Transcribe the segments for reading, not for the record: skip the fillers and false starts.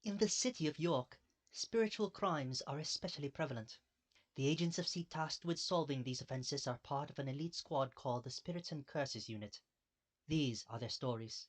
In the city of York, spiritual crimes are especially prevalent. The agents of SEED tasked with solving these offenses are part of an elite squad called the Spirits and Curses Unit. These are their stories.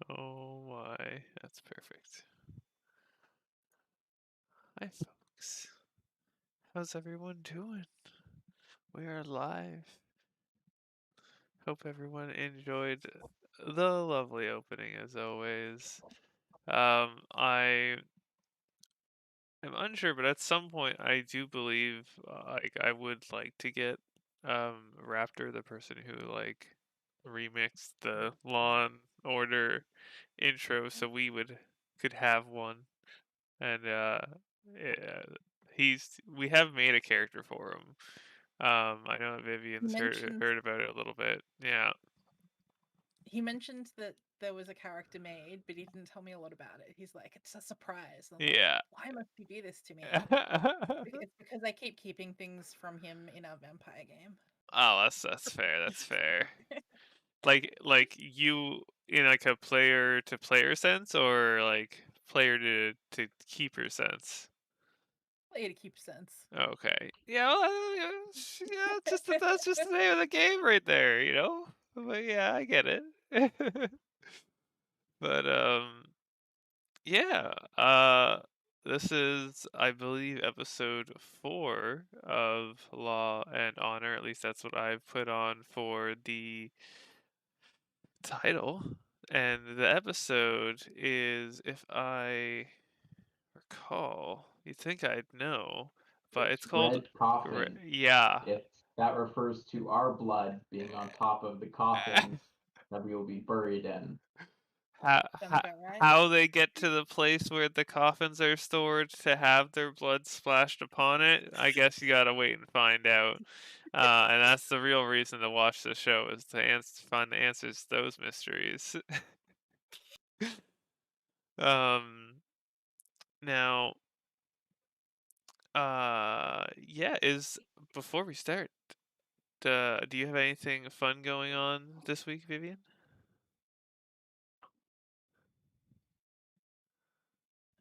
Oh my, that's perfect. Hi folks. How's everyone doing? We are live. Hope everyone enjoyed the lovely opening as always. I am unsure, but at some point I do believe I would like to get Raptor, the person who remixed the Law and Order intro, so could have one. And yeah, we have made a character for him. I know that Vivian's heard about it a little bit. Yeah. He mentioned that there was a character made, but he didn't tell me a lot about it. He's like, it's a surprise. I'm Yeah. like, why must you do this to me? It's because I keep keeping things from him in our vampire game. Oh, that's fair. That's fair. Like you in like a player to player sense, or like player to keeper sense. Player to keep sense. Okay. Yeah. Well, yeah. That's just the name of the game right there. You know. But yeah, I get it. But yeah. This is, I believe, episode 4 of Law and Honor. At least that's what I've put on for the title. And the episode is, if I recall, you'd think I'd know, but it's called Red Coffin. yeah. That refers to our blood being on top of the coffins that we will be buried in. how, Sounds how, about right. how they get to the place where the coffins are stored to have their blood splashed upon it, I guess you gotta wait and find out. And that's the real reason to watch the show, is to find the answers to those mysteries. Now, yeah, before we start, do you have anything fun going on this week, Vivian?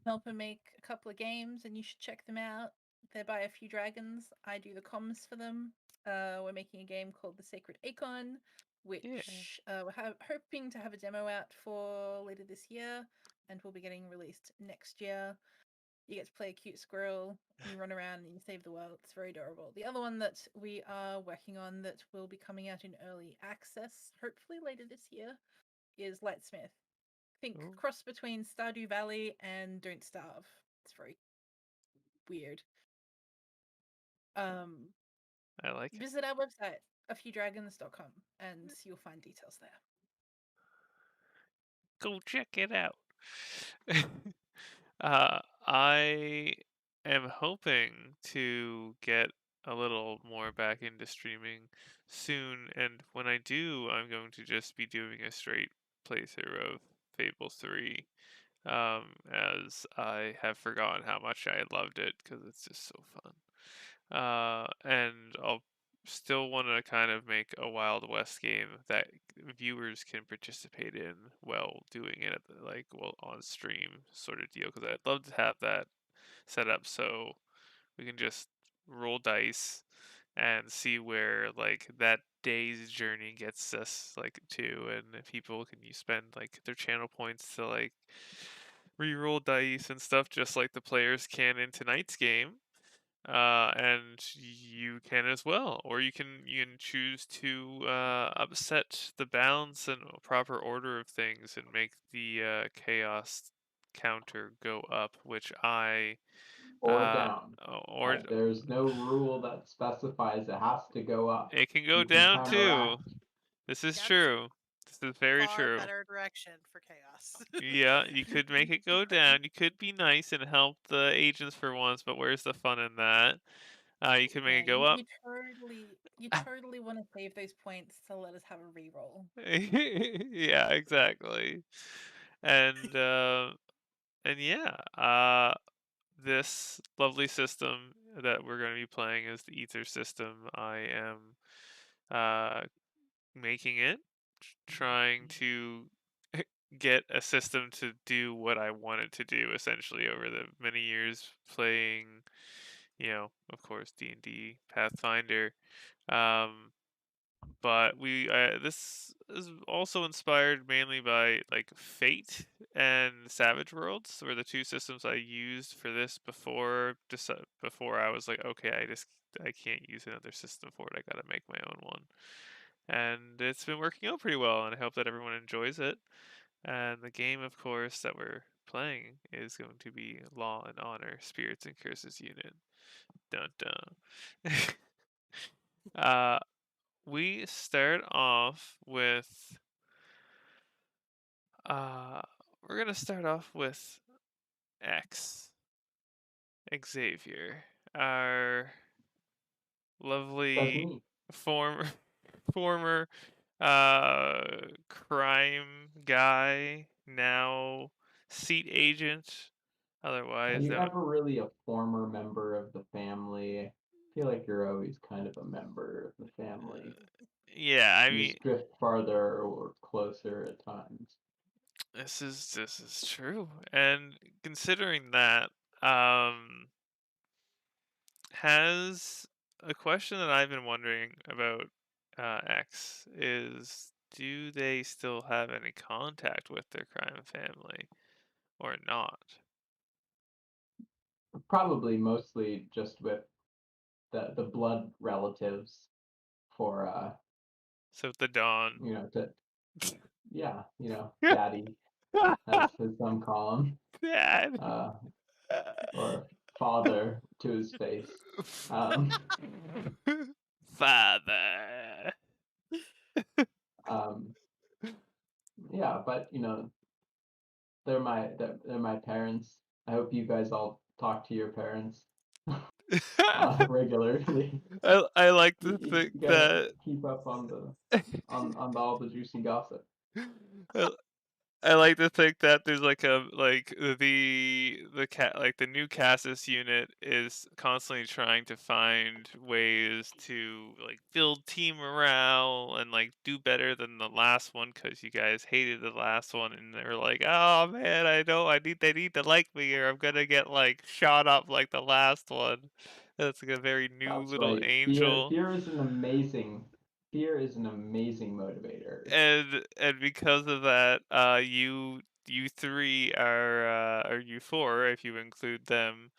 Help him make a couple of games, and you should check them out. They're by A Few Dragons. I do the comms for them. We're making a game called The Sacred Acon, which we're hoping to have a demo out for later this year, and will be getting released next year. You get to play a cute squirrel, you run around and you save the world. It's very adorable. The other one that we are working on that will be coming out in early access, hopefully later this year, is Lightsmith. Think Ooh. cross between Stardew Valley and Don't Starve. It's very weird. I like it. Visit our website, afewdragons.com, and you'll find details there. Go check it out. I am hoping to get a little more back into streaming soon, and when I do, I'm going to just be doing a straight playthrough of Fable 3, as I have forgotten how much I loved it, because it's just so fun. And I'll still want to kind of make a Wild West game that viewers can participate in while doing it at on stream sort of deal, because I'd love to have that set up so we can just roll dice and see where that day's journey gets us to, and if people can spend their channel points to re-roll dice and stuff just like the players can in tonight's game. and you can as well, or you can choose to upset the balance and proper order of things and make the chaos counter go up, which I Or down. or There's no rule that specifies it has to go up. it can go You can down too. counteract. This is Down is true. This is very far true. better direction for chaos. Yeah, you could make it go down. You could be nice and help the agents for once, but where's the fun in that? You could make Yeah, it go up. you totally want to save those points to let us have a reroll. Yeah, exactly. And yeah, this lovely system that we're going to be playing is the Ether system. I am uh making it, trying to get a system to do what I want it to do essentially over the many years playing, of course, D&D Pathfinder. Um but this is also inspired mainly by like Fate and Savage Worlds were the two systems I used for this before I was like, okay, I can't use another system for it. I got to make my own one. And it's been working out pretty well, and I hope that everyone enjoys it. And the game, of course, that we're playing is going to be Law and Honor Spirits and Curses Unit. Dun dun. uh, we start off with uh we're gonna start off with X Xavier, our That's lovely me. former former crime guy, now seat agent, Are otherwise you known. ever really a former member of the family? I feel like you're always kind of a member of the family. Yeah, I You mean, just drift farther or closer at times. this is true. And considering that, um has a question that I've been wondering about X is, do they still have any contact with their crime family or not? Probably mostly just with the blood relatives for So the Dawn. to daddy as some call him, Dad. uh or father to his face. Um Father. um yeah, but they're my parents. I hope you guys all talk to your parents regularly. I like to You think gotta that keep up on the all the juicy gossip. I I like to think that there's like the cat like the new Cassis unit is constantly trying to find ways to like build team morale and like do better than the last one because you guys hated the last one and they were like, oh man, I know they need to like me or I'm gonna get like shot up like the last one. That's like a very new That's little right. Fear angel. fear is an amazing motivator. And because of that, you three are or you four if you include them,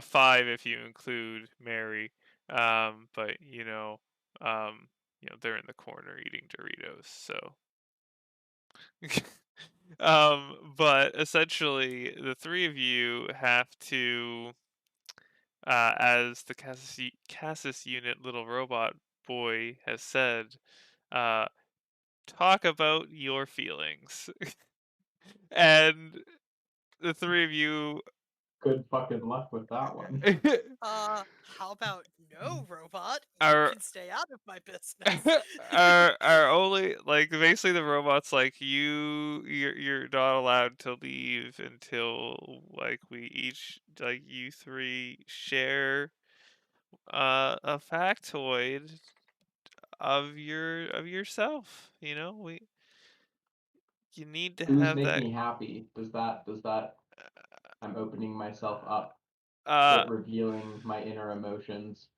five if you include Mary. But they're in the corner eating Doritos, so. But essentially, the three of you have to, as the Cassis unit little robot boy has said, uh, talk about your feelings. And the three of you Good fucking luck with that one. How about no, robot? You are can stay out of my business. are only like basically the robot's like you're not allowed to leave until like we each like you three share a factoid of yourself. We you need to Who's have that making happy? Does that I'm opening myself up, uh revealing my inner emotions.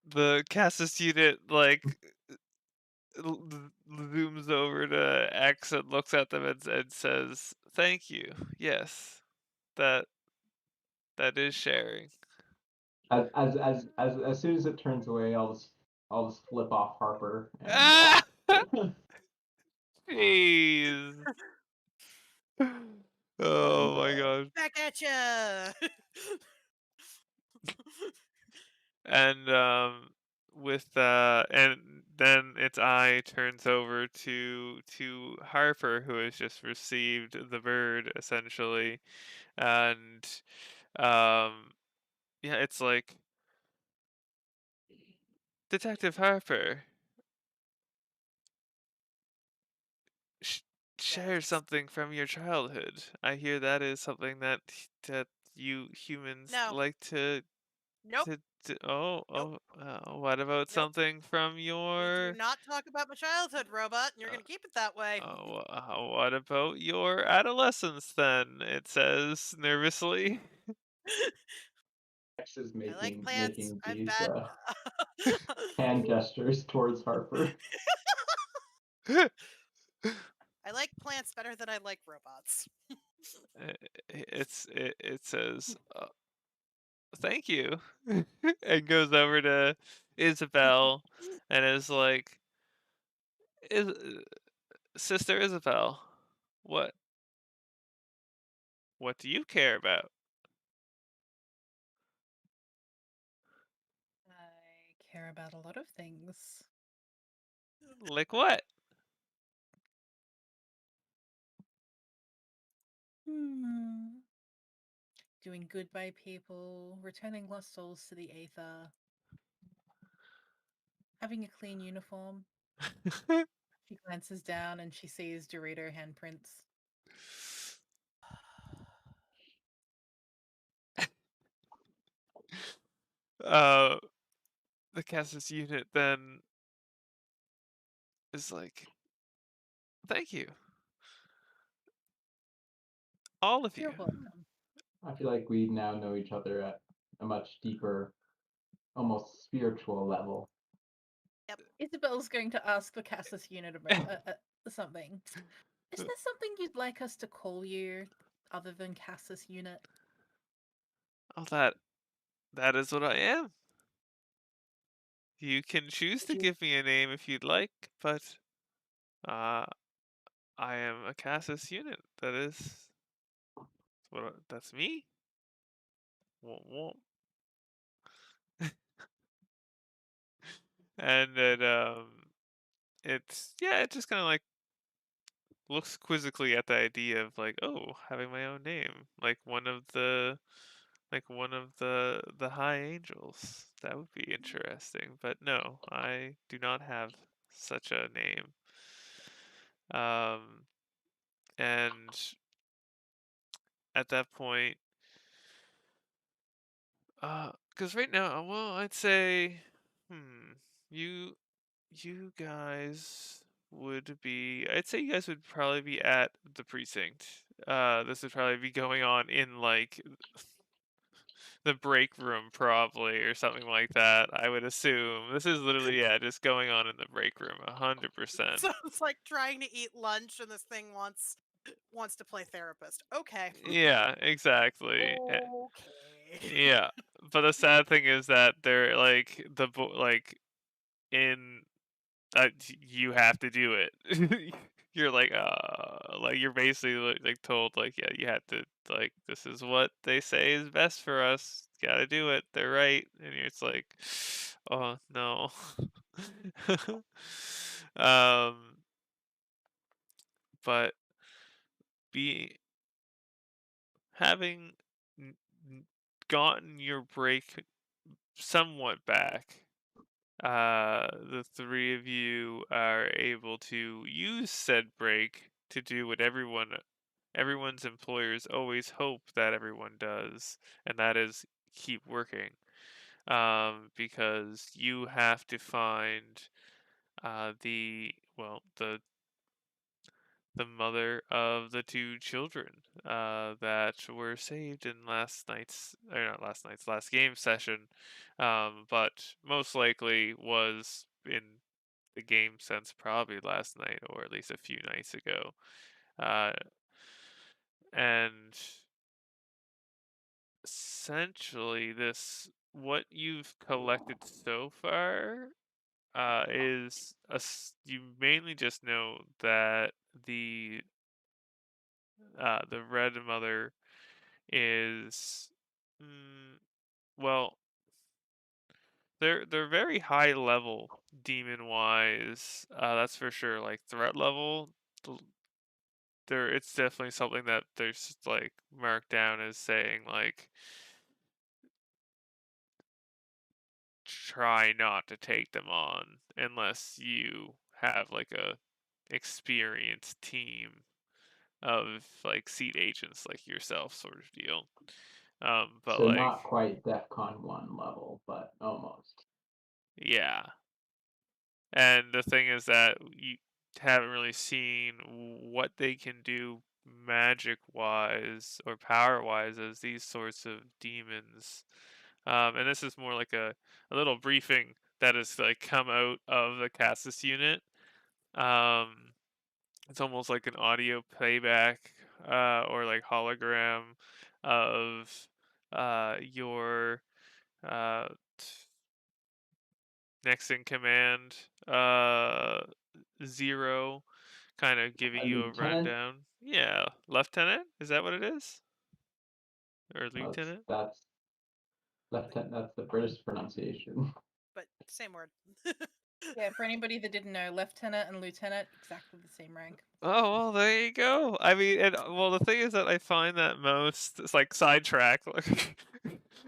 the Cassis unit like zooms over to X and looks at them and says, "Thank you. Yes, that that is sharing." As soon as it turns away, I'll just flip off Harper and Ah! Jeez. Oh my god. Back at ya. And with and then its eye turns over to Harper, who has just received the bird essentially, and yeah, it's like, Detective Harper, sh- share Yes. something from your childhood. I hear that is something that you humans No. like Nope. oh, Nope. what about Nope. something from We do your not talk about my childhood, robot, and you're uh, gonna keep it that way. what about your adolescence then? It says nervously. X is I like making plants. making I'm these bad. hand gestures towards Harper. I like plants better than I like robots. It says thank you, and goes over to Isabel and is like, is Sister Isabel, what what do you care about? I care about a lot of things. Like what? Hmm. Doing good by people, returning lost souls to the Aether, having a clean uniform. She glances down and she sees Dorito handprints. uh, the Cassis unit then is like, thank you, all of you. You're welcome. I feel like we now know each other at a much deeper, almost spiritual level. Isabel's going to ask the Cassis unit something. Is there something you'd like us to call you other than Cassis unit? Oh, that is what I am. You can choose to give me a name if you'd like, but uh, I am a Cassis unit. That's me. Womp womp. And it's yeah, it just kind of like looks quizzically at the idea of like, oh, having my own name, like one of the high angels. That would be interesting. But no, I do not have such a name. Um, and at that point, because right now, well, I'd say, hmm, you you guys I'd say you guys would probably be at the precinct. This would probably be going on in like the break room probably or something like that. I would assume this is literally yeah, just going on in the break room, 100%. So it's like trying to eat lunch, and this thing wants to play therapist. Okay. Yeah, exactly. Okay. Yeah, but the sad thing is that they're like like in you have to do it. You're like you're basically like told like yeah, you have to like this is what they say is best for us. Gotta do it. They're right, and it's like, oh no. um, but be having n- gotten your break somewhat back, the three of you are able to use said break to do what everyone's employers always hope that everyone does, and that is keep working. Because you have to find the mother of the two children that were saved in last game session, but most likely was in the game sense probably last night or at least a few nights ago. Uh, and essentially what you've collected so far is you mainly just know that the the red mother is mm, well, they're very high level demon wise, that's for sure. Like threat level, th- there it's definitely something that there's like marked down as saying like try not to take them on unless you have like a experienced team of like seat agents like yourself sort of deal. But So like, not quite DEFCON 1 level, but almost. yeah. And the thing is that you haven't really seen what they can do magic wise or power wise as these sorts of demons. And this is more like a little briefing that has like come out of the Cassis unit. Um, it's almost like an audio playback or like hologram of your uh, next in command, Zero, kind of giving A you a lieutenant? rundown. Yeah, lieutenant, is that what it is, or That's lieutenant? that's lieutenant. That's the British pronunciation. But same word. Yeah, for anybody that didn't know, lieutenant and lieutenant, exactly the same rank. Oh well, there you go. I mean, and well, the thing is that I find that most it's like sidetrack. Like,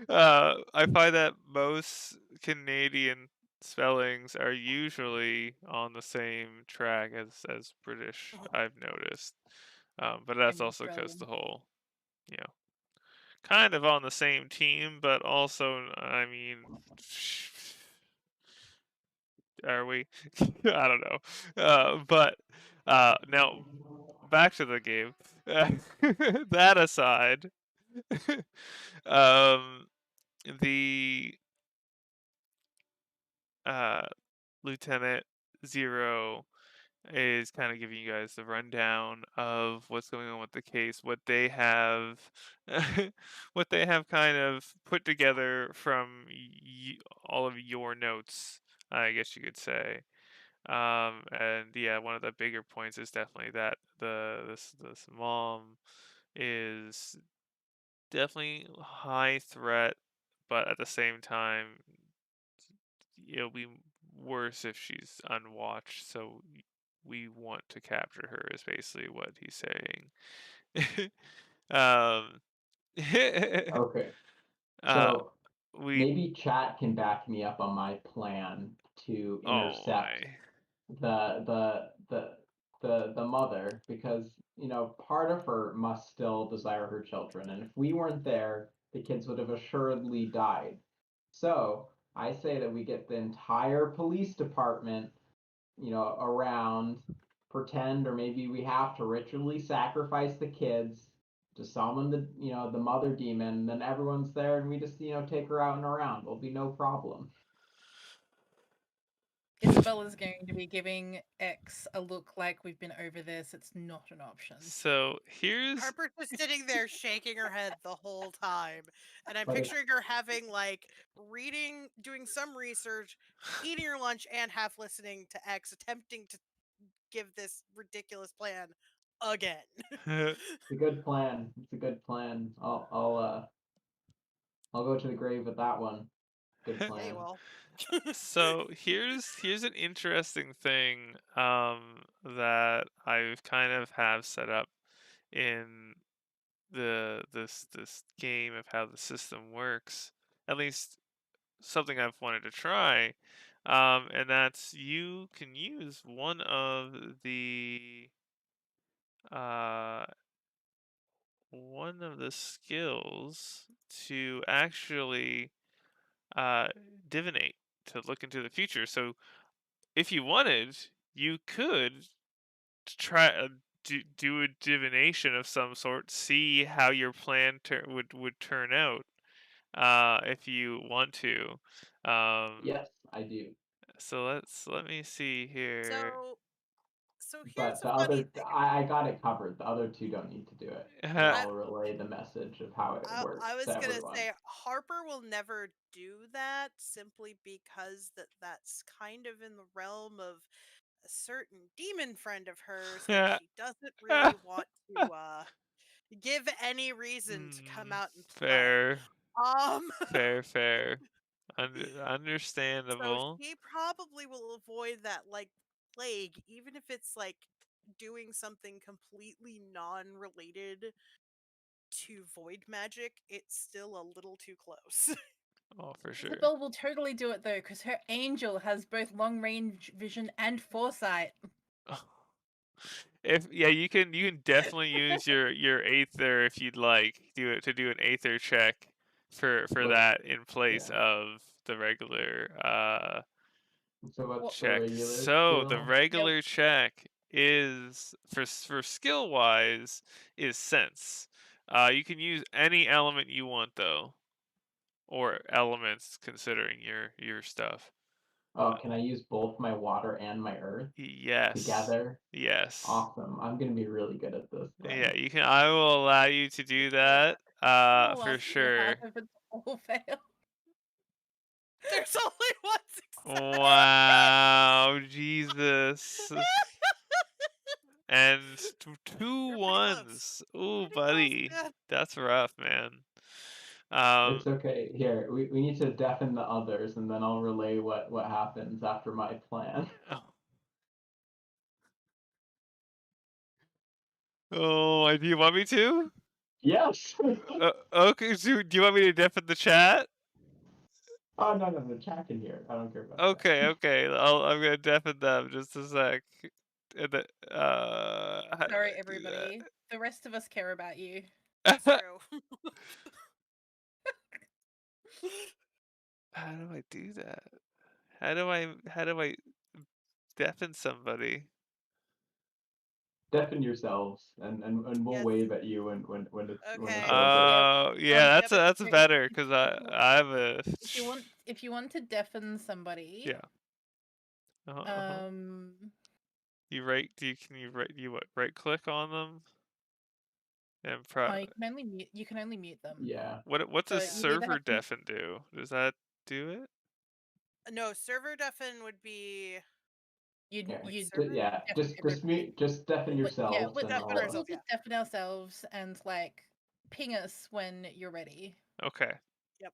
I find that most Canadian spellings are usually on the same track as British. I've noticed, but that's And also because the Australian. whole, you know, kind of on the same team, but also, I mean, are we? I don't know. But now back to the game. That aside, um, the uh, Lieutenant Zero is kind of giving you guys the rundown of what's going on with the case, what they have, what they have kind of put together from all of your notes, I guess you could say. And yeah, one of the bigger points is definitely that this mom is definitely high threat, but at the same time, it'll be worse if she's unwatched. So we want to capture her, is basically what he's saying. um, Okay. uh, So we maybe chat can back me up on my plan to oh intercept my. the mother, because part of her must still desire her children, and if we weren't there, the kids would have assuredly died. So I say that we get the entire police department, around, pretend, or maybe we have to ritually sacrifice the kids to summon the mother demon, and then everyone's there, and we just take her out and around. It'll be no problem. Isabella's going to be giving X a look like we've been over this. It's not an option. So here's Harper's just sitting there shaking her head the whole time. And I'm But picturing her having, like, doing some research, eating her lunch, and half listening to X, attempting to give this ridiculous plan again. it's a good plan. It's a good plan. I'll go to the grave with that one. Good Yeah, you plan. will. so here's an interesting thing that I've kind of have set up in this game of how the system works. At least something I've wanted to try. And that's you can use uh one of the skills to actually uh divinate, to look into the future. So if you wanted, you could try do a divination of some sort, see how your plan would turn out, if you want to. Um, Yes, I do. so let me see here. So So here's But the a funny other, thing. I got it covered. The other two don't need to do it, and I'll relay the message of how it works I was to gonna everyone. say Harper will never do that simply because that's kind of in the realm of a certain demon friend of hers that she doesn't really want to give any reason to come out and play. Fair. Fair. So Understandable. she probably will avoid that like plague, even if it's like doing something completely non-related to void magic. It's still a little too close. Oh, for sure. Isabel will totally do it though, because her angel has both long range vision and foresight. You can definitely use your aether if you'd like do an aether check for But- that in place yeah. of the regular So what's the check. regular So the skill? regular check is for skill wise is sense. You can use any element you want though, or elements considering your stuff. Oh, can I use both my water and my earth Yes. together? Yes. Awesome. I'm gonna be really good at this. Then. Yeah, you can. I will allow you to do that. Oh, For I'll sure. if it's all fail. There's only one success. Wow, Jesus. And two You're pretty ones. Ooh, buddy. man. That's rough, man. It's okay. Here, we need to deafen the others, and then I'll relay what happens after my plan. Oh, do you want me to? Yes. Okay, so do you want me to deafen the chat? Oh no, the chat can hear. I don't care about Okay. I'm gonna deafen them just a sec. And then, how do Sorry, I do everybody. The rest of us care about you. that? It's true. How do I do that? How do I deafen somebody? Deafen yourselves, and we'll Yes. wave at you when it's Okay. over. Yeah, Yep. that's If- better because if you- I have a. if you want to deafen somebody, Yeah. You right? Can you right click on them and you can only mute them. Yeah. What's So a you either server have to- deafen do? Does that do it? No, server deafen would be You Yeah. deafen Just deafen yourselves, and deafen I'll. ourselves. we'll just deafen ourselves and like ping us when you're ready. Okay. Yep.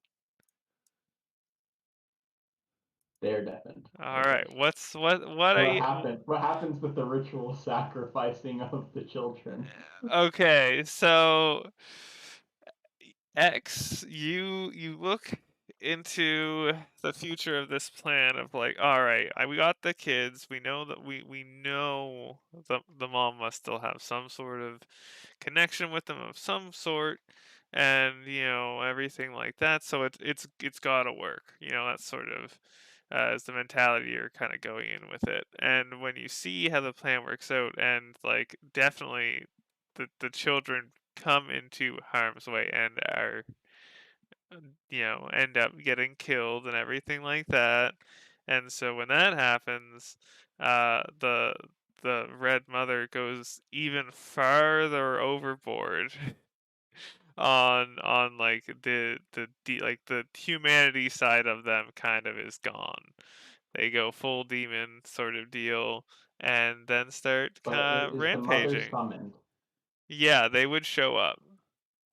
They're deafened. All Okay. right. What are you? What happens with the ritual sacrificing of the children? Okay, so X, you look into the future of this plan of like, all right, we got the kids. We know that we know the mom must still have some sort of connection with them of some sort, and everything like that. So it's got to work. That's sort of is the mentality you're kind of going in with it. And when you see how the plan works out, and like definitely the children come into harm's way and are end up getting killed and everything like that. And so when that happens, the red mother goes even farther overboard on like like the humanity side of them kind of is gone. They go full demon sort of deal and then start But is the mother rampaging. summoned? Yeah, they would show up.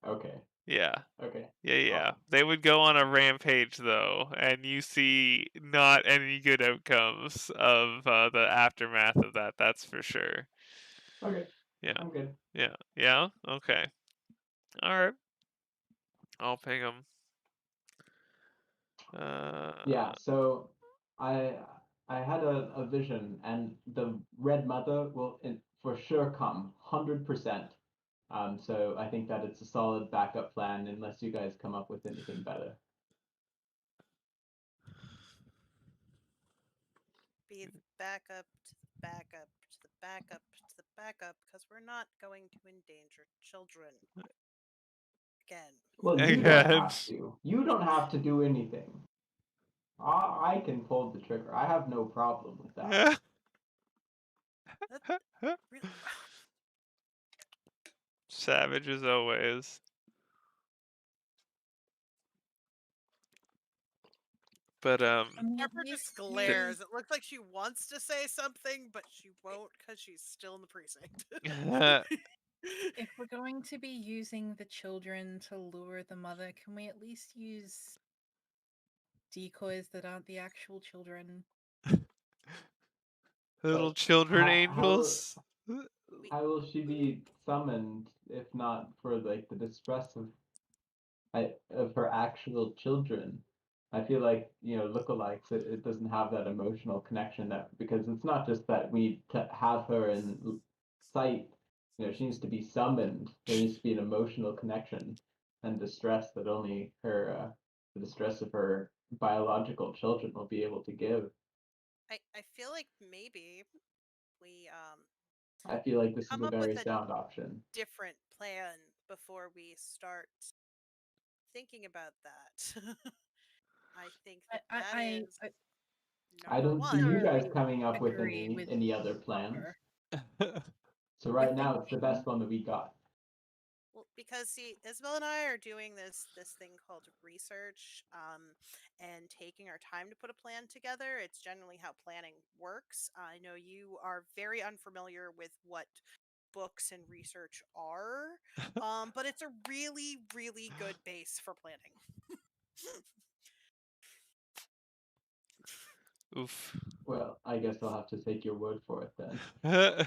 Okay. Yeah. Okay. Yeah. They would go on a rampage though, and you see not any good outcomes of the aftermath of that. That's for sure. Okay. Yeah. I'm good. Yeah. Okay. All right. I'll ping them. Yeah. So I had a vision, and the red mother will for sure come 100%. So I think that it's a solid backup plan unless you guys come up with anything better. Be the backup to the backup to the backup to the backup, because we're not going to endanger children again. Well, you don't have to. You don't have to do anything. I can pull the trigger. I have no problem with that. Really, Savage as always. But I mean, at Pepper just least glares. It looks like she wants to say something, but she won't because she's still in the precinct. if we're going to be using the children to lure the mother, can we at least use decoys that aren't the actual children? little But children how angels. We- how will she be summoned if not for like the distress of her actual children? I feel like, lookalikes, it doesn't have that emotional connection that because it's not just that we need to have her in sight. She needs to be summoned. There needs to be an emotional connection and distress that only the distress of her biological children will be able to give. I feel like maybe we I feel like this is come a up with very a sound option. different plan before we start thinking about that. I think I that I that I, is I I number don't see one. you guys thoroughly coming up with agree any with any other plans. Hopper. So We're right now it's the thinking best one that we got. Well, because see, Isabel and I are doing this thing called research, and taking our time to put a plan together. It's generally how planning works. I know you are very unfamiliar with what books and research are, but it's a really, really good base for planning. Oof. Well, I guess I'll have to take your word for it then.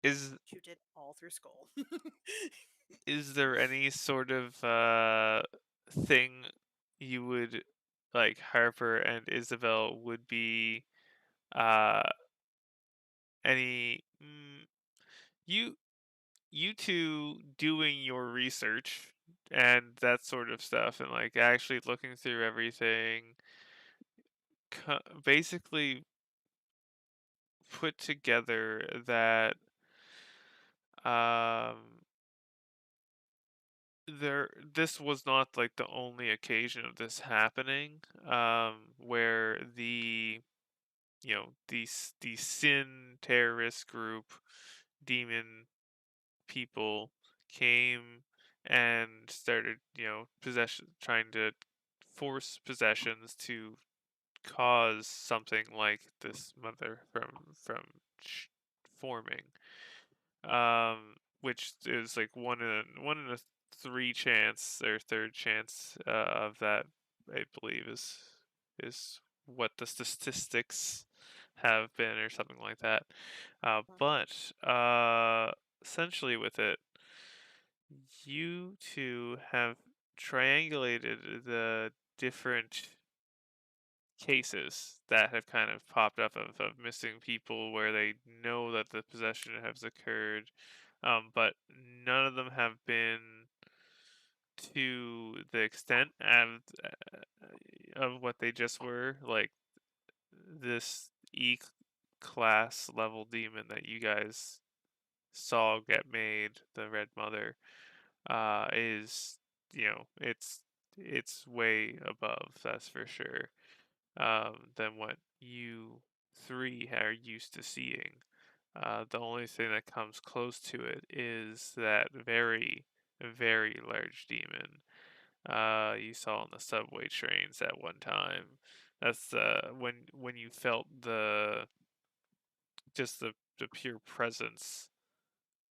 is You did all through school. is there any sort of thing you would like Harper and Isabel would be uh any you you two doing your research and that sort of stuff and like actually looking through everything basically put together that um this was not like the only occasion of this happening where the sin terrorist group demon people came and started possession trying to force possessions to cause something like this mother from forming which is like one in a three chance or third chance of that. I believe is what the statistics have been or something like that. But essentially, with it, you two have triangulated the different cases that have kind of popped up of missing people where they know that the possession has occurred, but none of them have been to the extent of what they just were. Like this class level demon that you guys saw get made, the Red Mother, is it's way above, that's for sure, than what you three are used to seeing. The only thing that comes close to it is that very, very large demon you saw on the subway trains at one time. That's when you felt the pure presence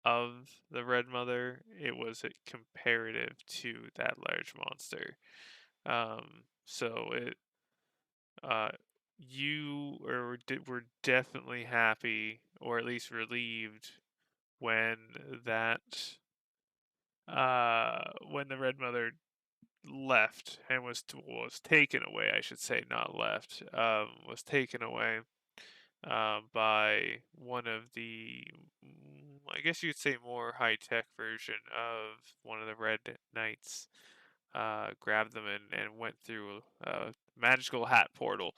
of the Red Mother. It was a comparative to that large monster. So it uh, you were definitely happy, or at least relieved, when that when the Red Mother left and was taken away. I should say, not left. Was taken away by one of the, I guess you'd say, more high tech version of one of the Red Knights. Grabbed them and went through a magical hat portal.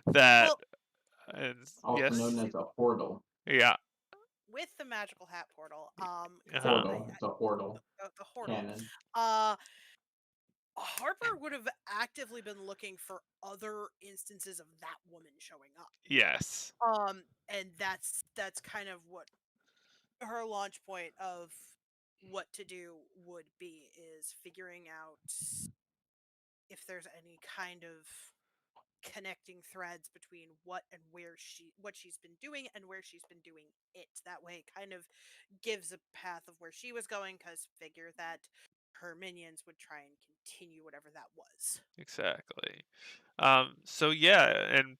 That Well, and Also let's known yes, see. as a portal. yeah, With the magical hat portal, because uh-huh. Portal. It's a portal. the portal, Canon. uh, Harper would have actively been looking for other instances of that woman showing up. Yes. And that's kind of what her launch point of what to do would be, is figuring out if there's any kind of connecting threads between what she's been doing and where she's been doing it. That way it kind of gives a path of where she was going, because figure that her minions would try and continue whatever that was. Exactly. So yeah, and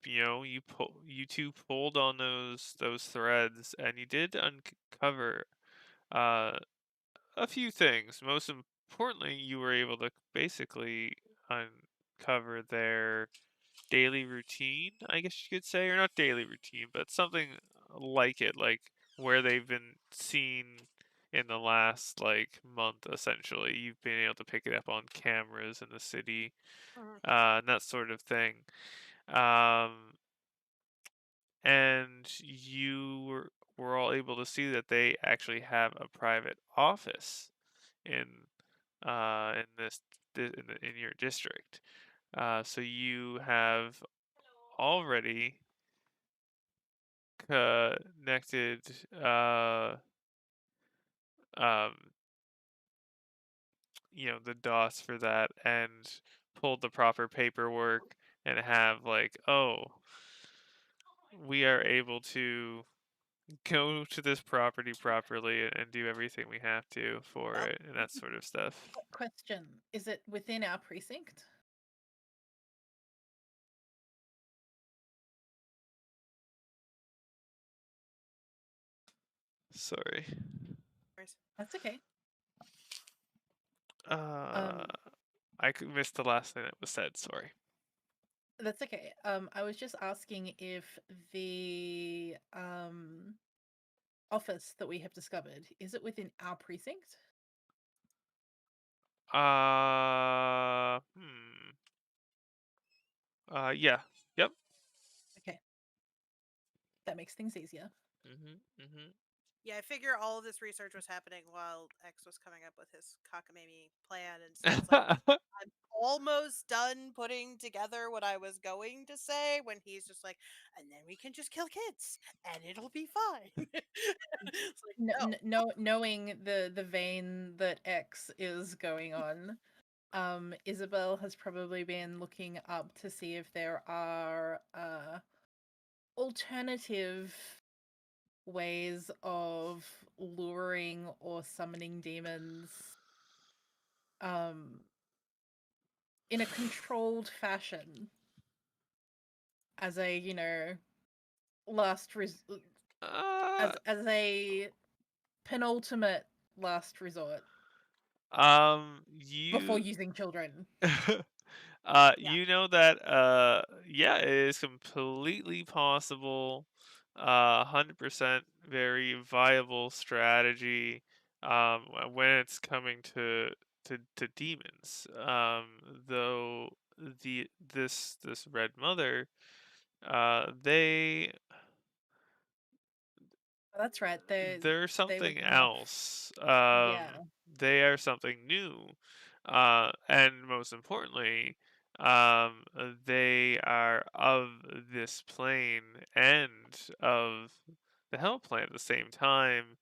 you two pulled on those threads, and you did uncover uh a few things. Most importantly, you were able to basically uncover their daily routine, I guess you could say, or not daily routine, but something like it, like where they've been seen in the last like month. Essentially, you've been able to pick it up on cameras in the city, Mhm. and that sort of thing. Um, and you were all able to see that they actually have a private office in in this in your district. So you have already connected um, the dots for that, and pulled the proper paperwork, and have like, oh, we are able to go to this property properly and do everything we have to for Well, it, and that sort of stuff. Question: is it within our precinct? Sorry. That's okay. Uh, I missed the last thing that was said. Sorry. That's okay. I was just asking if the office that we have discovered, is it within our precinct? Hmm. Yeah. Yep. Okay, that makes things easier. Mhm. yeah, I figure all of this research was happening while X was coming up with his cockamamie plan, and so it's like Mhm. I'm almost done putting together what I was going to say when he's just like, and then we can just kill kids and it'll be fine. It's like, no. Knowing the vein that X is going on, Isabel has probably been looking up to see if there are alternative ways of luring or summoning demons in a controlled fashion, as a last Uh, as a penultimate last resort before you using children. Yeah. you know that yeah, it is completely possible, 100% very viable strategy, when it's coming to demons. Though this red mother, they That's right. they're They were something not. else. Yeah. They are something new, and most importantly, they are of this plane and of the hell plane at the same time,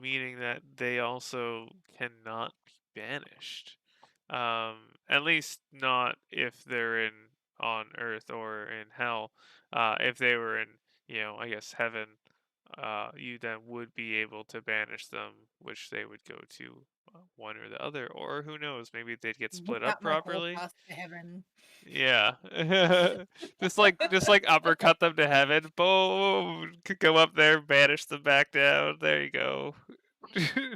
meaning that they also cannot be banished. At least not if they're in on Earth or in hell. If they were in, I guess heaven, you then would be able to banish them, which they would go to one or the other, or who knows, maybe they'd get split Whip up out my hall properly. pass to heaven. Yeah, just like uppercut them to heaven. Boom! Could go up there, banish them back down. There you go.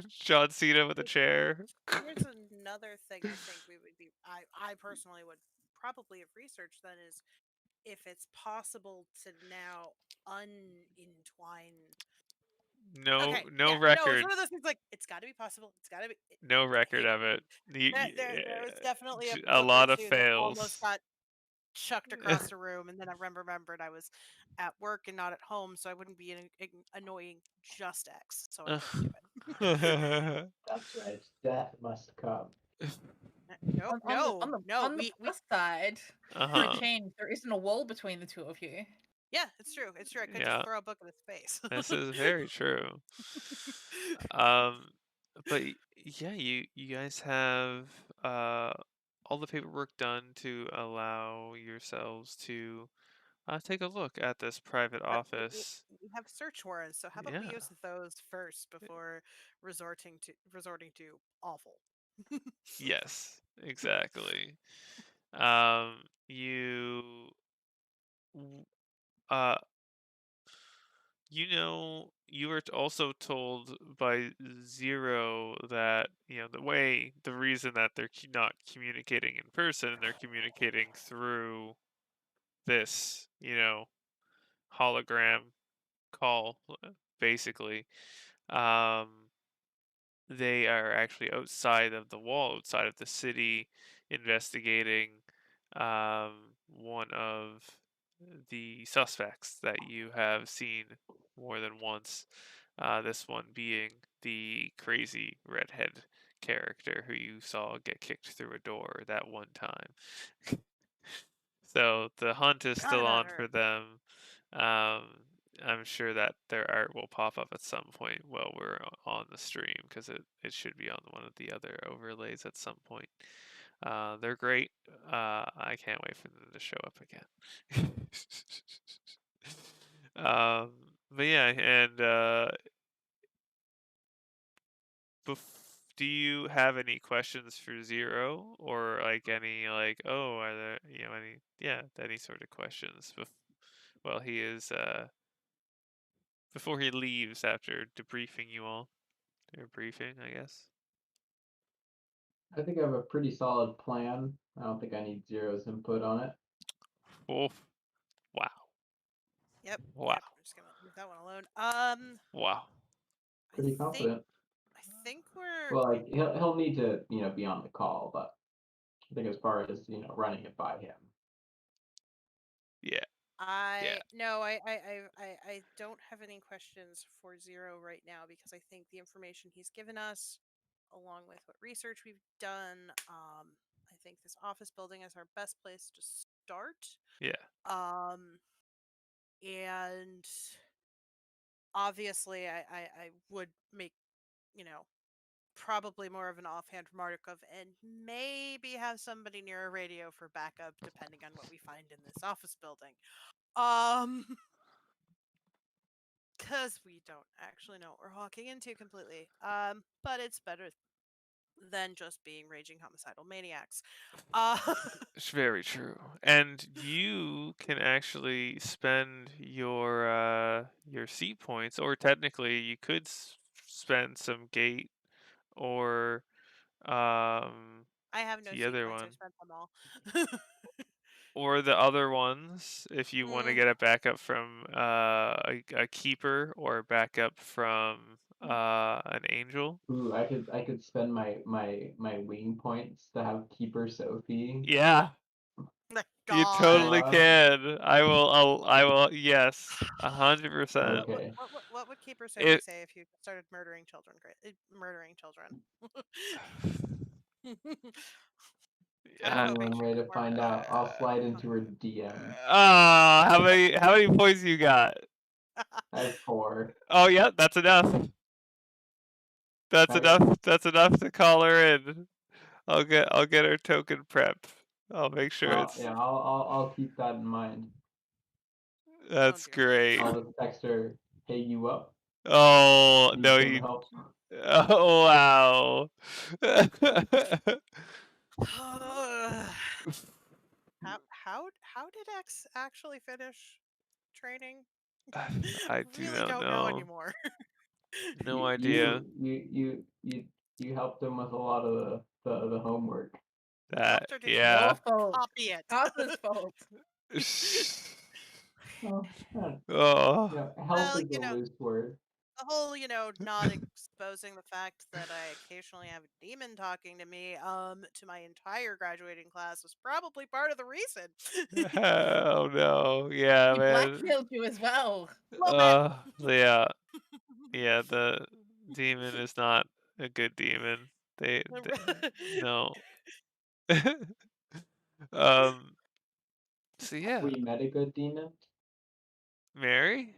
John Cena with a chair. Here's another thing I think I personally would probably have researched then, is if it's possible to now unentwine. No, Okay, no yeah, no, it's record, one of those things like it's got to be possible. It's got to be. no record of it. There was definitely a A book or lot of two that almost fails. got chucked across the room, and then I remembered I was at work and not at home, so I wouldn't be annoying just X, so I couldn't do it. That's right. Death must come. No, no, no. On the plus side, for a Uh-huh. change, there isn't a wall between the two of you. Yeah, it's true. It's true. I could just Yeah, throw a book in his face. this is very true. Um, but yeah, you guys have all the paperwork done to allow yourselves to take a look at this private But we office. we have search warrants, so how about we Yeah. use those first before resorting to awful? Yes, exactly. Um, you w- uh you were also told by Zero that, the reason that they're not communicating in person, they're communicating through this, hologram call, basically. Um, they are actually outside of the wall, outside of the city, investigating one of the suspects that you have seen more than once. This one being the crazy redhead character who you saw get kicked through a door that one time. So the hunt is Forgot still about on her. for them. Um, I'm sure that their art will pop up at some point while we're on the stream because it should be on one of the other overlays at some point. They're great. I can't wait for them to show up again. um, but yeah, and do you have any questions for Zero or like any are there any sort of questions well he is before he leaves after debriefing you all or briefing, I guess. I think I have a pretty solid plan. I don't think I need Zero's input on it. Oh, wow. Yep, Wow. yep. I'm just gonna leave that one alone. Wow. I Pretty think confident. I think we're. Well, like he'll need to be on the call, but I think as far as running it by him. Yeah. Yeah. I no, I don't have any questions for Zero right now because I think the information he's given us, along with what research we've done, I think this office building is our best place to start. Yeah. Um, and obviously, I would make you know probably more of an offhand remark of and maybe have somebody near a radio for backup depending on what we find in this office building. Um. Because we don't actually know what we're walking into completely. But it's better than just being raging homicidal maniacs. Uh, It's very true. And you can actually spend your seat points, or technically you could spend some gate or I have no the seat other points. one. I've spent them all. Or the other ones, if you want to Mm, get a backup from a keeper or a backup from an angel. Ooh, I could spend my wing points to have Keeper Sophie Yeah, my you God. show totally up. can. I will. Yes, 100%. Okay. What would Keeper Sophie It. say if you started murdering children? Murdering children. Kind of Uh, Only hoping one she'd way to perform find better. out. I'll slide into her DM. how many points you got? I have 4. Oh yeah, that's enough. That's Okay. enough. That's enough to call her in. I'll get her token prep. I'll make sure Well, it's yeah, I'll keep that in mind. Oh that's dear. great. I'll just text her, "Hey, you up? Oh Need no, some you. help?" Oh wow. How did X actually finish training? I do Really not don't know know. anymore. No You idea. you you you you you helped him with a lot of the homework. That Helped her to Your yeah. fault. copy it. Harper's fault. Oh, Oh. help Well, is a loose word. the whole, not exposing the fact that I occasionally have a demon talking to me, to my entire graduating class was probably part of the reason. Oh no. Yeah, He man. blackmailed you as well. Little bit. Yeah. Yeah, the demon is not a good demon. They no. um. So Have yeah, we met a good demon? Mary.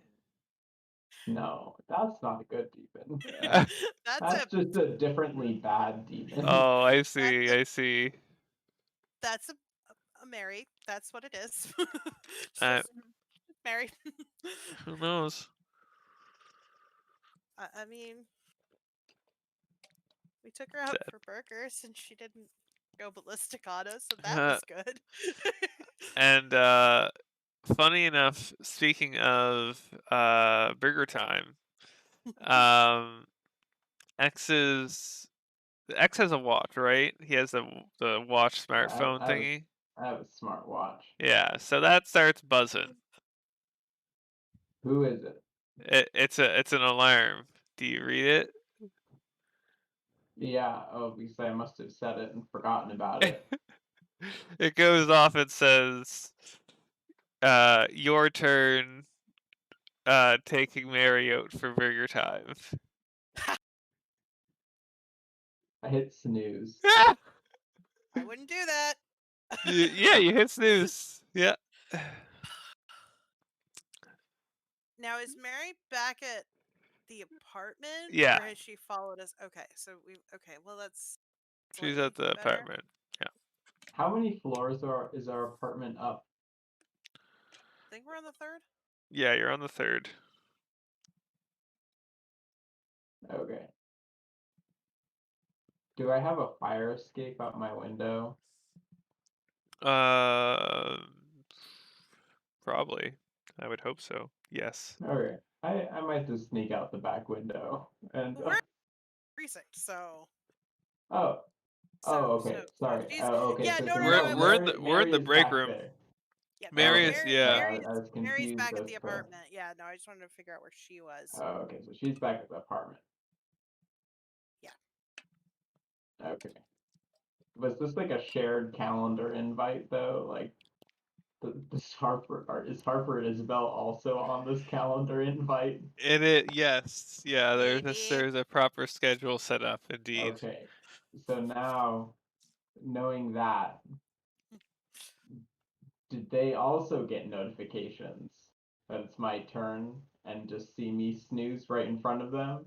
No, that's not a good demon. That's That's a just a differently bad demon. Oh, I that's see. a I see. that's a Mary. That's what it is. Uh, Just Mary. who knows? I mean, we took her out for burgers and she didn't go ballistic on us, so that was good. And funny enough, speaking of burger time, um, X's X has a watch, right? He has the watch Yeah, smartphone thingy. I have a smartwatch. Yeah, so that starts buzzing. Who is it? It's an alarm. Do you read it? Yeah, oh, because I must have said it and forgotten about it. It goes off and says, your turn taking Mary out for burger time. I hit snooze. I wouldn't do that. Yeah, you hit snooze. Yeah. Now, is Mary back at the apartment, Yeah, or has she followed us? Okay, so okay. Well, that's she's slightly at the better. apartment. Yeah. How many floors is our apartment up? I think we're on the third. Yeah, you're on the third. Okay. Do I have a fire escape out my window? Uh, probably. I would hope so. Yes. Okay. I might just sneak out the back window and Well, we're precinct, so oh okay. Sorry. she's Oh, okay. yeah. So No, so no, no. It was We're in Mary the is break back room. there. yeah. No, Mary is Okay. yeah. I was Mary's confused back at as the to. apartment. Yeah. No, I just wanted to figure out where she was. Oh, okay. So she's back at the apartment. Yeah. Okay. Was this like a shared calendar invite though? Like, does Harper and Isabel also on this calendar invite? Yes. Yeah, Maybe. there's a proper schedule set up indeed. Okay. So now, knowing that, did they also get notifications that it's my turn and just see me snooze right in front of them?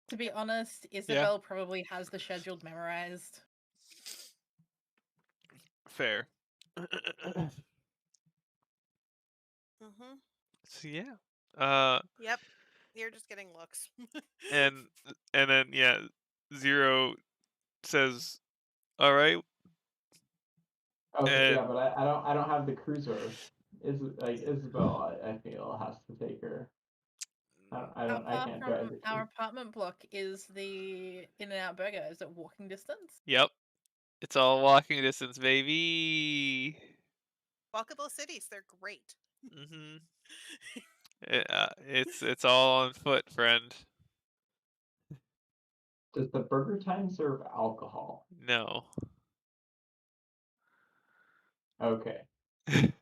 To be honest, Yeah. Isabel probably has the schedule memorized. Fair. Mhm. So yeah. Yep. You're just getting looks. And then yeah, Zero says, "All right." Okay, And yeah, but I don't have the cruiser. Is like Isabel, I feel has to take her. How I far can't drive from the our cruiser. apartment block is the In-N-Out Burger? Is it walking distance? yep, it's all walking distance, baby. Walkable cities, they're great. Mhm. It's all on foot, friend. Does the Burger Time serve alcohol? No. Okay, I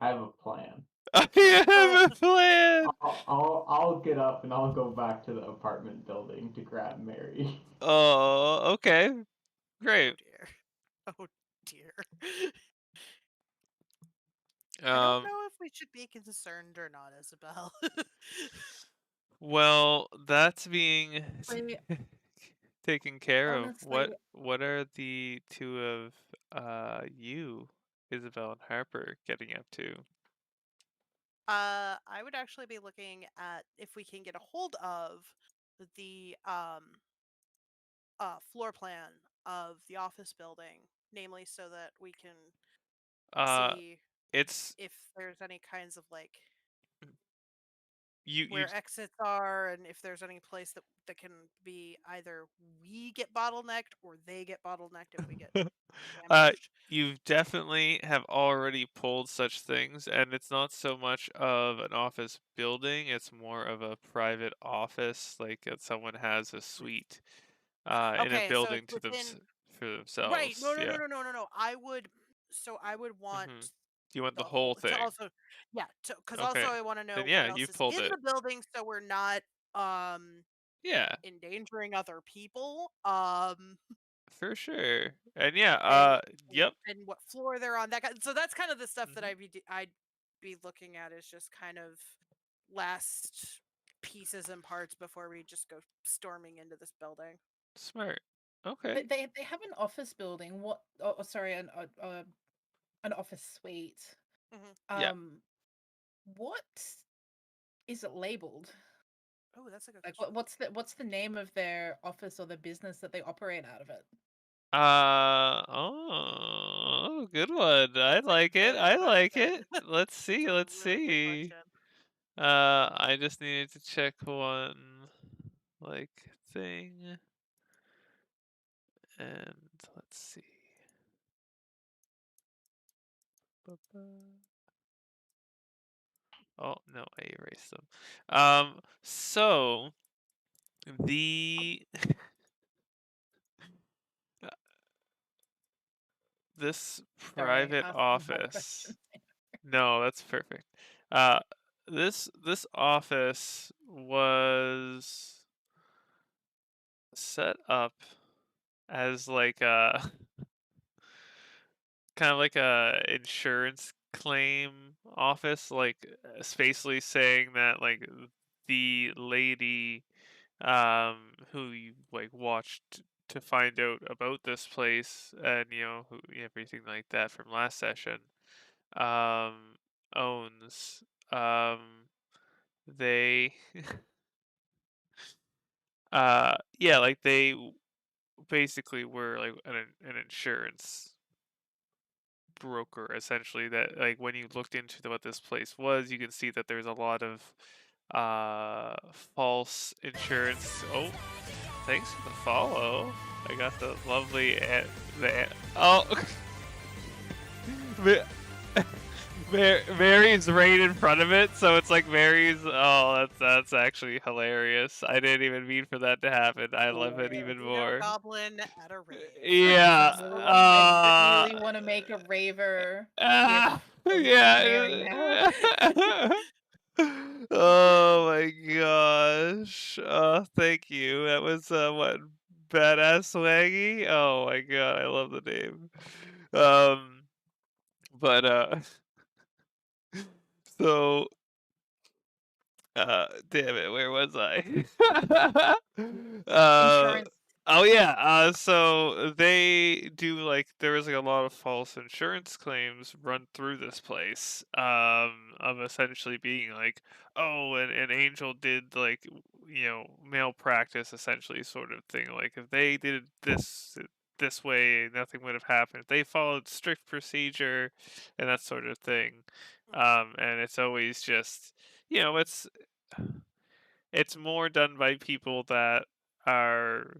have a plan. I have a plan. I'll get up and I'll go back to the apartment building to grab Mary. Oh, okay. Oh Great. dear. Oh dear. I don't Um, know if we should be concerned or not, Isabel. well, that's being Wait, taken care of. honestly, What are the two of you, Isabel and Harper, getting up to? I would actually be looking at if we can get a hold of the floor plan of the office building, namely so that we can Uh, see it's if there's any kinds of like you where exits are and if there's any place that can be either we get bottlenecked or they get bottlenecked if we get damaged. you definitely have already pulled such things, and it's not so much of an office building, it's more of a private office, like someone has a suite in a Okay, so building it's within for right. themselves. No, no, no, Yeah. no, no, no, no. I would want Hmm. Do you want the the whole whole to thing? also yeah, because also Okay. I want to know Then yeah, what else you've is pulled in it. the building so we're not Yeah. endangering other people. for sure. And yeah, yep. and what floor they're on. So that's kind of the stuff that Mhm. I'd be looking at, is just kind of last pieces and parts before we just go storming into this building. Smart. Okay. They have an office building. What? Oh, sorry, an office suite. Mhm. Yeah. What is it labeled? Oh, that's a good Like, question. what's the name of their office or the business that they operate out of it? Oh, good one. I That's a like it. good I like question. it. Let's That's see. a Let's really good see. question. I just needed to check one like thing, and let's see. Oh no, I erased them. So the this Sorry, private asking hard office. questions. No, that's perfect. Uh, this office was set up as like a kind of like a insurance claim office, like spacely saying that like the lady who you like watched to find out about this place and who everything like that from last session um owns um they yeah, like they basically were like an insurance broker essentially, that like when you looked into what this place was, you can see that there's a lot of false insurance. Oh, thanks for the follow. I got the lovely oh Mary's right in front of it, so it's like Mary's. Oh, that's actually hilarious. I didn't even mean for that to happen. I love it even Filipino more. goblin at a rave. Yeah. I really want to make a raver gif of Mary now. Yeah. Oh my gosh. Thank you. That was what, badass swaggy? Oh my god, I love the name. But so damn it, where was I? uh, Insurance. oh yeah, so they do like there was like a lot of false insurance claims run through this place, of essentially being like, oh, an angel did like malpractice essentially sort of thing. Like if they did this way, nothing would have happened. If they followed strict procedure and that sort of thing. And it's always just it's more done by people that are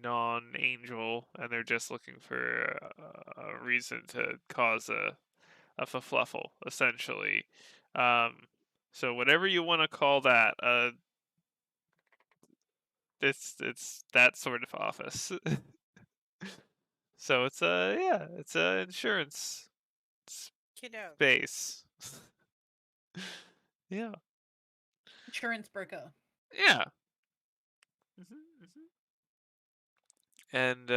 non-angel, and they're just looking for a reason to cause a fluffle essentially. So whatever you want to call that, it's that sort of office. So it's a insurance Kiddo. space. Yeah. Insurance broker. Yeah. Hmm. And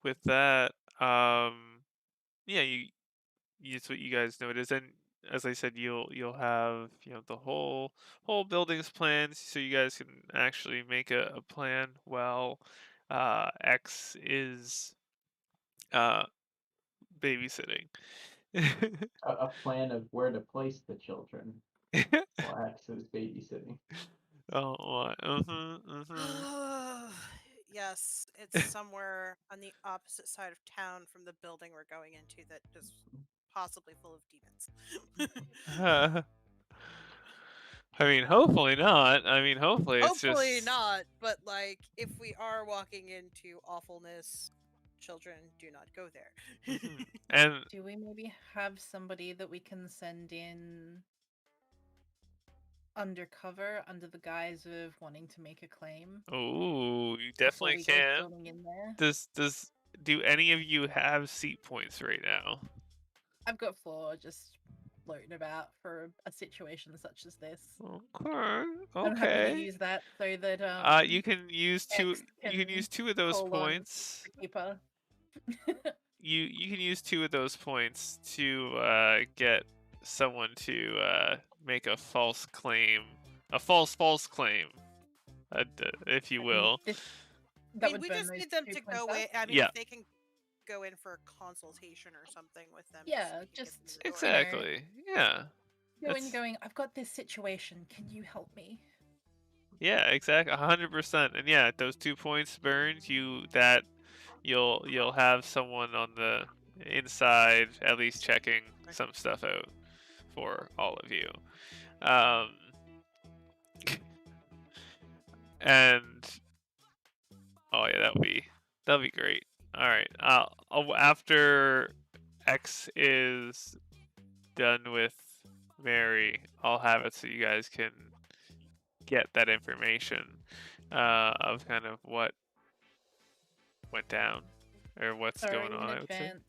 with that, yeah, it's what you guys notice, and as I said, you'll have the whole building's plans, so you guys can actually make a plan while X is uh babysitting. A plan of where to place the children while X is babysitting. Oh, mm-hmm. Yes, it's somewhere on the opposite side of town from the building we're going into that is possibly full of demons. I mean, hopefully not. I mean, hopefully it's Hopefully just. not, but like if we are walking into awfulness, children do not go there. Mhm. And Do we maybe have somebody that we can send in undercover under the guise of wanting to make a claim oh, you before definitely we go can. storming in there? Do any of you have seat points right now? I've got 4, just floating about for a situation such as this. Okay. I'm happy to Okay. use that so that You can use two. X You can can use 2 of those call on points. the keeper. You can use 2 of those points to get someone to make a false claim, a false claim, if you will. That I mean, would we burn just those need them 2 to points go up. in. I mean, Yeah. if they can go in for a consultation or something with them, Yeah, so we can get just them in the door. Exactly. Yeah. Going, I've got this situation. Can you help me? Yeah, exactly. 100%. And yeah, those 2 points burned. You'll have someone on the inside at least checking some stuff out for all of you. And oh yeah, that'll be great. All right. After X is done with Mary, I'll have it so you guys can get that information of kind of what went down or what's Sorry going in on. I would say. advance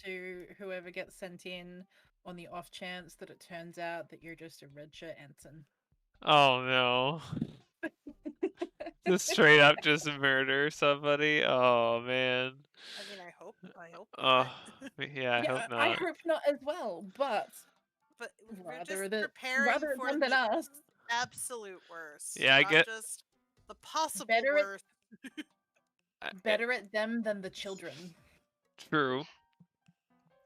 to whoever gets sent in on the off chance that it turns out that you're just a red shirt ensign. Oh no. Just straight up just murder somebody. Oh man. I mean, I hope Oh not. yeah, I hope not. I hope not as well, but But we're rather just preparing rather for them than the us. absolute worst. Yeah, I not get- just the possible Better at- worst. Better at them than the children. True.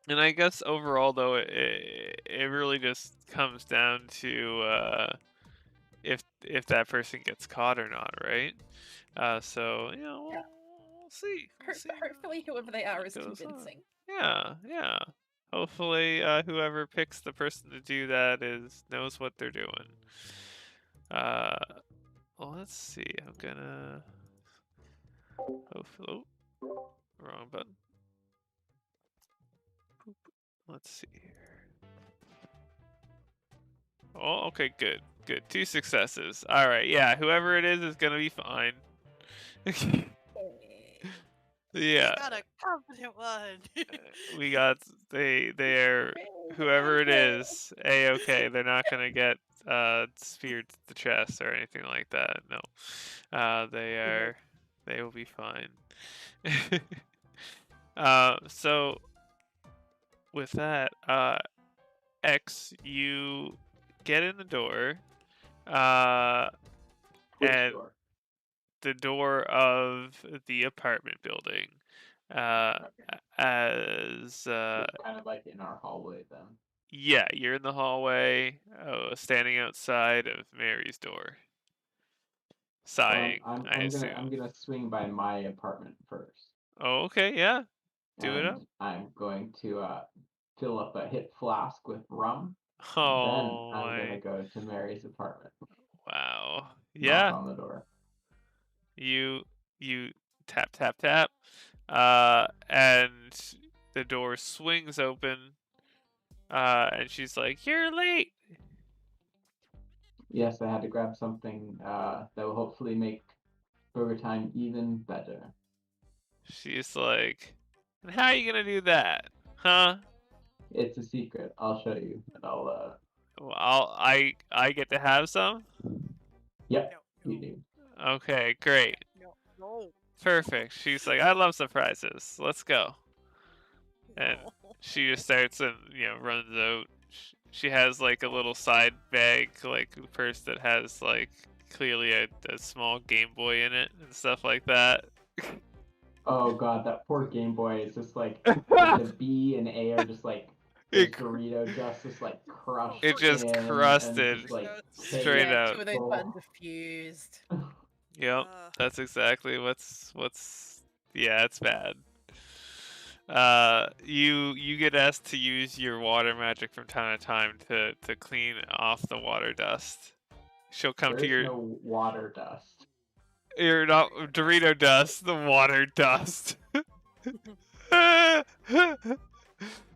And I guess overall, though, it really just comes down to if that person gets caught or not, right? So you know, Yeah. we'll see. We'll see Hopefully, whoever they are is goes on. convincing. Yeah. Hopefully, whoever picks the person to do that knows what they're doing. Well, let's see. I'm gonna. Hopefully, wrong button. Boop. Let's see here. Oh, okay, good. 2 successes. All right, yeah. Whoever it is gonna be fine. Yeah. We got a confident one. We got they're whoever it is, A-okay. They're not gonna get speared to the chest or anything like that. No. They will be fine. So with that, X, you get in the door, Which and door? the door of the apartment building. As Kind of like in our hallway then. yeah, you're in the hallway, standing outside of Mary's door, sighing. I assume. I'm gonna swing by my apartment first. Oh, okay, yeah. Do it and up. I'm going to fill up a hip flask with rum. Oh, then I'm gonna go to Mary's apartment. wow. Knock Yeah. on the door. You tap, and the door swings open, and she's like, "You're late." Yes, I had to grab something that will hopefully make burger time even better. She's like, "And how are you gonna do that, huh?" It's a secret. I'll show you. And I'll Well, I get to have some. Yep, No, you do. Okay, great, no. perfect. She's like, "I love surprises. Let's go." And No. she just starts and runs out. She has like a little side bag, like purse that has like clearly a small Game Boy in it and stuff like that. Oh god, that poor Game Boy is just like the B and A are just like the Dorito just like crushed. It just in, and crusted just, like, straight Yeah, out. 2 of those buttons are fused. Yep, that's exactly what's. Yeah, it's bad. You get asked to use your water magic from time to time to clean off the water dust. She'll come There to is your. no water dust. You're not Dorito dust, the water dust.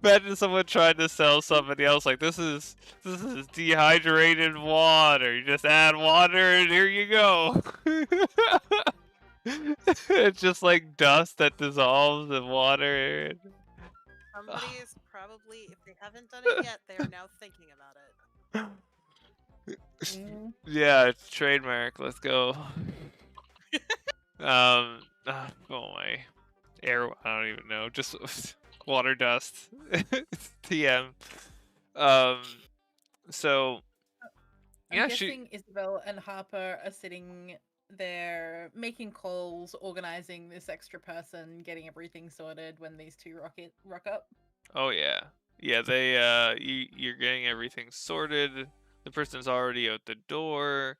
Imagine someone tried to sell somebody else like this is dehydrated water. You just add water and here you go. It's just like dust that dissolves in water. Somebody is probably, if they haven't done it yet, they are now thinking about it. Yeah, it's trademark. Let's go. Oh my air. I don't even know. Just water dust. TM. So I'm yeah, guessing Isabel and Harper are sitting there making calls, organizing this extra person, getting everything sorted when these two rock up. Oh yeah, They you're getting everything sorted. The person's already out the door.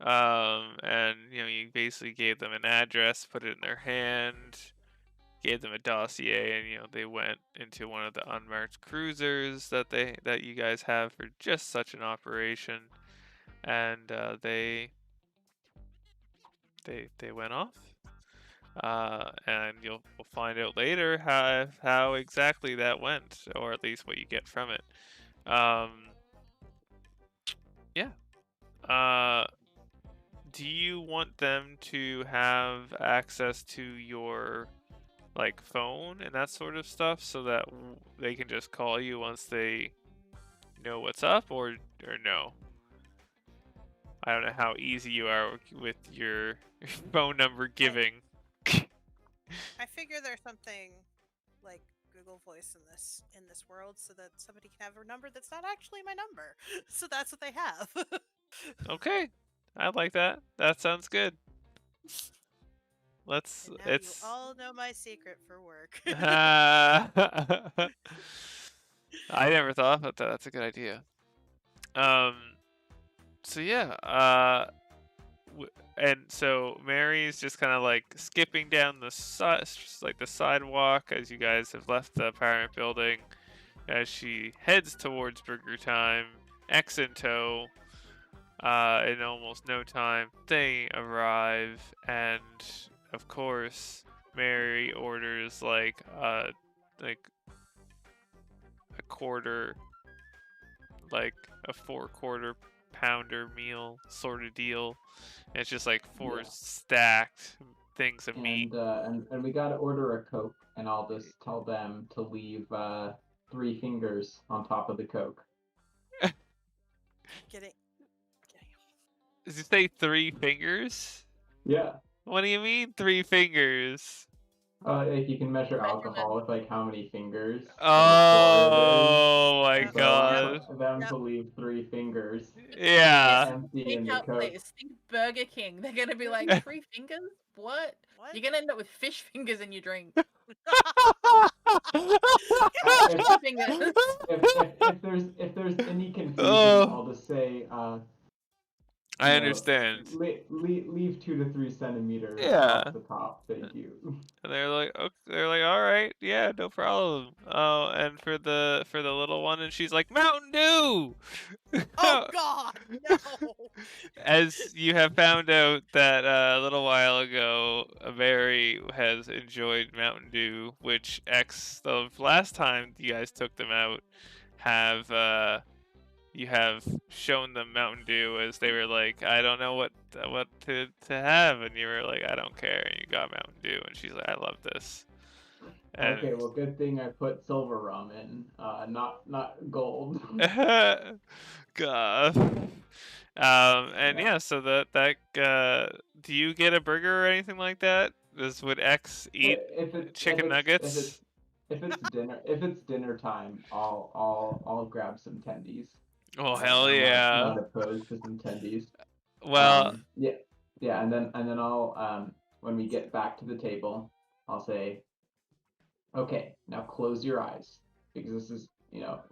And you basically gave them an address, put it in their hand, gave them a dossier, and they went into one of the unmarked cruisers that you guys have for just such an operation, and they went off. And we'll find out later how exactly that went, or at least what you get from it. Yeah. Do you want them to have access to your phone and that sort of stuff, so that they can just call you once they know what's up, or no? I don't know how easy you are with your phone number giving. I figure there's something like Google Voice in this world, so that somebody can have a number that's not actually my number. So that's what they have. Okay, I like that. That sounds good. And now you all know my secret for work. I never thought about that. That's a good idea. So yeah, and so Mary's just kind of skipping down the the sidewalk as you guys have left the apartment building, as she heads towards Burger Time. X in tow. In almost no time, they arrive, and of course, Mary orders a quarter, a 4-quarter pounder meal sort of deal. And it's just four stacked things of meat. And we gotta order a Coke, and I'll just tell them to leave 3 fingers on top of the Coke. Getting. Did you say 3 fingers? Yeah. What do you mean 3 fingers? If you can measure alcohol with how many fingers. Oh my so god. Them to leave 3 fingers. Yeah. Empty in the Coke. Think Burger King. They're gonna be like 3 fingers? What? You're gonna end up with fish fingers in your drink. If there's any confusion, I'll just say I understand. Leave 2 to 3 centimeters Yeah. off the top. Thank you. And they're like, okay, all right, yeah, no problem. Oh, and for the little one, and she's like, Mountain Dew. Oh God, no! As you have found out that a little while ago, Mary has enjoyed Mountain Dew, which the last time you guys took them out, you have shown them Mountain Dew as they were like, I don't know what to have, and you were like, I don't care, and you got Mountain Dew, and she's like, I love this. And okay, well, good thing I put silver rum in, not gold. God. And yeah, so do you get a burger or anything like that? Would X eat chicken nuggets? If it's dinner time, I'll grab some tendies. Oh hell yeah! Not opposed to some tendies. Well, yeah, and then I'll when we get back to the table, I'll say, okay, now close your eyes, because this is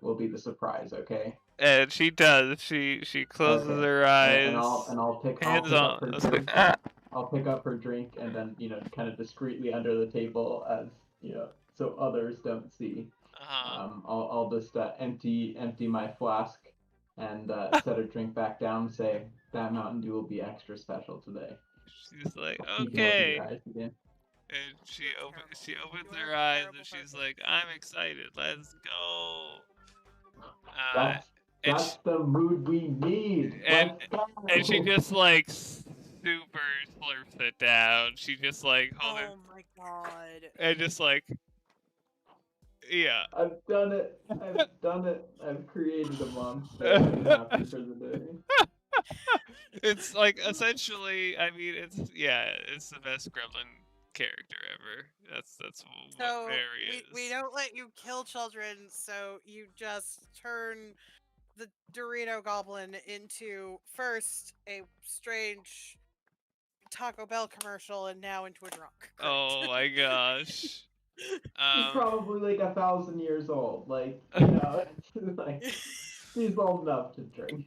will be the surprise, okay? And she does. She closes her eyes. And I'll pick up her drink. I'll pick up her drink, and then kind of discreetly under the table, as so others don't see. I'll just empty my flask and set her drink back down and say, that Mountain Dew will be extra special today. She's like, okay. And she opens her eyes, and she's like, I'm excited. Let's go. That's the mood we need. And she just super slurps it down. She just oh my god. And just Yeah. I've done it. I've done it. I've created a monster. I'm happy for the day. It's like essentially, I mean, it's the best Gremlin character ever. That's what So Mary we is. don't let you kill children, so you just turn the Dorito Goblin into first a strange Taco Bell commercial and now into a drunk. Great. Oh my gosh. She's probably like 1,000 years old. Like, it's like she's old enough to drink.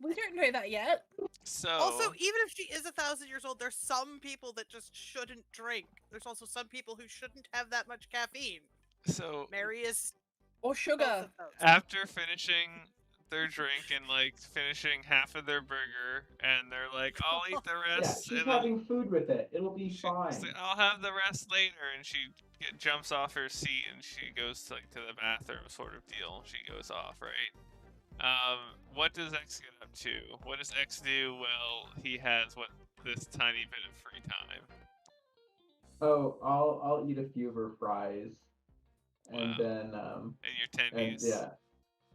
We don't know that yet. So Also, even if she is 1,000 years old, there's some people that just shouldn't drink. There's also some people who shouldn't have that much caffeine. so Mary is Or both sugar. of those. after finishing their drink and like finishing half of their burger, and they're like, "I'll eat the Yeah, rest." she's and having food with it. It'll be she's fine. like, "I'll have the rest later," and she jumps off her seat and she goes to, like, to the bathroom, sort of deal. She goes off, right? What does X get up to? What does X do? Well, he has this tiny bit of free time. Oh, I'll eat a few of her fries, and Wow. then And your and tendies.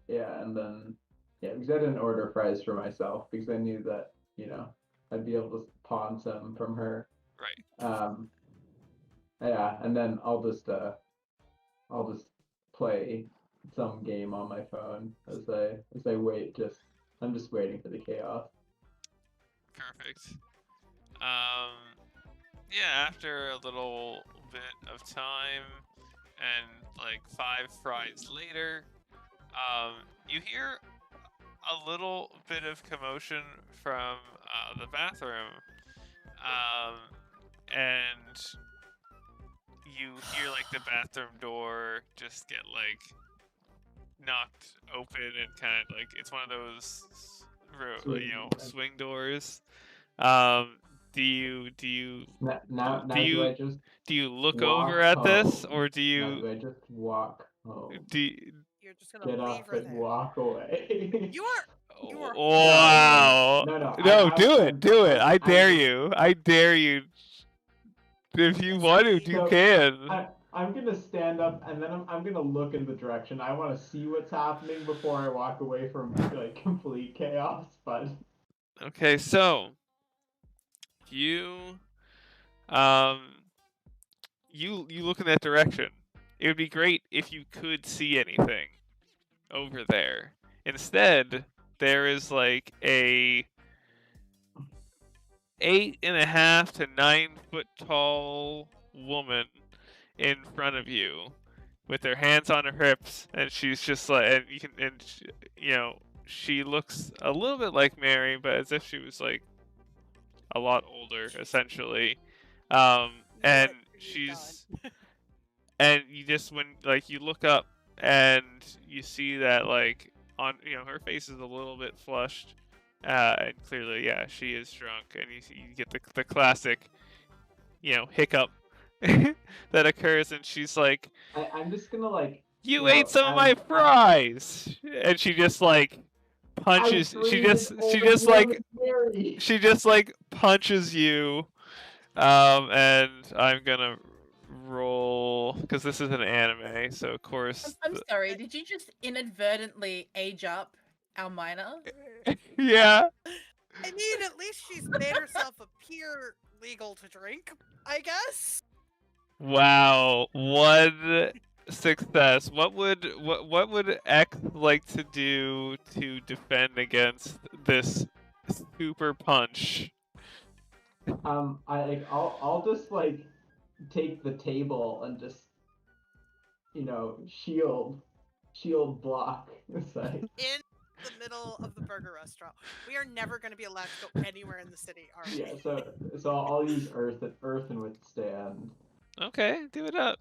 yeah, and then because I didn't order fries for myself because I knew that I'd be able to pawn some from her. Right. Yeah, and then I'll just play some game on my phone as I wait. I'm just waiting for the chaos. Perfect. Yeah, after a little bit of time and like 5 fries later, you hear a little bit of commotion from the bathroom, and you hear like the bathroom door just get like knocked open, and kind of like it's one of those swing doors. Do you Now do do I you just do you look walk over at this, home? or do Now you do I just walk home? You're just gonna Get leave up her and there. walk away. You are Wow. No. No, do it. Do it. I dare I'm- you. I dare you. If you Yes, want to, we- you So, can. I'm gonna stand up and then I'm gonna look in the direction. I want to see what's happening before I walk away from like complete chaos. But Okay, so you um you look in that direction. It would be great if you could see anything over there. Instead, there is like a 8.5 to 9 foot tall woman in front of you with her hands on her hips, and she's just like, and you can, and she, she looks a little bit like Mary, but as if she was like a lot older, essentially. And What have you she's, and you just, when like you look up and you see that like on, her face is a little bit flushed, and clearly, yeah, she is drunk, and you get the classic, hiccup that occurs, and she's like, I'm just gonna like "You ate some of my fries," and she just like punches. She just like punches you. And I'm gonna roll because this is an anime, so of course. I'm sorry, did you just inadvertently age up our minor? Yeah. I mean, at least she's made herself appear legal to drink, I guess. Wow. One success. What would X like to do to defend against this super punch? I'll just like take the table and just shield block. It's like In the middle of the burger restaurant. We are never going to be allowed to go anywhere in the city, are we? yeah. So I'll use earth and withstand. Okay, do it up.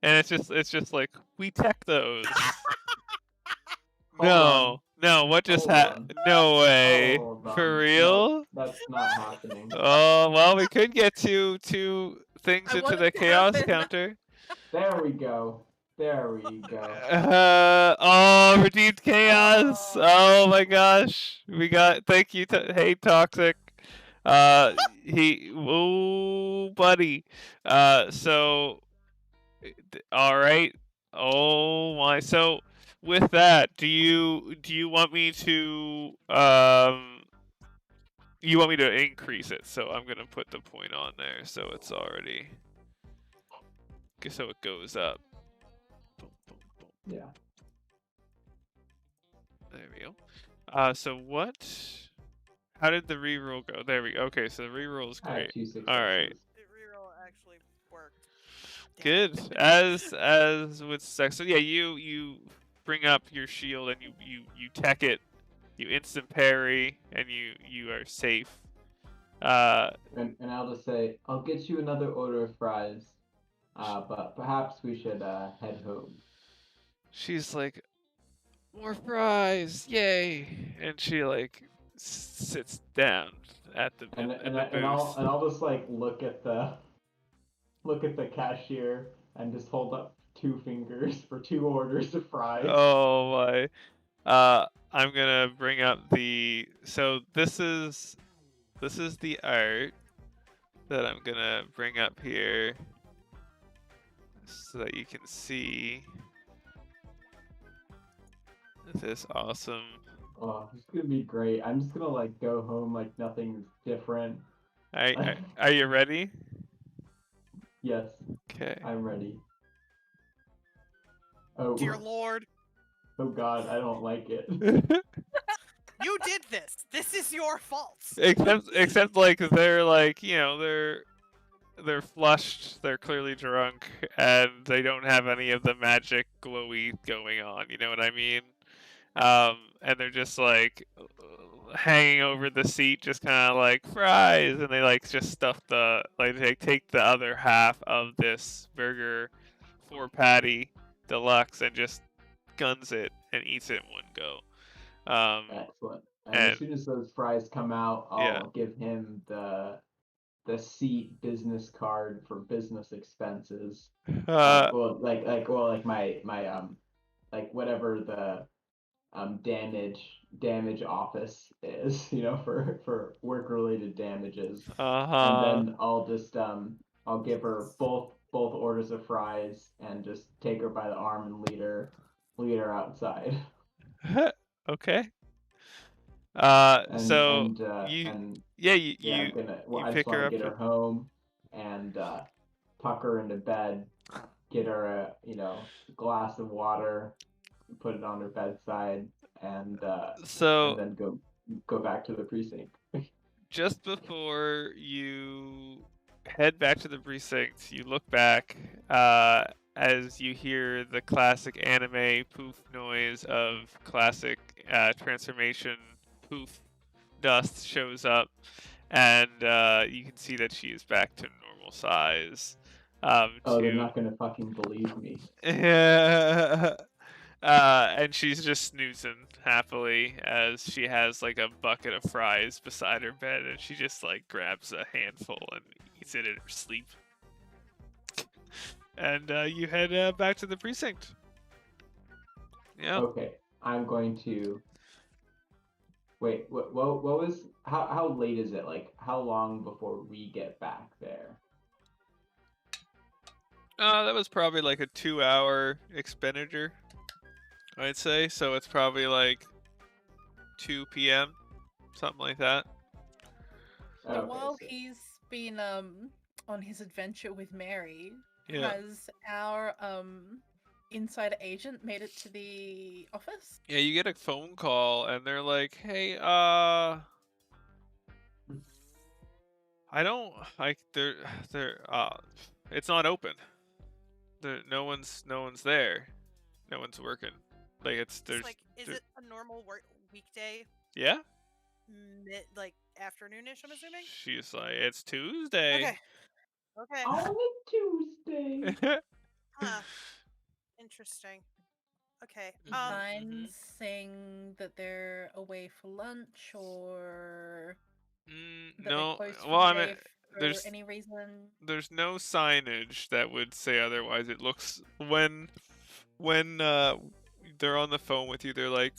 And it's just like, we tech those. Hold No, what just Hold happened? No way. Hold on. For real? No, that's not happening. Oh, well, we could get two things I into want the it to chaos happen. counter. There we go. Redeemed chaos. Oh my gosh. Thank you, hey, Toxic. Buddy. So, all right. Oh my! So with that, do you want me to you want me to increase it? So I'm gonna put the point on there, so it's already so it goes up. Boom, boom, boom. Yeah. There we go. So what? How did the reroll go? There we go. Okay, so the reroll is I have great. 2 successes. All right. The reroll actually worked. Damn Good. it. As with sex. So yeah, you bring up your shield and you tech it, you instant parry, and you are safe. And I'll just say, I'll get you another order of fries, but perhaps we should head home. She's like, more fries, yay! And she like sits down at the And in and, the I, and I'll booth. and I'll just like look at the cashier and just hold up 2 fingers for 2 orders of fries. Oh my. I'm gonna bring up the. So this is the art that I'm gonna bring up here, so that you can see this awesome. Oh, it's gonna be great. I'm just gonna like go home like nothing's different. Are you ready? Yes, Okay. I'm ready. Oh, Dear Lord, oh God, I don't like it. you did this. This is your fault. except like they're like, you know, they're flushed, they're clearly drunk, and they don't have any of the magic glowy going on. You know what I mean? And they're just like hanging over the seat, just kind of like fries, and they like just stuff they take the other half of this burger 4 patty deluxe and just guns it and eats it in one go. Excellent. And And as soon as those fries come out, yeah, I'll give him the seat business card for business expenses. Well, like my like whatever the damage office is, for work related damages. And uh then I'll just I'll give her both orders of fries and just take her by the arm and lead her outside. huh, okay. And So and you, and yeah, yeah, you I just pick her want to up get her home and tuck her into bed, get her a glass of water, put it on her bedside, and so then go back to the precinct. just before you head back to the precinct, you look back as you hear the classic anime poof noise of classic transformation poof dust shows up, and you can see that she is back to normal size. Oh, they're not gonna fucking believe me. And she's just snoozing happily as she has like a bucket of fries beside her bed, and she just like grabs a handful and eats it in her sleep. And you head back to the precinct. Yeah. Okay, I'm going to wait. What was how late is it? Like how long before we get back there? That was probably like a 2-hour expenditure, I'd say. So it's probably like 2 p.m., something like that. So Okay, while so he's been on his adventure with Mary, Yeah. has our insider agent made it to the office? Yeah, you get a phone call and they're like, "Hey, I don't like it's not open. No one's there. No one's working. Like It's like, is it a normal weekday, yeah?" like afternoonish? I'm assuming. She's like, "It's Tuesday." Okay. Okay. on a Tuesday. Huh. Interesting. Okay. Signs saying that they're away for lunch or that they're No. closed for Well, the I mean, day for there's any reason. there's no signage that would say otherwise. It looks when they're on the phone with you, they're like,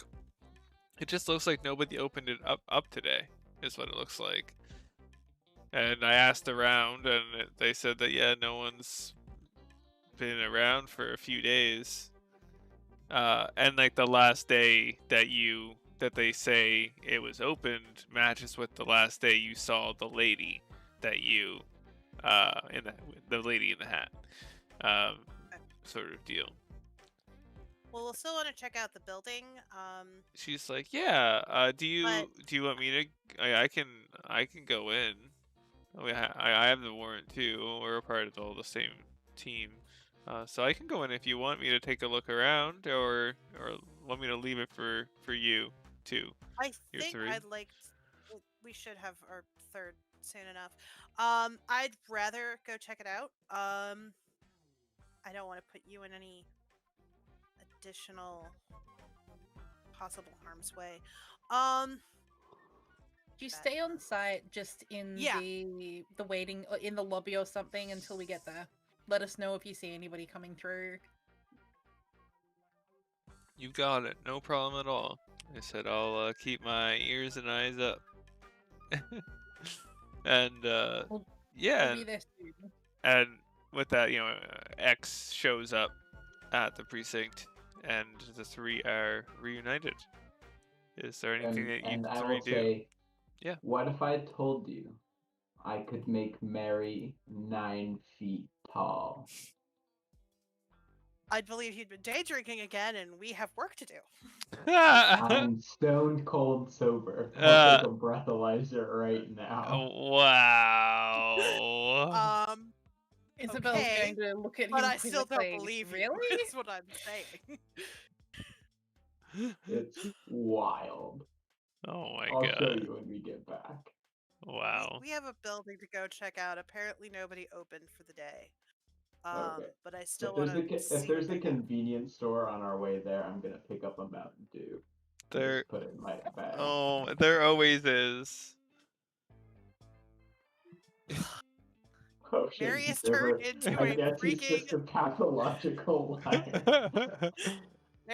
it just looks like nobody opened it up today. Is what it looks like. And I asked around, and they said that yeah, no one's been around for a few days. And like the last day that they say it was opened matches with the last day you saw the lady that you in the lady in the hat sort of deal. Well, we'll still want to check out the building. She's like, yeah. Do But you want me to? I can go in. I have the warrant too. We're a part of all the same team. So I can go in if you want me to take a look around, or want me to leave it for you too. I You're think 3. I'd like. We should have our third soon enough. I'd rather go check it out. I don't want to put you in any additional possible harm's way. Do you stay on site just in Yeah. the waiting in the lobby or something until we get there? Let us know if you see anybody coming through. You got it. No problem at all. I said I'll keep my ears and eyes up. And We'll yeah, be there soon. and with that, X shows up at the precinct, and the 3 are reunited. Is there anything that you And I 3 will do? say, Yeah. what if I told you I could make Mary 9 feet tall? I'd believe you'd been day drinking again, and we have work to do. I'm stone cold sober. I'll take a breathalyzer right now. Wow. Isabel's Okay, going to look at him but I still don't quizzically. believe you. Really? Is what I'm saying. It's wild. Oh my I'll god. show you when we get back. Wow. We have a building to go check out. Apparently, nobody opened for the day. Okay. But I still If want there's to a see if there's what a they have. convenience store on our way there, I'm gonna pick up a Mountain Dew. And There. just put it in my bag. Oh, there always is. Oh shit, Mary is River. turned into I a guess he's freaking. just a pathological liar.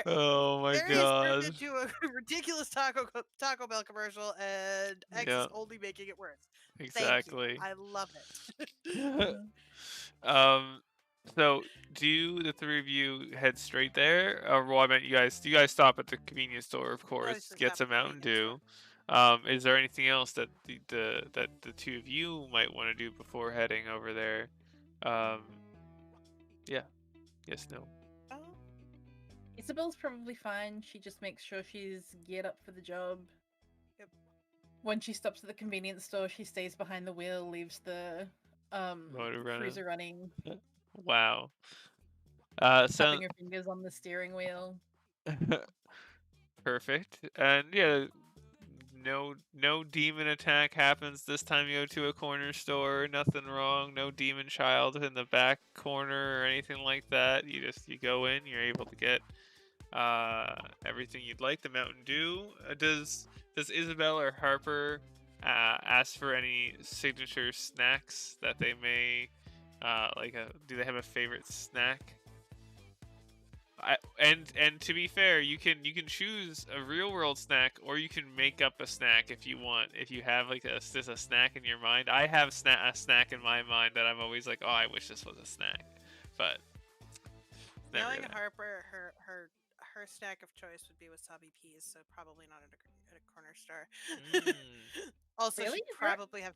Oh my Mary is turned god. into a ridiculous Taco Bell commercial, and X Yeah. is only making it worse. Exactly. Thank you. I love it. So do the 3 of you head straight there? Well, I meant you guys stop at the convenience store, of course, Obviously get stop some at the Mountain convenience Dew. Is there anything else that the 2 of you might want to do before heading over there? Yeah. Yes, no. Oh, Isabel's probably fine. She just makes sure she's geared up for the job. Yep. When she stops at the convenience store, she stays behind the wheel, leaves the Motor running. cruiser running, Wow. tapping her fingers on the steering wheel. Perfect. And yeah, no demon attack happens this time you go to a corner store. Nothing wrong. No demon child in the back corner or anything like that. You go in. You're able to get everything you'd like. The Mountain Dew. Does Isabel or Harper ask for any signature snacks that they may do they have a favorite snack? And to be fair, you can choose a real world snack, or you can make up a snack if you want. If you have like a snack in your mind, I have a snack in my mind that I'm always like, oh, I wish this was a snack, but never knowing really. Harper, her snack of choice would be wasabi peas, so probably not at a corner store. Also, Really? she'd probably have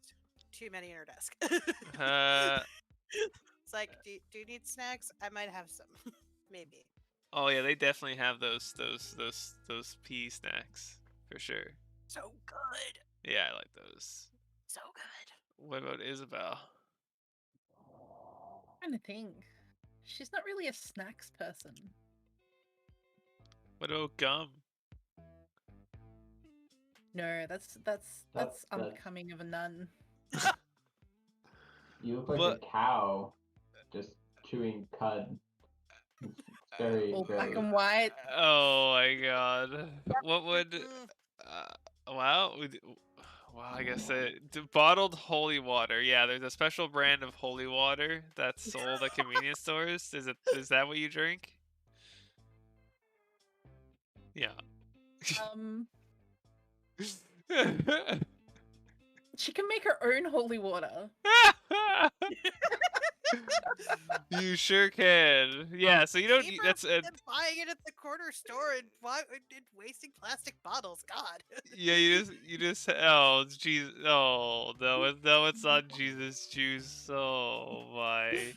too many in her desk. It's like, do you need snacks? I might have some, maybe. Oh yeah, they definitely have those pea snacks for sure. So good. Yeah, I like those. So good. What about Isabel? I'm trying to think. She's not really a snacks person. What about gum? No, that's That's- unbecoming of a nun. You look like What? a cow just chewing cud. It's very, All black very. and white. Oh my god. What would wow, I guess bottled holy water. Yeah, there's a special brand of holy water that's sold at convenience stores. Is that what you drink? Yeah. She can make her own holy water. You sure can. Yeah, so you don't. Cheaper That's than buying it at the corner store and wasting plastic bottles. God. yeah. You just. Oh, jeez. Oh no, no, it's not Jesus juice. Oh my.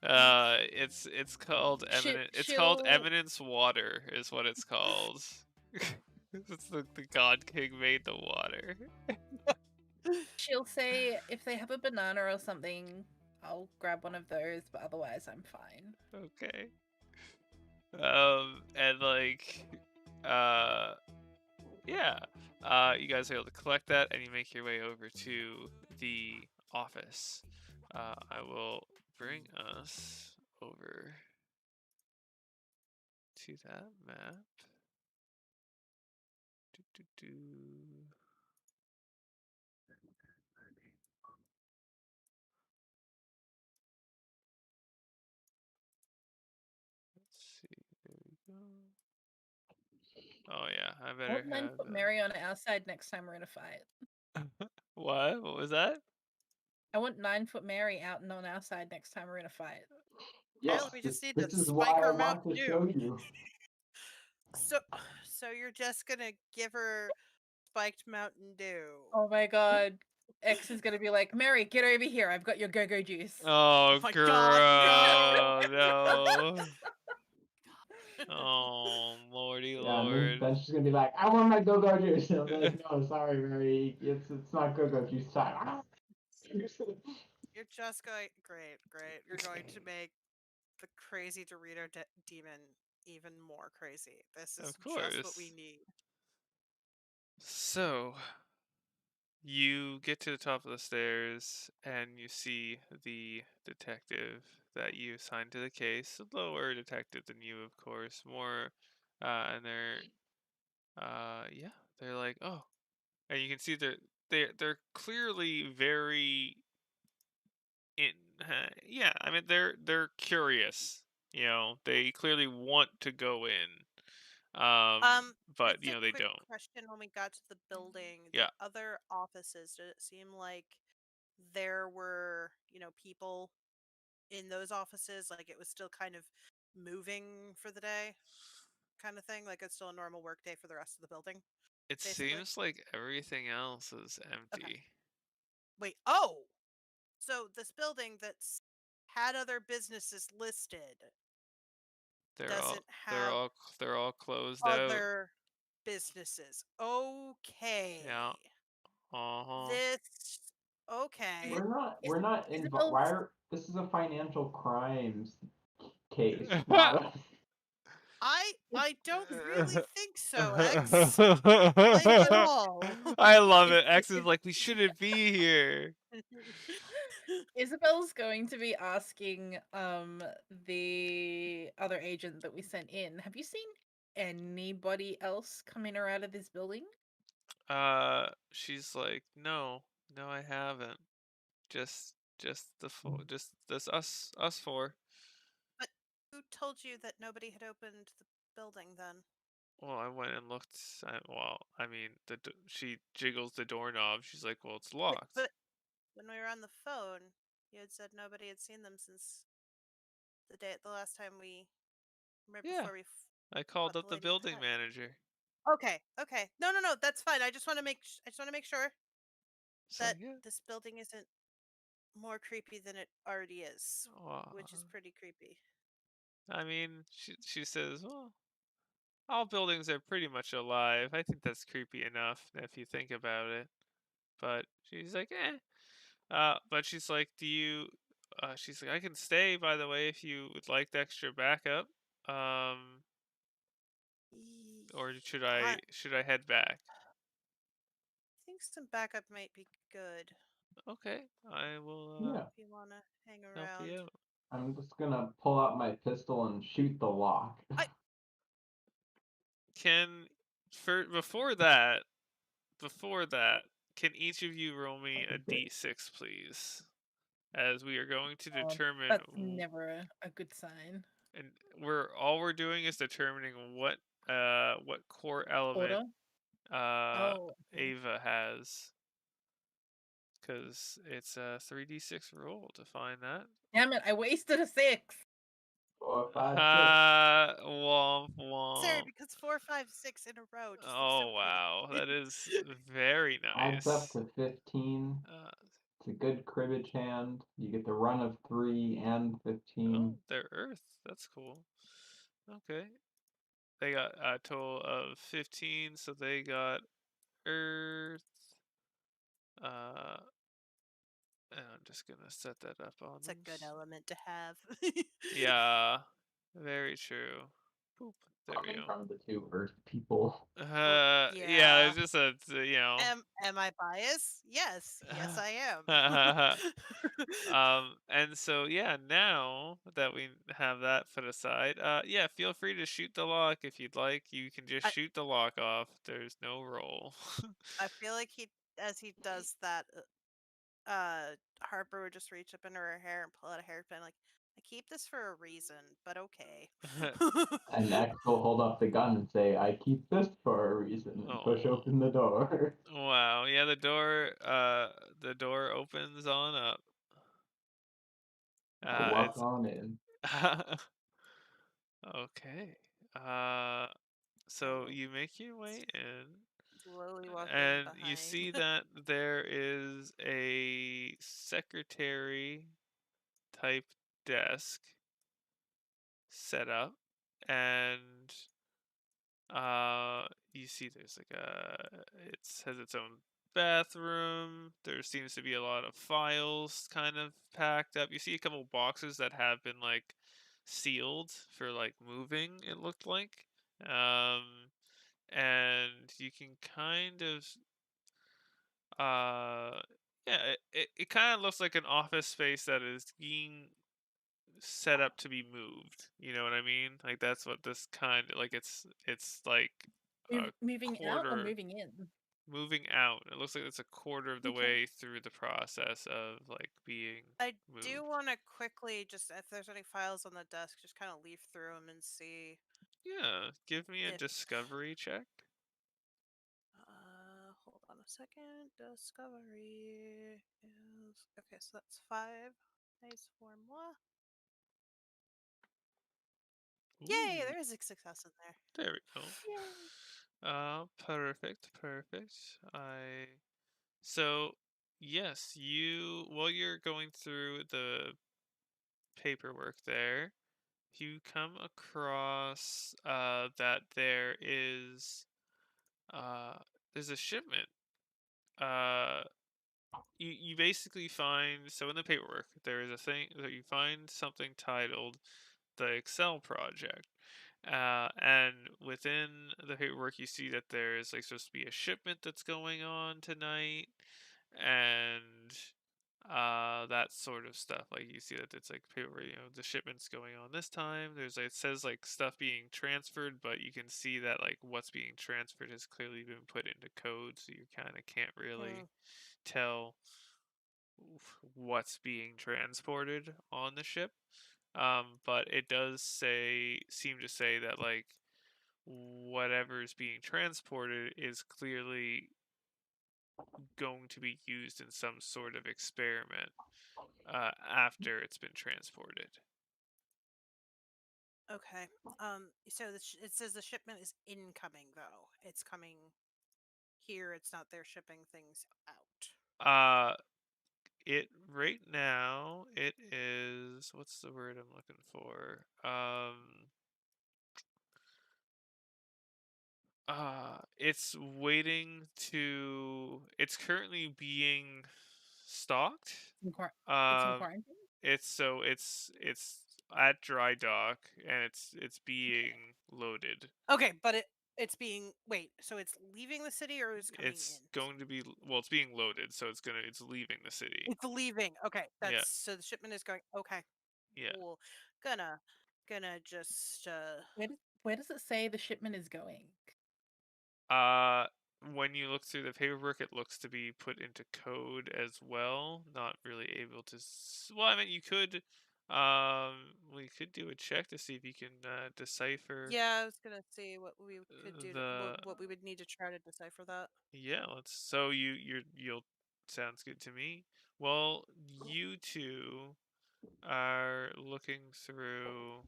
It's called eminent. It's called She'll eminence water, is what it's called. It's the God King made the water. she'll say if they have a banana or something, I'll grab one of those, but otherwise I'm fine. Okay. And like, yeah. You guys are able to collect that, and you make your way over to the office. I will bring us over to that map. Do. Let's see. There we go. Oh yeah, I I better wouldn't mind have put Mary on our side next time we're in a fight. What? What was that? I want 9-foot Mary out and on our side next time we're in a fight. Yes, Apparently, we just need this to is spike why I her want Mountain to Dew. show you. So you're just gonna give her spiked Mountain Dew? Oh my god. X is gonna be like, Mary, get over here. I've got your go-go juice. Oh, my girl, God, no! no. Oh, lordy Yeah, and then, lord. then she's gonna be like, "I want my go-go juice." And I'm like, "No, sorry, Mary, it's not go-go juice time." You're just going great. You're going to make the crazy Dorito demon even more crazy. This is Of just what we course. need. So, you get to the top of the stairs and you see the detective that you assigned to the case. A lower detective than you, of course. More, and yeah, they're like, oh, and you can see they're clearly very in. Yeah, I mean they're curious. You know, they clearly want to go in, but Just you a know they quick don't. question when we got to the building, the Yeah, other offices, did it seem like there were, people in those offices? Like it was still kind of moving for the day kind of thing? Like it's still a normal work day for the rest of the building, it basically? seems like everything else is Okay. empty. Wait, oh! So this building that's had other businesses listed They're all doesn't they're have all they're all closed out. other businesses. Okay. Yeah. Uh-huh. This okay. We're not involved. Isabel's This is a financial crimes case, not a. I don't really think so, X. Like at all. I love is, it. X is is like, we shouldn't be here. Isabel's going to be asking the other agent that we sent in, have you seen anybody else come in or out of this building? She's like, no, no, I haven't. Just the four, just this us four. But who told you that nobody had opened the building then? Well, I went and looked. Well, I mean, she jiggles the doorknob. She's like, well, it's locked. But when we were on the phone, you had said nobody had seen them since the last time right Yeah, before we I called fought the up the lady with the building knife. manager. Okay. No, that's fine. I just want to make sure It's that like, yeah. this building isn't more creepy than it already is, Well, which is pretty creepy. I mean, she says, well, all buildings are pretty much alive. I think that's creepy enough if you think about it. But she's like, eh. But she's like, do you? She's like, I can stay, by the way, if you would like the extra backup. Um, or I should I head back? think some backup might be good Okay, I will Yeah, if you want to hang help you around. out. I'm just gonna pull out my pistol and shoot the lock. I Can before that, can each of you roll me a Okay. d6, please? As we are going to Oh, determine, that's never a good sign. and we're doing is determining what core element Order? Oh, okay. Ava has, because it's a 3d6 roll to find that. Damn it! I wasted a 6. 4, 5, 6. Womp Sorry, womp. because 4, 5, 6 in a row just looks so Oh wow, pretty. that is very Adds up nice. to 15. Uh, It's a good cribbage hand. You get the run of 3 and 15. oh, they're Earth. That's cool. Okay. They got a total of 15, so they got Earth. And I'm just gonna set that up on It's a them. good element to have. Yeah, very true. Boop. There we Coming go. from the 2 Earth people. Yeah, yeah. there's just a, Am I biased? Yes. Yes, I am. And so yeah, now that we have that put aside, yeah, feel free to shoot the lock if you'd like. You can just I, shoot the lock off. There's no roll. I feel like as he does that, Harper would just reach up into her hair and pull out a hairpin. Like, I keep this for a reason, but okay. And X will hold up the gun and say, I keep this for a reason, and push Oh, open the door. wow. Yeah, the door opens on up. I walk It's on in. okay. So Oh, you make your way in, slowly walk in and you behind. see that there is a secretary type desk set up, and you see there's like it has its own bathroom. There seems to be a lot of files kind of packed up. You see a couple boxes that have been like sealed for like moving, it looked like. um and you can kind of uh yeah, it kind of looks like an office space that is being set up to be moved. You know what I mean? Like that's what this kind of like it's like a Moving out or quarter moving in? moving out. It looks like it's a quarter of the Okay. way through the process of like being I do moved. want to quickly just, if there's any files on the desk, just kind of leaf through them and see Yeah, give me a if. discovery check. Hold on a second. Discovery is okay. So that's 5. Nice for moi. Yay! Ooh, There is a success in there. there we go. Yay. Perfect, perfect. So yes, while you're going through the paperwork there, you come across that uh there's a shipment. Uh you basically find, so in the paperwork there is a thing that you find something titled the Excel project. And within the paperwork you see that there is like supposed to be a shipment that's going on tonight, and that sort of stuff. Like you see that it's like paper, the shipment's going on this time. It says like stuff being transferred, but you can see that like what's being transferred has clearly been put into code, so you kind of can't really tell what's being transported on the ship. But it does seem to say that like whatever is being transported is clearly going to be used in some sort of experiment after it's been transported. Okay. So it says the shipment is incoming, though. It's coming here. It's not they're shipping things out. Uh, it right now it is, what's the word I'm looking for? It's waiting to. It's currently being stocked. It's in Um, quarantine. it's at dry dock, and it's being loaded. Okay, but it's being wait. So it's leaving the city or is coming It's in? going to be, well, it's being loaded, so it's leaving the city. It's leaving. Okay, Yeah, that's so the shipment is going. Okay, yeah. cool. Gonna just Where does it say the shipment is going? Uh, when you look through the paperwork, it looks to be put into code as well. Not really able to. Well, I mean, you could. We could do a check to see if you can decipher Yeah, I was gonna see what we could do to the. what we would need to try to decipher that. Yeah, let's. So you'll sounds good to me. Well, you two are looking through,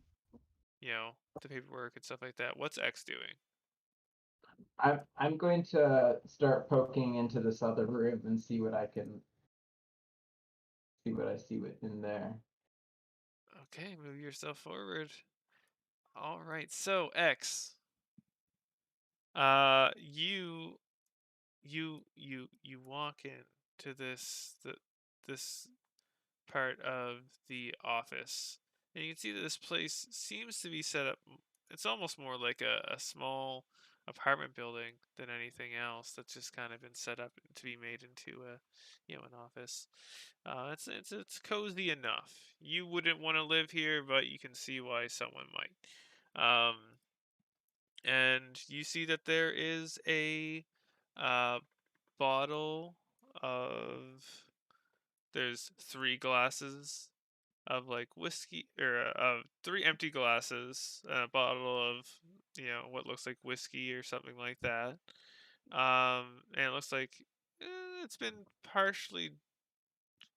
the paperwork and stuff like that. What's X doing? I'm going to start poking into this other room and see what I see within there. Okay, move yourself forward. All right, so X, you walk in to this part of the office, and you can see that this place seems to be set up. It's almost more like a small apartment building than anything else that's just kind of been set up to be made into an office. It's cozy enough. You wouldn't want to live here, but you can see why someone might. Um, and you see that there is a uh, bottle of. There's 3 glasses of like whiskey, or of 3 empty glasses, and a bottle of what looks like whiskey or something like that. And it looks like it's been partially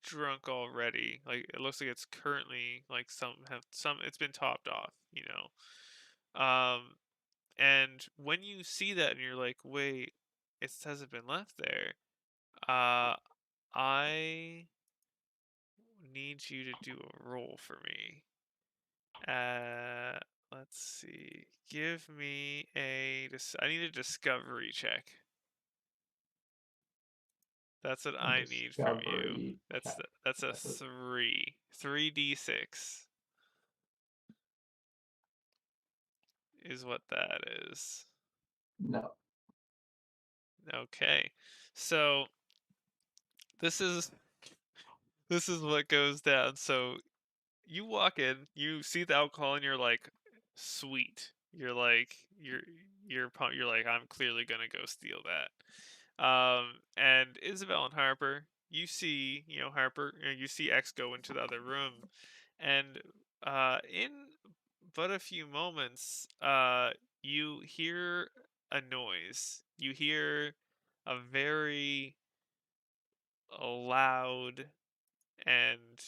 drunk already. Like it looks like it's currently like some it's been topped off. And when you see that and you're like, wait, it hasn't been left there. I need you to do a roll for me. Uh, let's see. Give me I need a discovery check. That's what I need from you. Discovery check. That's a 3. 3d6 is what that is. No. Okay. So this is what goes down. So you walk in, you see the alcohol, and you're like, sweet. You're like, you're like, I'm clearly gonna go steal that. And Isabel and Harper, you see, Harper, you see X go into the other room, and in but a few moments, you hear a noise. You hear a very loud and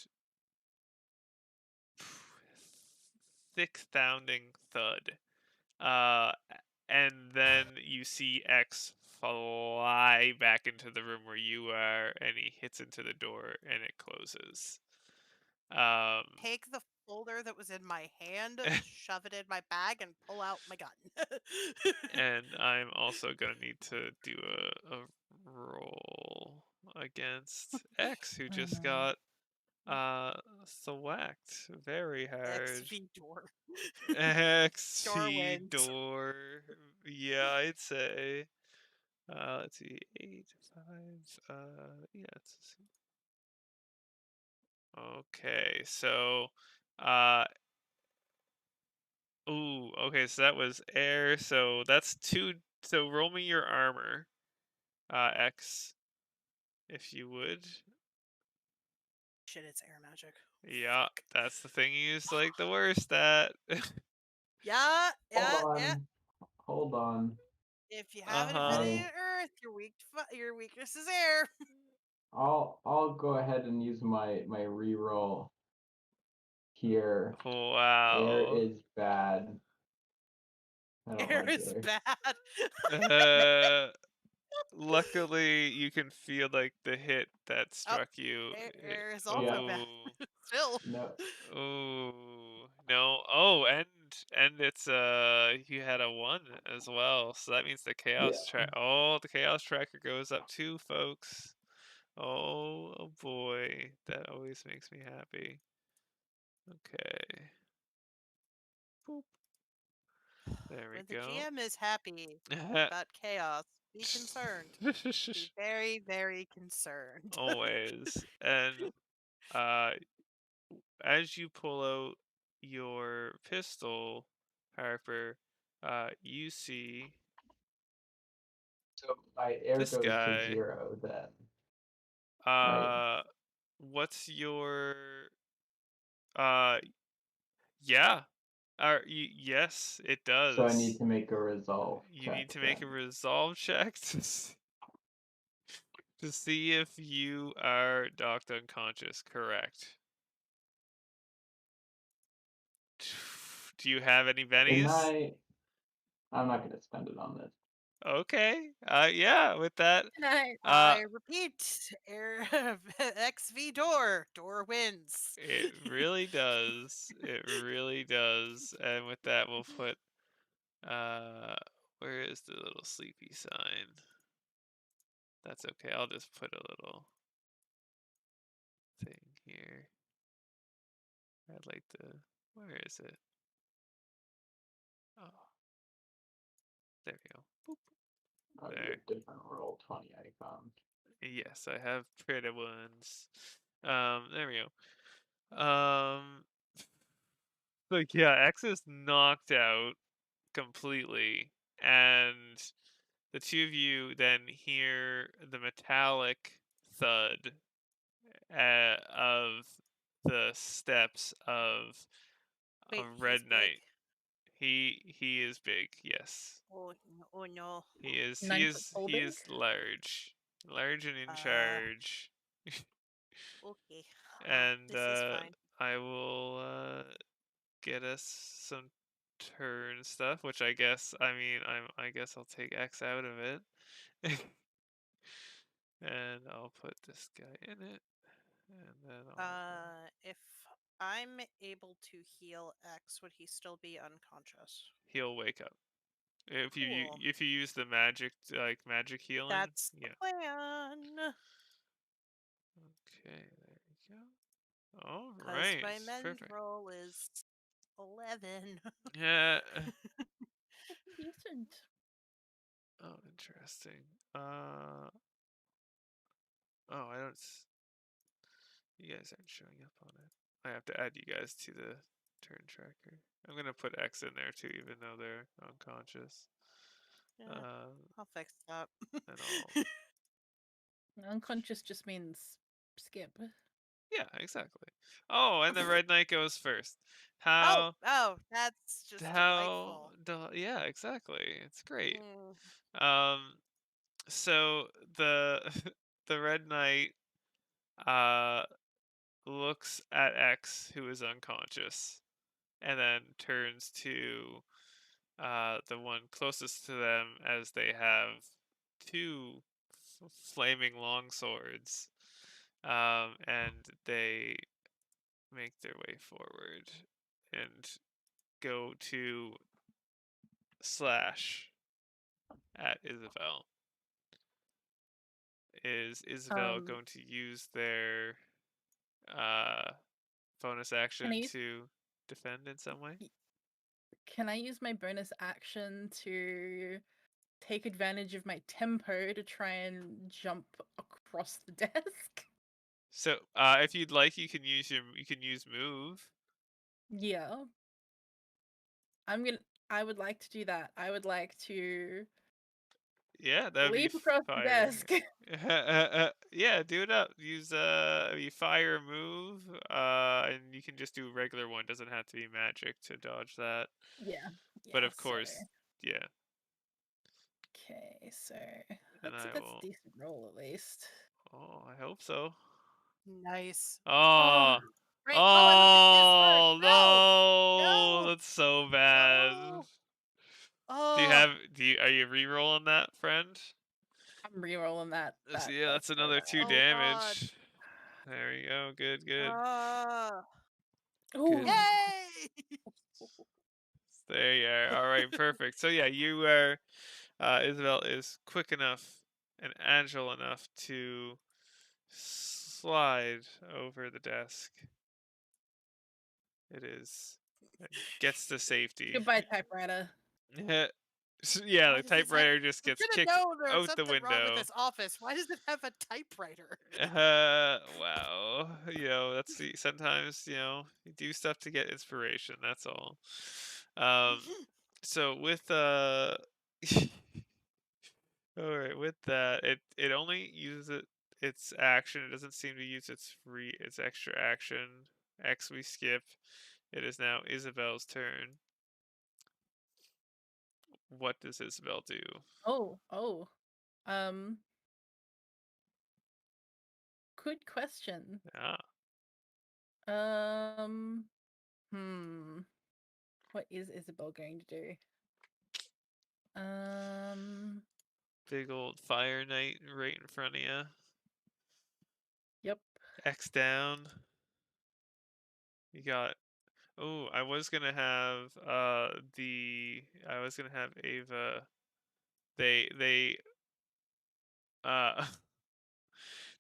thick sounding thud. Uh, and then you see X fly back into the room where you are, and he hits into the door, and it closes. Take the folder that was in my hand, shove it in my bag, and pull out my gun. And I'm also gonna need to do a roll against X, who just got thwacked very hard. XV door. Door XP wins. door. Yeah, I'd say. Let's see, 8, 5. Yeah. Okay, so, uh, ooh, okay, so that was air. So that's 2. So roll me your armor, X, if you would. Shit, it's air magic. Yeah, Fuck. that's the thing he's like the worst at. Yeah. Hold on. If you have an Uh-huh. affinity to Earth, your weakness is air. I'll go ahead and use my reroll here. Air Wow. is bad. I don't Air like is air. Uh, luckily, you can feel like the hit that struck you. Air is Yeah. also bad. Still. No. Ooh, no. Oh, and it's you had a 1 as well, so that means the chaos Yeah. the chaos tracker goes up too, folks. Oh boy, that always makes me happy. Okay. Boop. There we When the go. GM is happy about chaos, be concerned. Be very, very concerned. Always. And uh as you pull out your pistol, Harper, you see So my air this goes to guy. 0 then. Right. What's your uh yeah. Yes, it So I need does. to make a resolve You check need to make a then. resolve check to to see if you are knocked unconscious. Correct. Do you have any Good bennies? night. I'm not gonna spend it on this. Okay. Yeah. With that, Night. I repeat, XV door wins. it really does. It really does. And with that, we'll put. Where is the little sleepy sign? That's okay. I'll just put a little thing here. I'd like to. Where is it? Oh, there we go. Boop. Oh, you There. have different roll 20 icons. Yes, I have pretty ones. There we go. Like yeah, X is knocked out completely, and the two of you then hear the metallic thud of the steps of a Wait, red he's big? knight. He is big, yes. Oh no. He 9 foot is tall he big. is large and in Uh, charge. okay. And This is fine. I will get us some turn stuff, which I guess I guess I'll take X out of it. And I'll put this guy in it. And then If I'm able to heal X, would he still be unconscious? he'll wake up. Cool. If you use the magic healing, That's the yeah. plan. Okay, there you go. All Because right, my men's perfect. roll is 11. Yeah. Decent. Oh, interesting. Oh, I don't. You guys aren't showing up on it. I have to add you guys to the turn tracker. I'm gonna put X in there too, even though they're unconscious. Yeah, Um, I'll fix that. and I'll. Unconscious just means skip. Yeah, exactly. Oh, and the Red Knight goes first. Oh, How? that's just How? delightful. Yeah, exactly. It's great. Mm. Um, so the the Red Knight uh looks at X, who is unconscious, and then turns to the one closest to them, as they have two flaming long swords, and they make their way forward and go to slash at Isabel. Is Isabel Um, going to use their uh, bonus can I action use to defend in some way? can I use my bonus action to take advantage of my tempo to try and jump across the desk? So, if you'd like, you can use move. Yeah. I would like to do that. I would like to Yeah, that'd be leap across the fire. desk. Yeah, do it up. Use you fire move, and you can just do a regular one. Doesn't have to be magic to dodge that. Yeah. But Yeah, of so course, yeah. okay, so And I that's a will. decent roll at least. Oh, I hope so. Nice. Oh, Oh, Right. Oh, I looked at his first. oh No, no, no, that's so bad. no. Oh, Are you re-rolling that, friend? I'm re-rolling that Yeah, that's so another two oh God. damage. There you go. Good, good, Ah, good. oh, yay! There you are. All right, perfect. So yeah, you are. Isabel is quick enough and agile enough to slide over the desk. It is. It gets to safety. goodbye typewriter. Yeah, yeah, Why the does this have? typewriter just I gets should have kicked known there was out the something wrong with window. this office. Why does it have a typewriter? Wow. Sometimes, you do stuff to get inspiration. That's all. Um, so with all right, with that, it only uses its action. It doesn't seem to use its extra action. X we skip. It is now Isabel's turn. What does Isabel do? Oh, oh. Um good question. Yeah. What is Isabel going to do? Big old fire knight right in front of you. Yep. X down. You got. Oh, I was gonna have Ava. They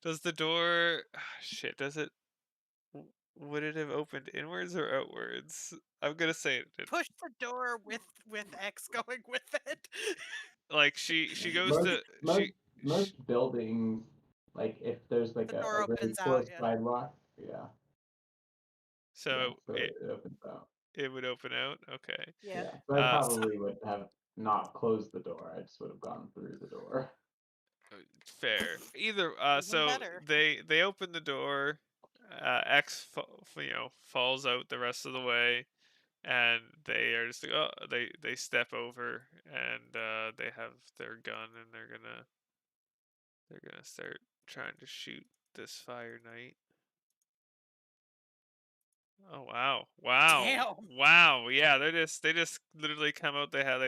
does the door shit, does it would it have opened inwards or outwards? I'm gonna say it did. Push the door with X going with it. Like she goes Most to most most buildings, like if there's like The a door really opens out, close yeah. sidewalk, yeah, so so it it opens out. it would open out. Okay. Yeah. Yeah, so I Uh, probably would have not closed the door. I just would have gone through the door. Fair. Either Even so better. they open the door. X falls out the rest of the way, and they are just like, oh, they step over, and they have their gun, and they're gonna start trying to shoot this fire knight. Oh wow. Damn. Wow. Yeah, they just literally come out. They have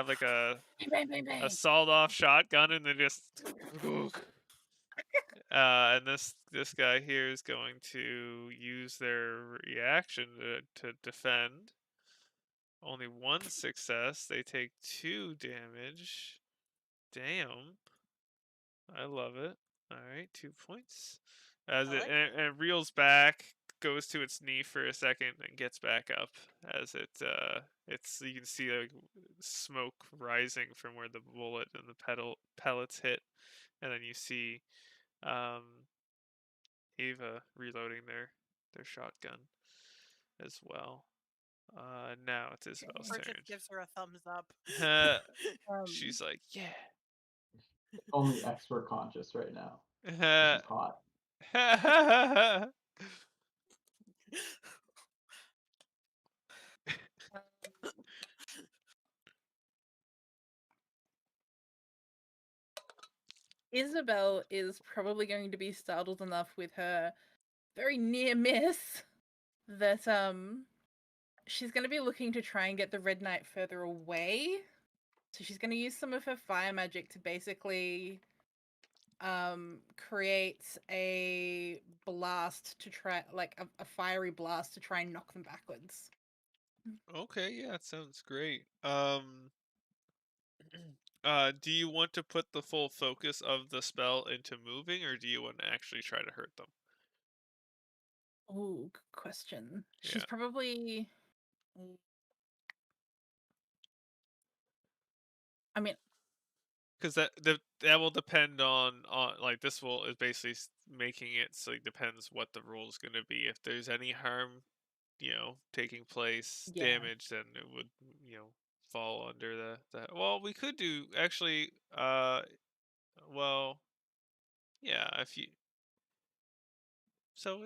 like Bang, bang, bang, bang. a sawed off shotgun, and they just and this guy here is going to use their reaction to defend. Only one success. They take 2 damage. Damn. I love it. All right, 2 points. As I it like and it reels back, goes to its knee for a second, and gets back up. As it's you can see like smoke rising from where the bullet and the pellets hit, and then you see um, Ava reloading their shotgun as well. Now it's Isabel's Or just gives her a thumbs up. turn. Um, She's like, yeah. Only X were conscious right now. This is hot. Isabel is probably going to be startled enough with her very near miss that she's going to be looking to try and get the Red Knight further away. So she's going to use some of her fire magic to basically create a blast to try, like a fiery blast to try and knock them backwards. Okay, yeah, it sounds great. Do you want to put the full focus of the spell into moving, or do you want to actually try to hurt them? Oh, good question. Yeah. She's probably. I mean, Because that will depend on like this will is basically making it so it depends what the rule is going to be. If there's any harm, taking place, yeah. damage, then it would fall under the. Well, we could do actually. Well, yeah. So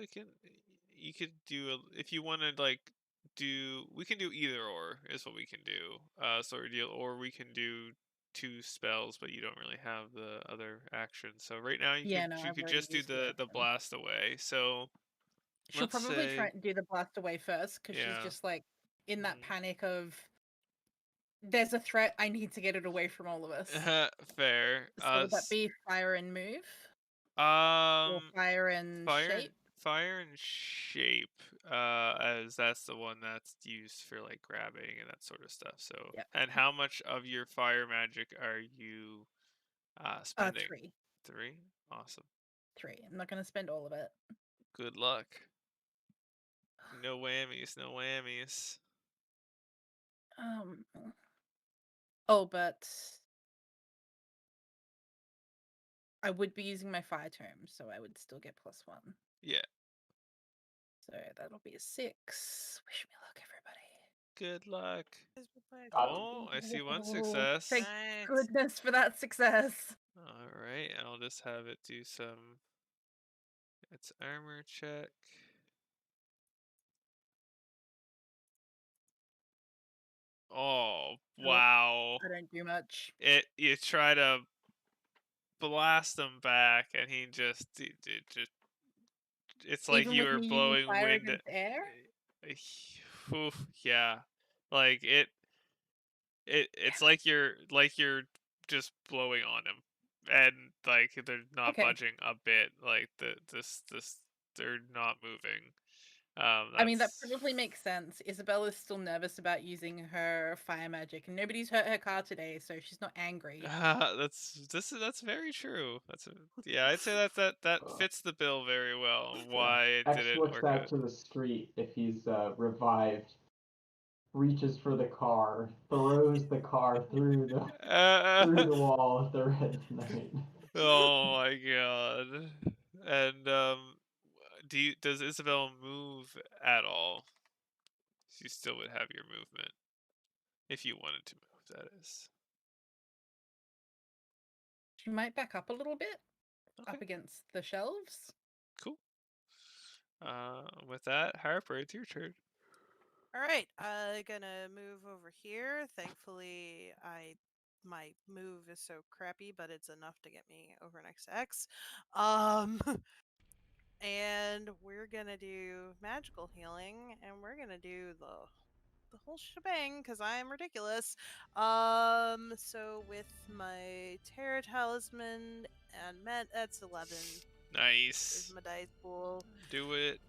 you could do if you want to like we can do either or is what we can do. Sort of deal, or we can do 2 spells, but you don't really have the other action. So right now Yeah, no, you I've could already just do used the the action. blast away. So She'll let's probably try say and do the blast away first because she's yeah. just like in that Mhm. panic of there's a threat, I need to get it away from all of us. Fair. So would that be fire and move? Or Um, fire and shape? fire and shape. As that's the one that's used for like grabbing and that sort of stuff. So, Yep. and how much of your fire magic are you spending? 3. 3. Awesome. 3. I'm not gonna spend all of it. Good luck. No whammies. No whammies. Oh, but I would be using my fire term, so I would still get +1. Yeah. So that'll be a 6. Wish me luck, everybody. Good luck. Got it. Oh, I see one Oh, success. thank Nice. goodness for that success. All right, I'll just have it do some. It's armor check. Oh wow! I don't do much. You try to blast him back, and he just it's like Even you with were me using blowing fire wind. against air? Oof, yeah, like it's like you're just blowing on them, and like they're not Okay. budging a bit. Like this they're not moving. I mean, that That's probably makes sense. Isabella's still nervous about using her fire magic, and nobody's hurt her car today, so she's not angry. that's very true. Yeah, I'd say that fits the bill very well. Why it X didn't looks work out out. to the street if he's revived, reaches for the car, throws the car through the wall of the Red Knight. Oh my god! And does Isabel move at all? You still would have your movement if you wanted to move. That is. She might back up a little bit, Okay. up against the shelves. Cool. With that, Harper, it's your turn. All right, gonna move over here. Thankfully, my move is so crappy, but it's enough to get me over next to X. And we're gonna do magical healing, and we're gonna do the whole shebang because I am ridiculous. So with my Terror Talisman and that's 11. Nice. Is my dice pool. Do it.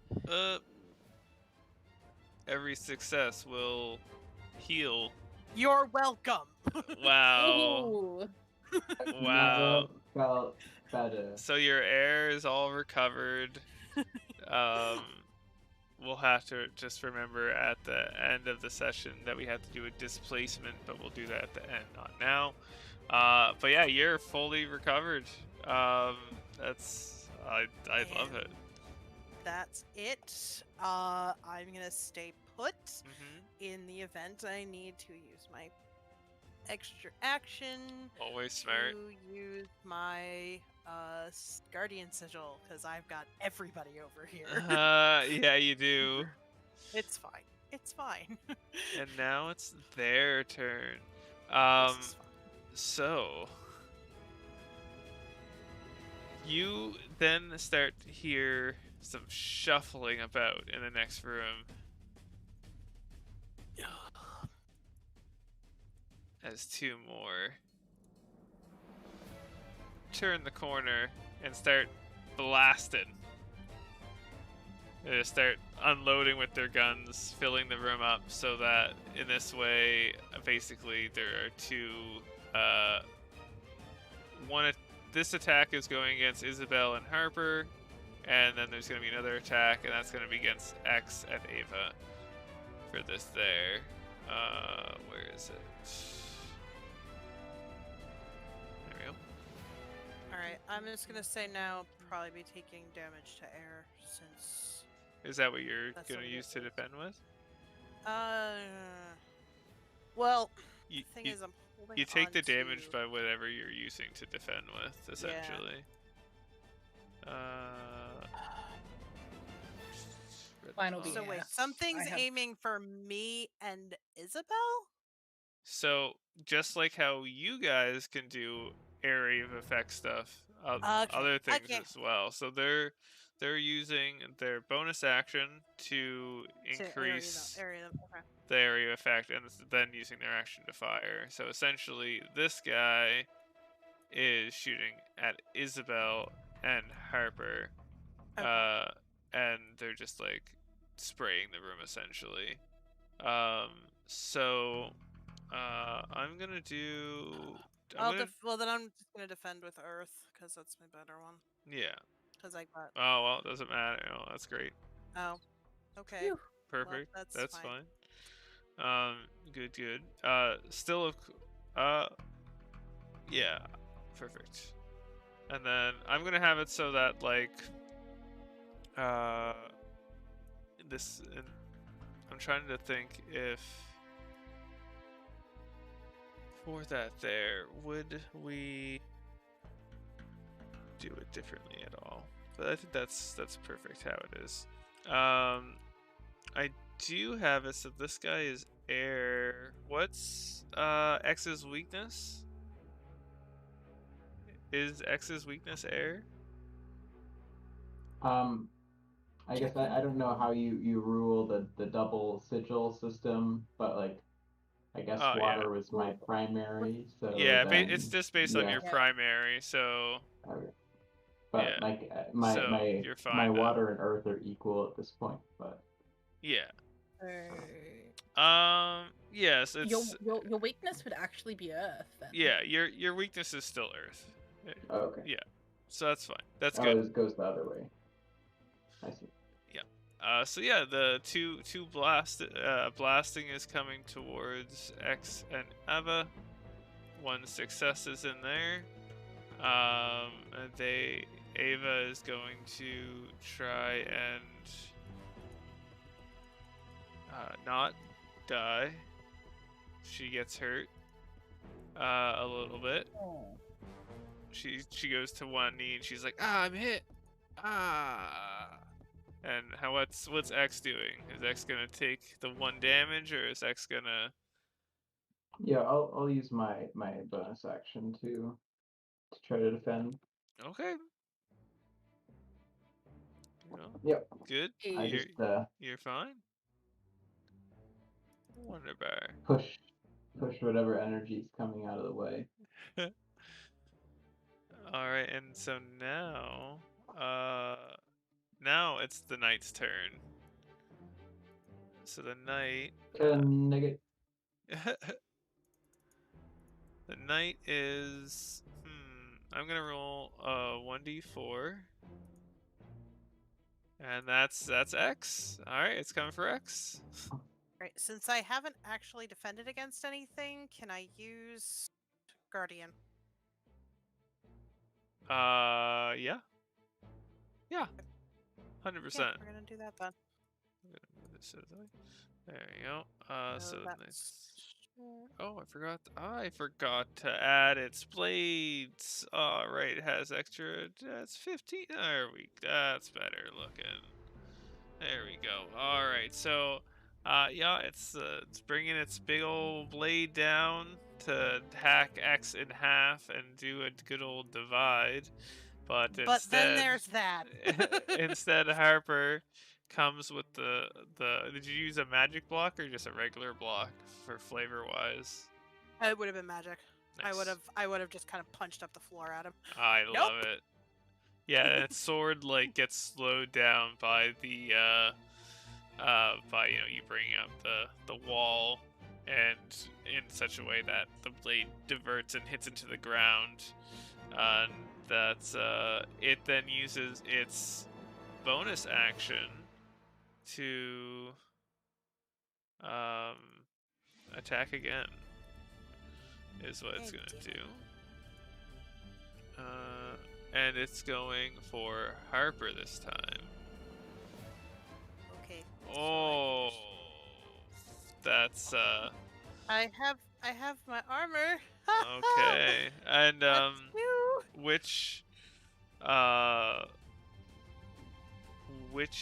Every success will heal. You're welcome. Wow. Ooh. Wow. Never felt better. So your air is all recovered. We'll have to just remember at the end of the session that we have to do a displacement, but we'll do that at the end, not now. But yeah, you're fully recovered. That's I love it. That's it. I'm gonna stay put. In the event I need to use my extra action. Always smart. To use my guardian sigil because I've got everybody over here. Yeah, you do. It's fine. It's fine. And now it's their turn. This is fine. So you then start to hear some shuffling about in the next room. As two more turn the corner and start blasting. They just start unloading with their guns, filling the room up so that in this way, basically, there are two. This attack is going against Isabel and Harper, and then there's going to be another attack, and that's going to be against X and Ava for this there. Where is it? There we go. Alright, I'm just gonna say now, probably be taking damage to air since. Is that what you're That's going what to it use to is. defend with? Well, You, the thing you, is, I'm holding you take on the damage to... by whatever you're using to defend with, essentially. Final Oh. So wait, BS. something's I have- aiming for me and Isabel? So, just like how you guys can do area of effect stuff, other things okay. as well. So they're using their bonus action to increase Area, okay. the area of effect, and then using their action to fire. So essentially, this guy is shooting at Isabel and Harper, Okay. and they're just like spraying the room essentially. So I'm gonna do. Well, then I'm just gonna defend with Earth because that's my better one. Yeah. Because I got. Oh well, it doesn't matter. Oh, that's great. Oh. Okay. Phew. Perfect. Well, that's fine. Good. Still, yeah, perfect. And then I'm gonna have it so that like, this. I'm trying to think if for that there would we do it differently at all. But I think that's perfect how it is. I do have it so this guy is air. What's X's weakness? Is X's weakness air? I guess Checking. I don't know how you rule the double sigil system, but like I guess Oh yeah. water was my primary, so Yeah, it's then just based on yeah. your Yeah. primary, so Okay. yeah. But like So you're my fine then. water and earth are equal at this point, but Yeah. Alright. Yes, it's Your weakness would actually be Earth then. yeah. Your weakness is still Earth. okay. Yeah. So that's fine. That's Oh, good. this goes the other way. I see. So yeah, the two blasting is coming towards X and Eva. One success is in there. Ava is going to try and not die. She gets hurt a little bit. Oh. She goes to one knee and she's like, "Ah, I'm hit. Ah." And what's X doing? Is X gonna take the 1 damage, or is X gonna? Yeah, I'll use my bonus action to try to defend. Okay. Well, Yep. good. I Hey. just You're fine. Wonder Bar. push whatever energy is coming out of the way. All right, and so now it's the knight's turn. So the knight, Negative. the knight is. I'm gonna roll 1d4, and that's X. All right, it's coming for X. Right, since I haven't actually defended against anything, can I use Guardian? Yeah, 100%. Okay, we're gonna do that then. I'm gonna move this out of the way. There you go. So that's nice. Oh, I forgot to add its blades. All right, it has extra. That's 15. That's better looking. There we go. All right, so, yeah, it's bringing its big old blade down to hack X in half and do a good old divide. But then there's that. instead, Harper comes with the. Did you use a magic block or just a regular block for flavor wise? It would have been magic. Nice. I would have just kind of punched up the floor at him. I love it. Yeah, its sword like gets slowed down by the by you bringing up the wall, and in such a way that the blade diverts and hits into the ground. And that's it then uses its bonus action to attack again. Is what it's gonna do. And it's going for Harper this time. Okay. Oh, that's I have my armor. okay. And That's you. which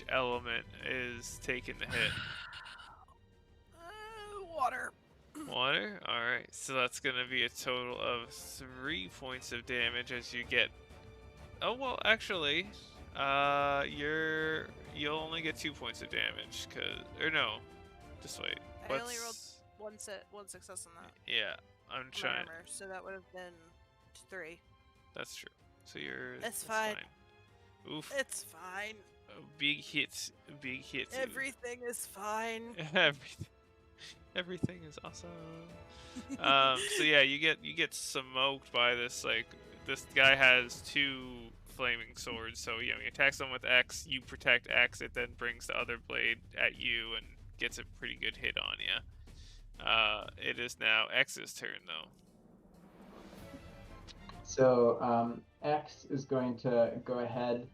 element is taking the hit? Water. Water. All right. So that's gonna be a total of 3 points of damage as you get. Oh well, actually, you'll only get 2 points of damage, or no, just wait. I only rolled one success on that. Yeah, I'm trying. Armor, so that would have been 3. That's true. So That's fine. Oof. It's fine. Big hits. Big hits. Everything is fine. Everything is awesome. So yeah, you get smoked by this. Like, this guy has 2 flaming swords, so he attacks them with X, you protect X, it then brings the other blade at you and gets a pretty good hit on you. It is now X's turn though. So X is going to go ahead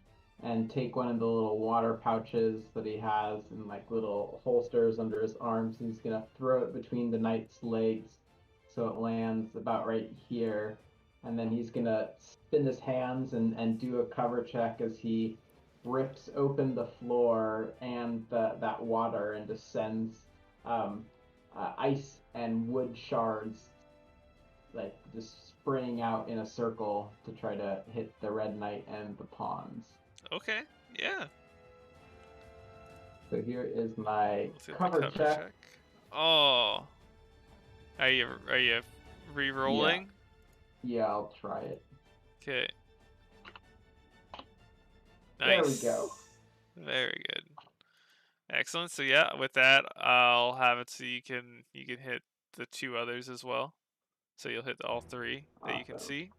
and take one of the little water pouches that he has in like little holsters under his arms, and he's gonna throw it between the knight's legs so it lands about right here. And then he's gonna spin his hands and do a cover check as he rips open the floor and that water and just sends ice and wood shards like just spraying out in a circle to try to hit the Red Knight and the pawns. Okay, yeah. So here is my Let's get cover, the cover check. check. Oh. Are you re-rolling? Yeah, I'll try it. Okay. There we Nice. go. Very good. Excellent. So yeah, with that, I'll have it so you can hit the 2 others as well. So you'll hit all 3 that you can Awesome. see.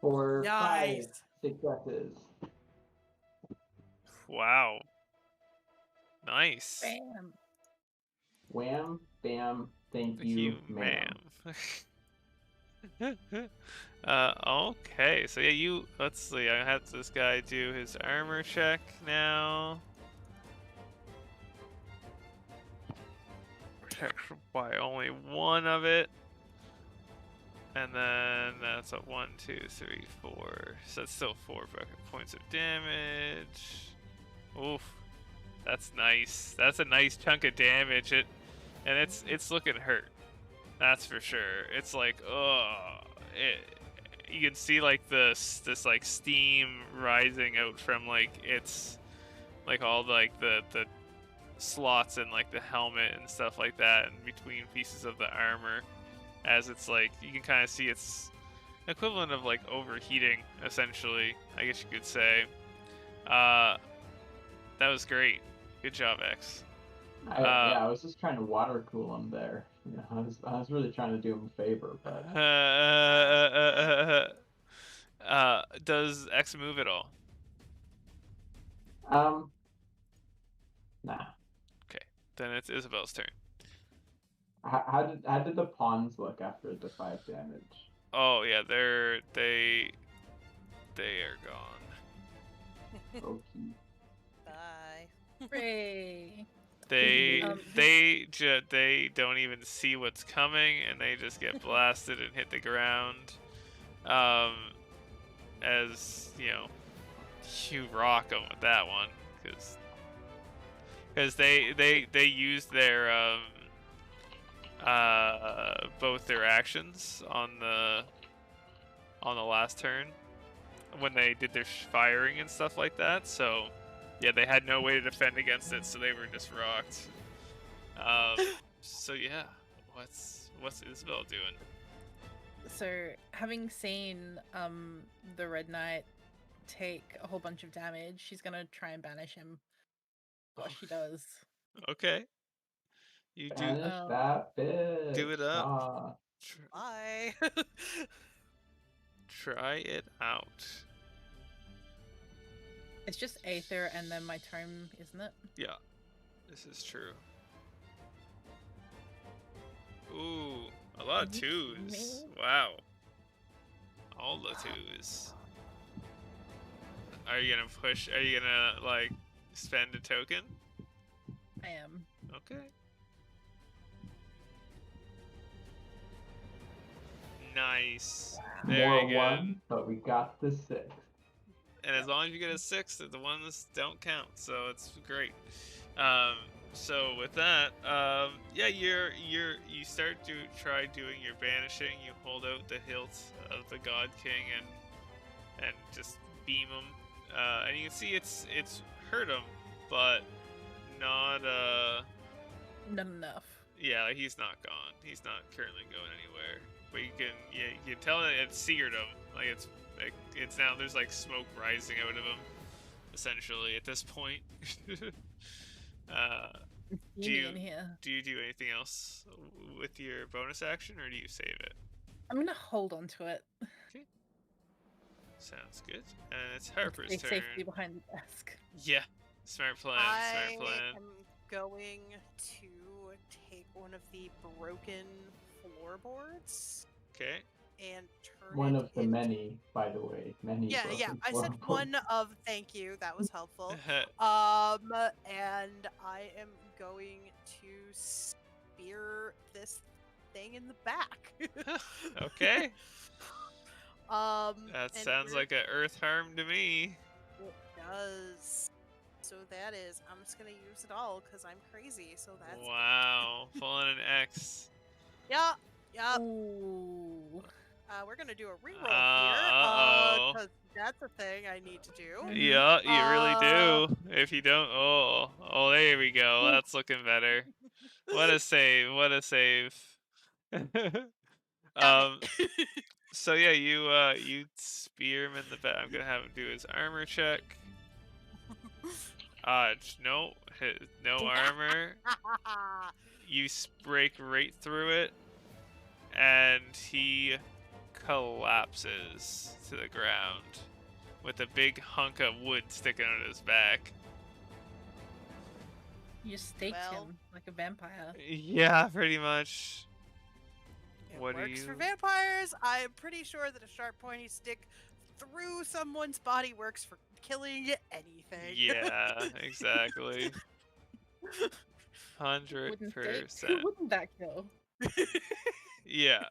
For 5 Nice. successes. Wow. Nice. Bam. Wham, bam, thank Thank you, you, ma'am. Okay. So yeah, let's see. I have this guy do his armor check now. Protection by only 1 of it. And then that's a 1, 2, 3, 4. So that's still 4 points of damage. Oof. That's nice. That's a nice chunk of damage. And it's looking hurt. That's for sure. It's like, you can see like this like steam rising out from like its like all like the slots in like the helmet and stuff like that, and between pieces of the armor, as it's like you can kind of see its equivalent of like overheating, essentially, I guess you could say. That was great. Good job, X. Yeah, I was just trying to water cool him there. You know, I was really trying to do him a favor, but Does X move at all? Nah. Okay, then it's Isabel's turn. How did the pawns look after the 5 damage? Oh yeah, they are gone. Okay. Bye. Hooray. They Um, they don't even see what's coming, and they just get blasted and hit the ground. As you know, you rock them with that one, because they used their both their actions on the last turn when they did their firing and stuff like that. So yeah, they had no way to defend against it, so they were just rocked. So yeah, what's Isabel doing? So, having seen the Red Knight take a whole bunch of damage, she's gonna try and banish him. What she does. Okay, you Banish that bitch. do it up. Ah. Bye. Try it out. It's just Aether and then my tome, isn't it? Yeah, this is true. Ooh, a lot of 2s. Wow. All the 2s. Are you gonna push? Are you gonna like spend a token? I am. Okay. Nice. Very More good. 1, but we got the 6. And as long as you get a 6, the ones don't count, so it's great. So with that, yeah, you start to try doing your banishing. You hold out the hilt of the God King and just beam him, and you can see it's hurt him, but not Not enough. yeah, like he's not gone. He's not currently going anywhere. But you can tell that it seared him. Like it's now there's like smoke rising out of him, essentially at this point. Do you in here. do anything else with your bonus action, or do you save it? I'm gonna hold on to it. Okay, sounds good. And it's Harper's Stay turn. safely behind the desk. Yeah, smart plan. I Smart plan. am going to take one of the broken floorboards Okay. and turn One it of the into... many, by the way. Many. Yeah, I said broken one of. Thank you. That was helpful. And I am going to spear this thing in the back. Okay. That That sounds like a earth harm to me. It does. So that is, I'm just gonna use it all because I'm crazy. So that's Wow. Pulling an X. yeah. Ooh. we're gonna do a reroll here, Uh-oh. because that's a thing I need to do. Yeah, you really Uh, do. If you don't, there we go. That's looking better. What a save! What a save! Damn um. it. So yeah, you spear him in the back. I'm gonna have him do his armor check. No, no armor. You break right through it, and he collapses to the ground with a big hunk of wood sticking out of his back. You staked Well. him like a vampire. Yeah, pretty much. It What do works for you? vampires. I'm pretty sure that a sharp, pointy stick through someone's body works for killing anything. Yeah, exactly. Wooden stake? 100%. Who wouldn't that kill? Yeah.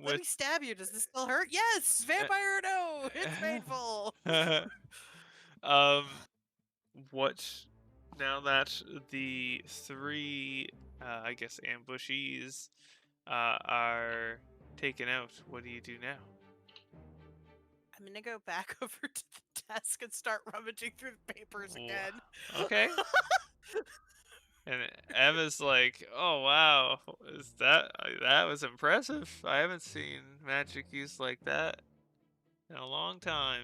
Let me stab you. Does this still hurt? Yes! Vampire or no! It's painful! What? Now that the three, I guess, ambushees are taken out, what do you do now? I'm gonna go back over to the desk and start rummaging through the papers again. Okay. And Emma's like, "Oh wow, that was impressive. I haven't seen magic used like that in a long time."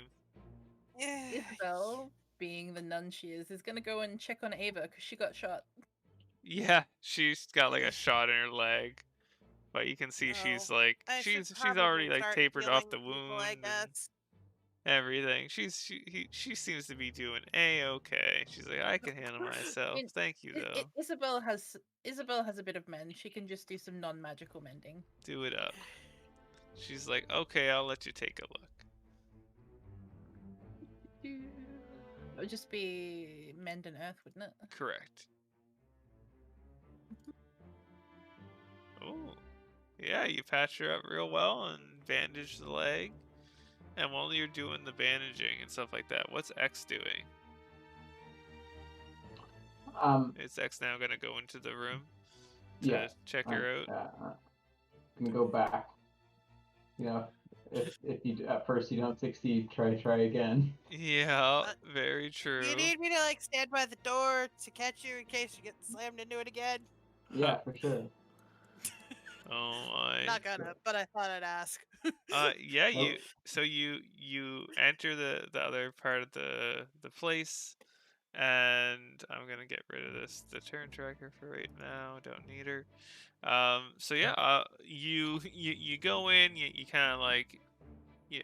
Isabel, being the nun she is gonna go and check on Ava because she got shot. Yeah, she's got like a shot in her leg, but you can see she's like I should she's probably already like start tapered off healing the people, wound I and guess. everything. She seems to be doing a-okay. She's like, I can handle myself. mean, Thank you though. Isabel has a bit of mend. She can just do some non-magical mending. Do it up. She's like, okay, I'll let you take a look. It would just be mend and earth, wouldn't it? Correct. Oh, yeah, you patch her up real well and bandage the leg. And while you're doing the bandaging and stuff like that, what's X doing? Is X now gonna go into the room to check her out? Gonna go back. You know, if you at first you don't succeed, try again. Yeah, very true. You need me to like stand by the door to catch you in case you get slammed into it again? Yeah, for sure. Oh my. Not gonna, but I thought I'd ask. Yeah, Nope. you enter the other part of the place, and I'm gonna get rid of the turn tracker for right now. Don't need her. So yeah, you go in, you kind of like you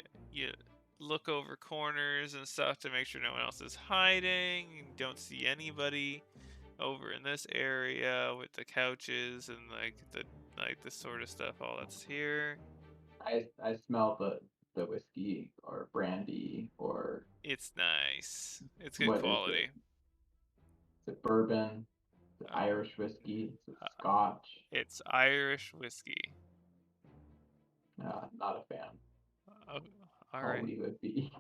look over corners and stuff to make sure no one else is hiding. You don't see anybody over in this area with the couches and like the sort of stuff. All that's here. I smell the whiskey or brandy or It's nice. It's good what is quality. it? Is it bourbon? Is it Irish whiskey? Is it Scotch? It's Irish whiskey. Not a fan. All right. We would be.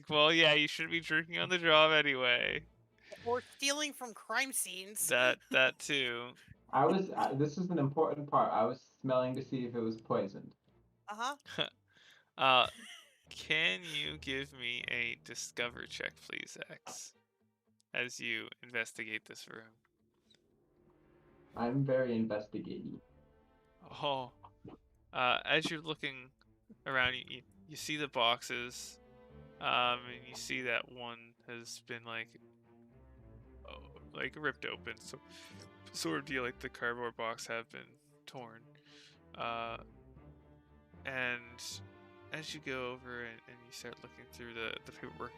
Well, yeah, you should be drinking on the job anyway. Or stealing from crime scenes. That too. This is an important part. I was smelling to see if it was poisoned. Can you give me a discover check, please, X, as you investigate this room? I'm very investigating. Oh, as you're looking around, you see the boxes, and you see that one has been like ripped open, so sort of deal like the cardboard box have been torn. And as you go over and you start looking through the paperwork,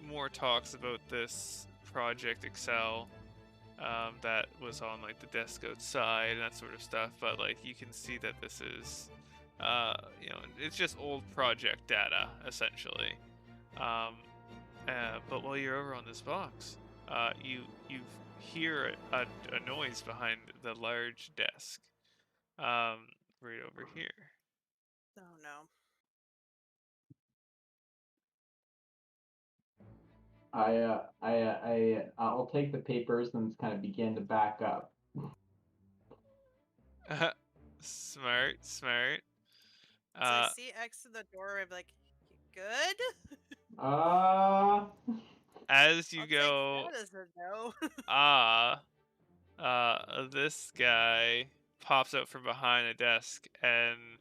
more talks about this Project Excel that was on like the desk outside and that sort of stuff, but like you can see that this is it's just old project data essentially. But while you're over on this box, you hear a noise behind the large desk, right over here. Oh no. I'll take the papers and kind of begin to back up. Smart, smart. So I see X in the door. I'm like, "You good?" Uh, As you I'll take go, that as a no. this guy pops out from behind a desk and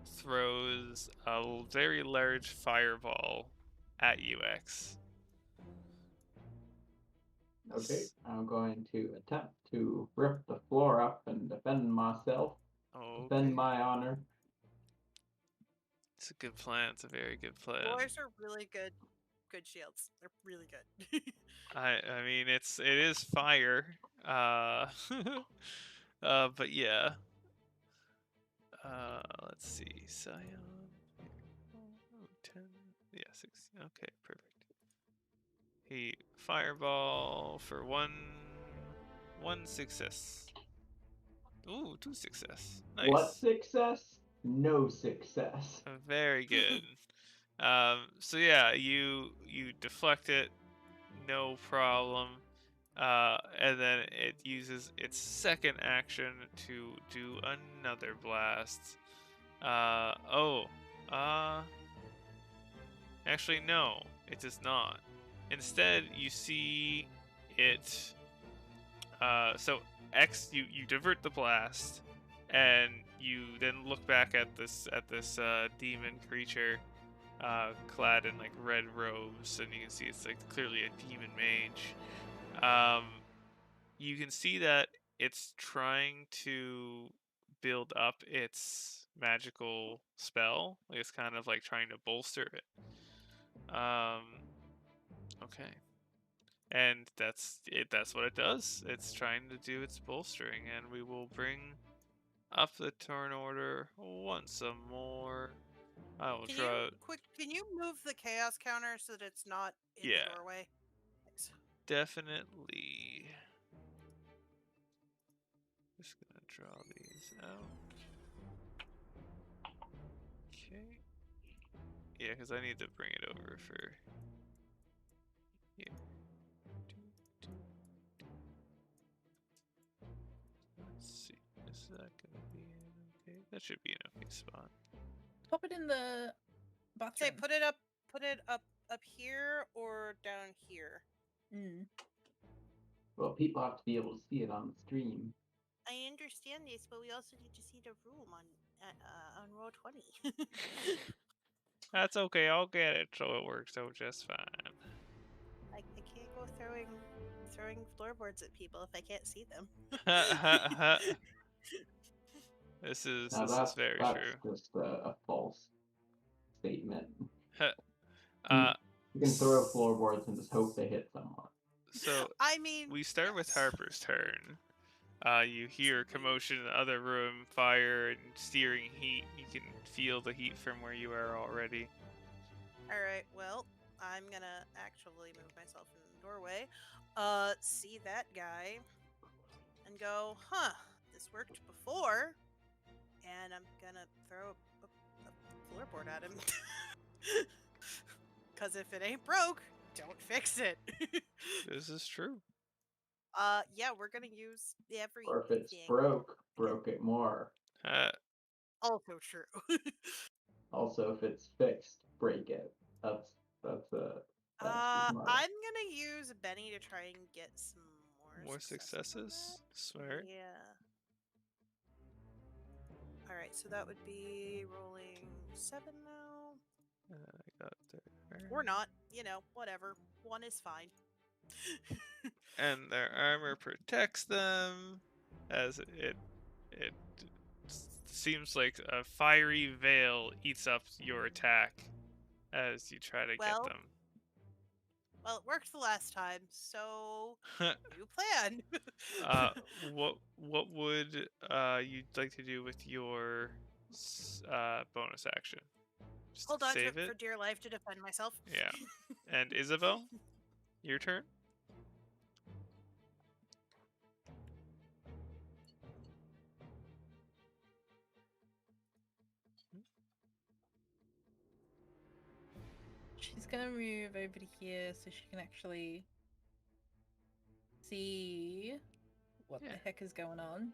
throws a very large fireball at UX. okay, I'm going to attempt to rip the floor up and defend myself, defend Okay. my honor. It's a good plan. It's a very good plan. Floors are really good shields. They're really good. I mean it is fire. But yeah. Let's see. Scion. Oh, 10. Yeah, 6. Okay, perfect. He fireball for one success. Ooh, 2 success. Nice. What success? No success. Very good. So yeah, you deflect it, no problem. And then it uses its second action to do another blast. Oh, actually no, it does not. Instead, you see it. So X, you divert the blast, and you then look back at this demon creature, clad in like red robes, and you can see it's like clearly a demon mage. You can see that it's trying to build up its magical spell. Like it's kind of like trying to bolster it. Okay. And that's it. That's what it does. It's trying to do its bolstering, and we will bring up the turn order once more. I will draw. Can you move the chaos counter so that it's not in the Yeah, doorway? Thanks. definitely. Just gonna draw these out. Okay. Yeah, because I need to bring it over for. Yeah. Let's see. Is that gonna be an okay? That should be an okay spot. Pop it in the Say, bathroom. put it up here or down here. Mm. Well, people have to be able to see it on the stream. I understand this, but we also need to see the room on roll 20. That's okay. I'll get it so it works out just fine. I can't go throwing floorboards at people if I can't see them. This is Now very that's true. just a false statement. uh, You can throw floorboards and just hope they hit someone. So I mean, we start with yes. Harper's turn. You hear commotion in the other room, fire and steering heat. You can feel the heat from where you are already. All right, well, I'm gonna actually move myself in the doorway, see that guy, and go, huh, this worked before, and I'm gonna throw a floorboard at him. Because if it ain't broke, don't fix it. This is true. Yeah, we're gonna use everything. Or if it's broke it more. Also true. Also, if it's fixed, break it. That's smart. I'm gonna use Benny to try and get some More successes. successes. Smart. Yeah. All right, so that would be rolling 7 now. I got there. Or not, whatever. 1 is fine. And their armor protects them, as it seems like a fiery veil eats up your attack as you try to get them. Well, it worked the last time, so new plan. What would you like to do with your bonus action? Just Hold on to save it for dear life to defend myself. Yeah. And Isabel, your turn. She's gonna move over to here so she can actually see what the heck is going on.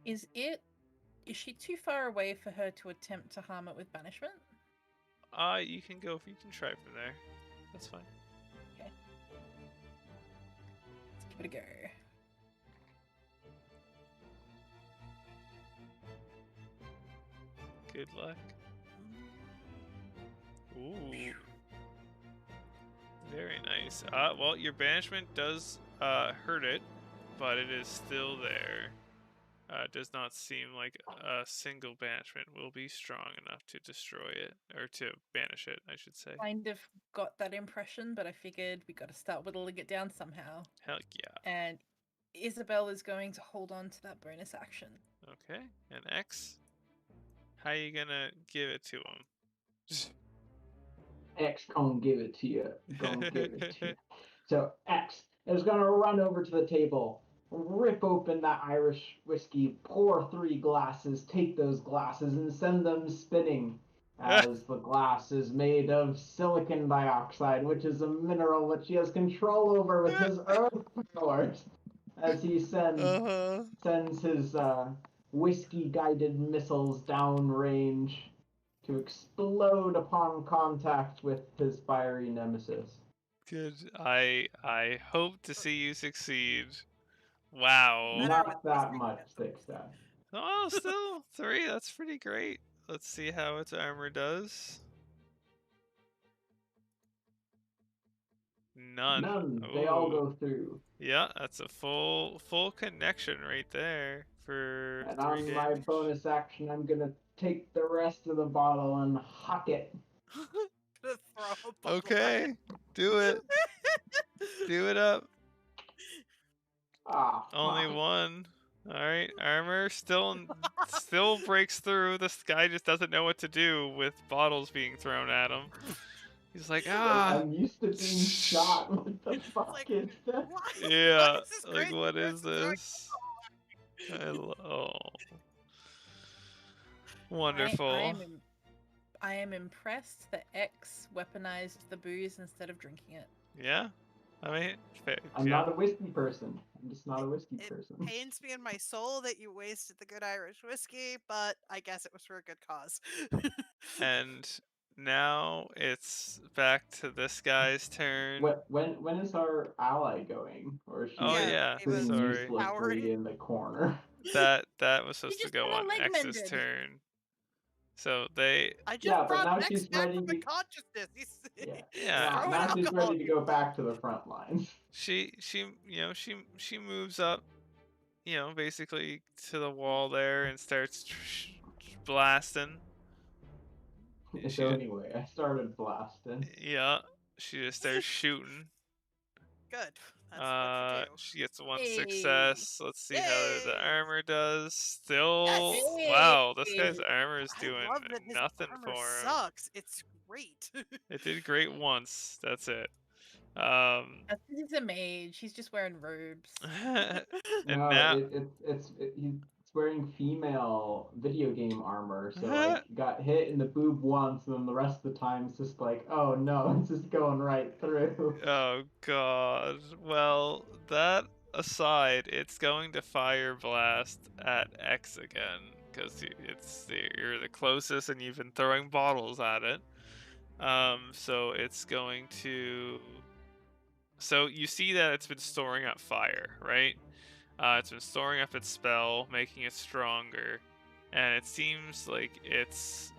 Is she too far away for her to attempt to harm it with banishment? You can try from there. That's fine. Okay. Let's give it a go. Good luck. Ooh. Very nice. Well, your banishment does hurt it, but it is still there. It does not seem like a single banishment will be strong enough to destroy it, or to banish it, I should say. Kind of got that impression, but I figured we got to start whittling it down somehow. Hell yeah. And Isabel is going to hold on to that bonus action. Okay, and X? How you gonna give it to him? X gonna give it to you. Gonna give it to you. So X is gonna run over to the table, rip open that Irish whiskey, pour 3 glasses, take those glasses and send them spinning. As the glass is made of silicon dioxide, which is a mineral which he has control over with his earth powers. As he sends his whiskey-guided missiles downrange to explode upon contact with his fiery nemesis. Good. I hope to see you succeed. Wow. Not that much success. Oh, still 3. That's pretty great. Let's see how its armor does. None. None. They all go through. Yeah, that's a full connection right there for And 3 on damage. my bonus action, I'm gonna take the rest of the bottle and huck it. Throw a bottle Okay, do it. Do it up. Ah, Only fuck. 1. All right, armor still breaks through. This guy just doesn't know what to do with bottles being thrown at him. He's like, I'm used to being shot. What the fuck like, is this? Yeah, Why is this like crazy what is person throwing this? Oh, wonderful. I am impressed that X weaponized the booze instead of drinking it. Yeah, I mean, I'm not a whiskey person. I'm just not a whiskey It person. pains me in my soul that you wasted the good Irish whiskey, but I guess it was for a good cause. And now it's back to this guy's turn. When is our ally going? Or is she Oh yeah, sitting sorry. uselessly in the corner? That was supposed to just go got her on leg X's mended. turn. So they. I just Yeah, but brought now X she's back ready from to. unconsciousness. He's Yeah. throwing Now she's alcohol. ready to go back to the front lines. She moves up, basically to the wall there and starts blasting. So anyway, I started blasting. Yeah, she just starts shooting. Good. That's what you do. She gets 1 Hey. success. Let's see how the Yay. armor does. Still, Yes. wow, this guy's armor is doing I love that his nothing armor for him. sucks. It's great. It did great once. That's it. He's a mage. He's just wearing robes. And No, now he's wearing female video game armor, so like got hit in the boob once, and then the rest of the time it's just like, oh no, it's just going right through. Oh god. Well, that aside, it's going to fire blast at X again because you're the closest and you've been throwing bottles at it. So it's going to. So you see that it's been storing up fire, right? It's been storing up its spell, making it stronger, and it seems like it's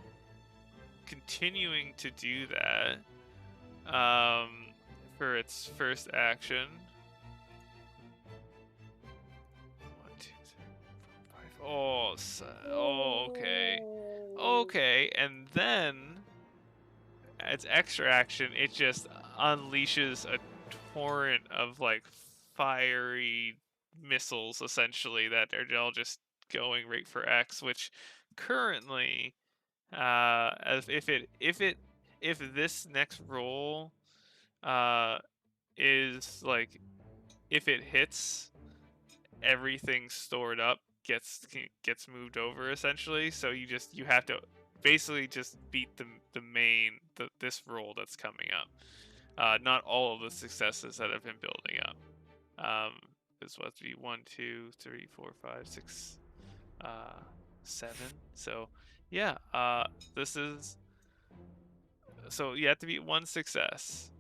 continuing to do that. For its first action. 1, 2, 3, 4, 5. Oh, okay. Okay, and then its extra action, it just unleashes a torrent of like fiery missiles, essentially, that are all just going right for X, which currently, as if this next roll is like, if it hits, everything stored up gets moved over, essentially. So you have to basically just beat this roll that's coming up. not all of the successes that have been building up. This was be 1, 2, 3, 4, 5, 6, 7. So yeah, this is. So you have to beat 1 success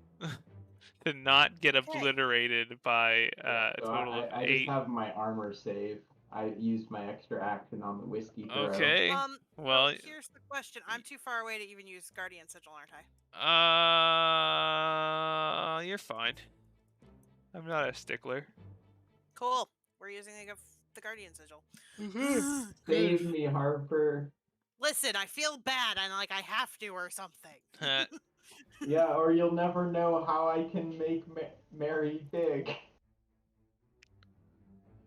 to not get Okay. obliterated by Yeah, a so total of I just 8. have my armor save. I used my extra action on the whiskey throw. Okay. Well, so here's the question. I'm too far away to even use Guardian Sigil, aren't I? you're fine. I'm not a stickler. Cool. We're using the Guardian Sigil. Save me, Harper. Listen, I feel bad and like I have to or something. Yeah, or you'll never know how I can make Mary big.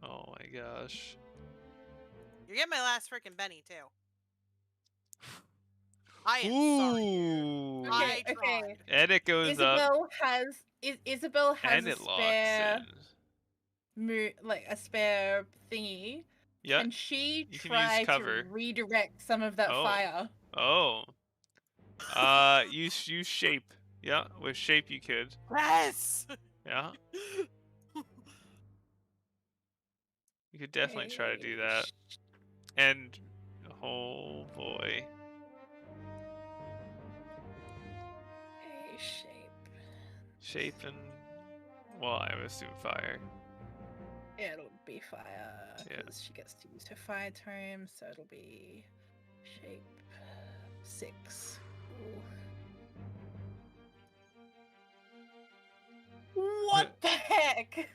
Oh my gosh. You get my last frickin' Benny too. I am sorry. Ooh. I Okay. tried. And it goes up, Isabel has and a it locks spare in. like a spare thingy. Yeah. Can she You can use try to cover. redirect some of that Oh. fire? Oh. Use shape. Yeah, with shape you could. Yes. Yeah. You could definitely try to do that. And oh boy. A shape. Shape and, well, I would assume fire. It'll be fire Yeah. because she gets to use her fire tome, so it'll be shape 6. Ooh. What the heck?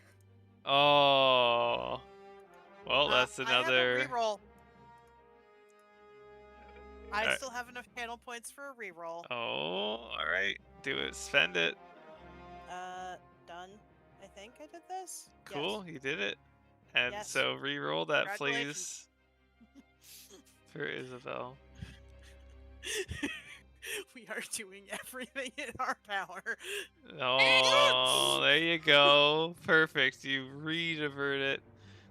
Oh. Well, that's another. I have a reroll. I Alright. still have enough panel points for a reroll. Oh, alright. Do it. Spend it. Done. I think I did this. Cool, you did it. And Yes. so reroll that, Congratulations. please. For Isabel. We are doing everything in our power. Oh, there you go. Perfect. You re-divert it.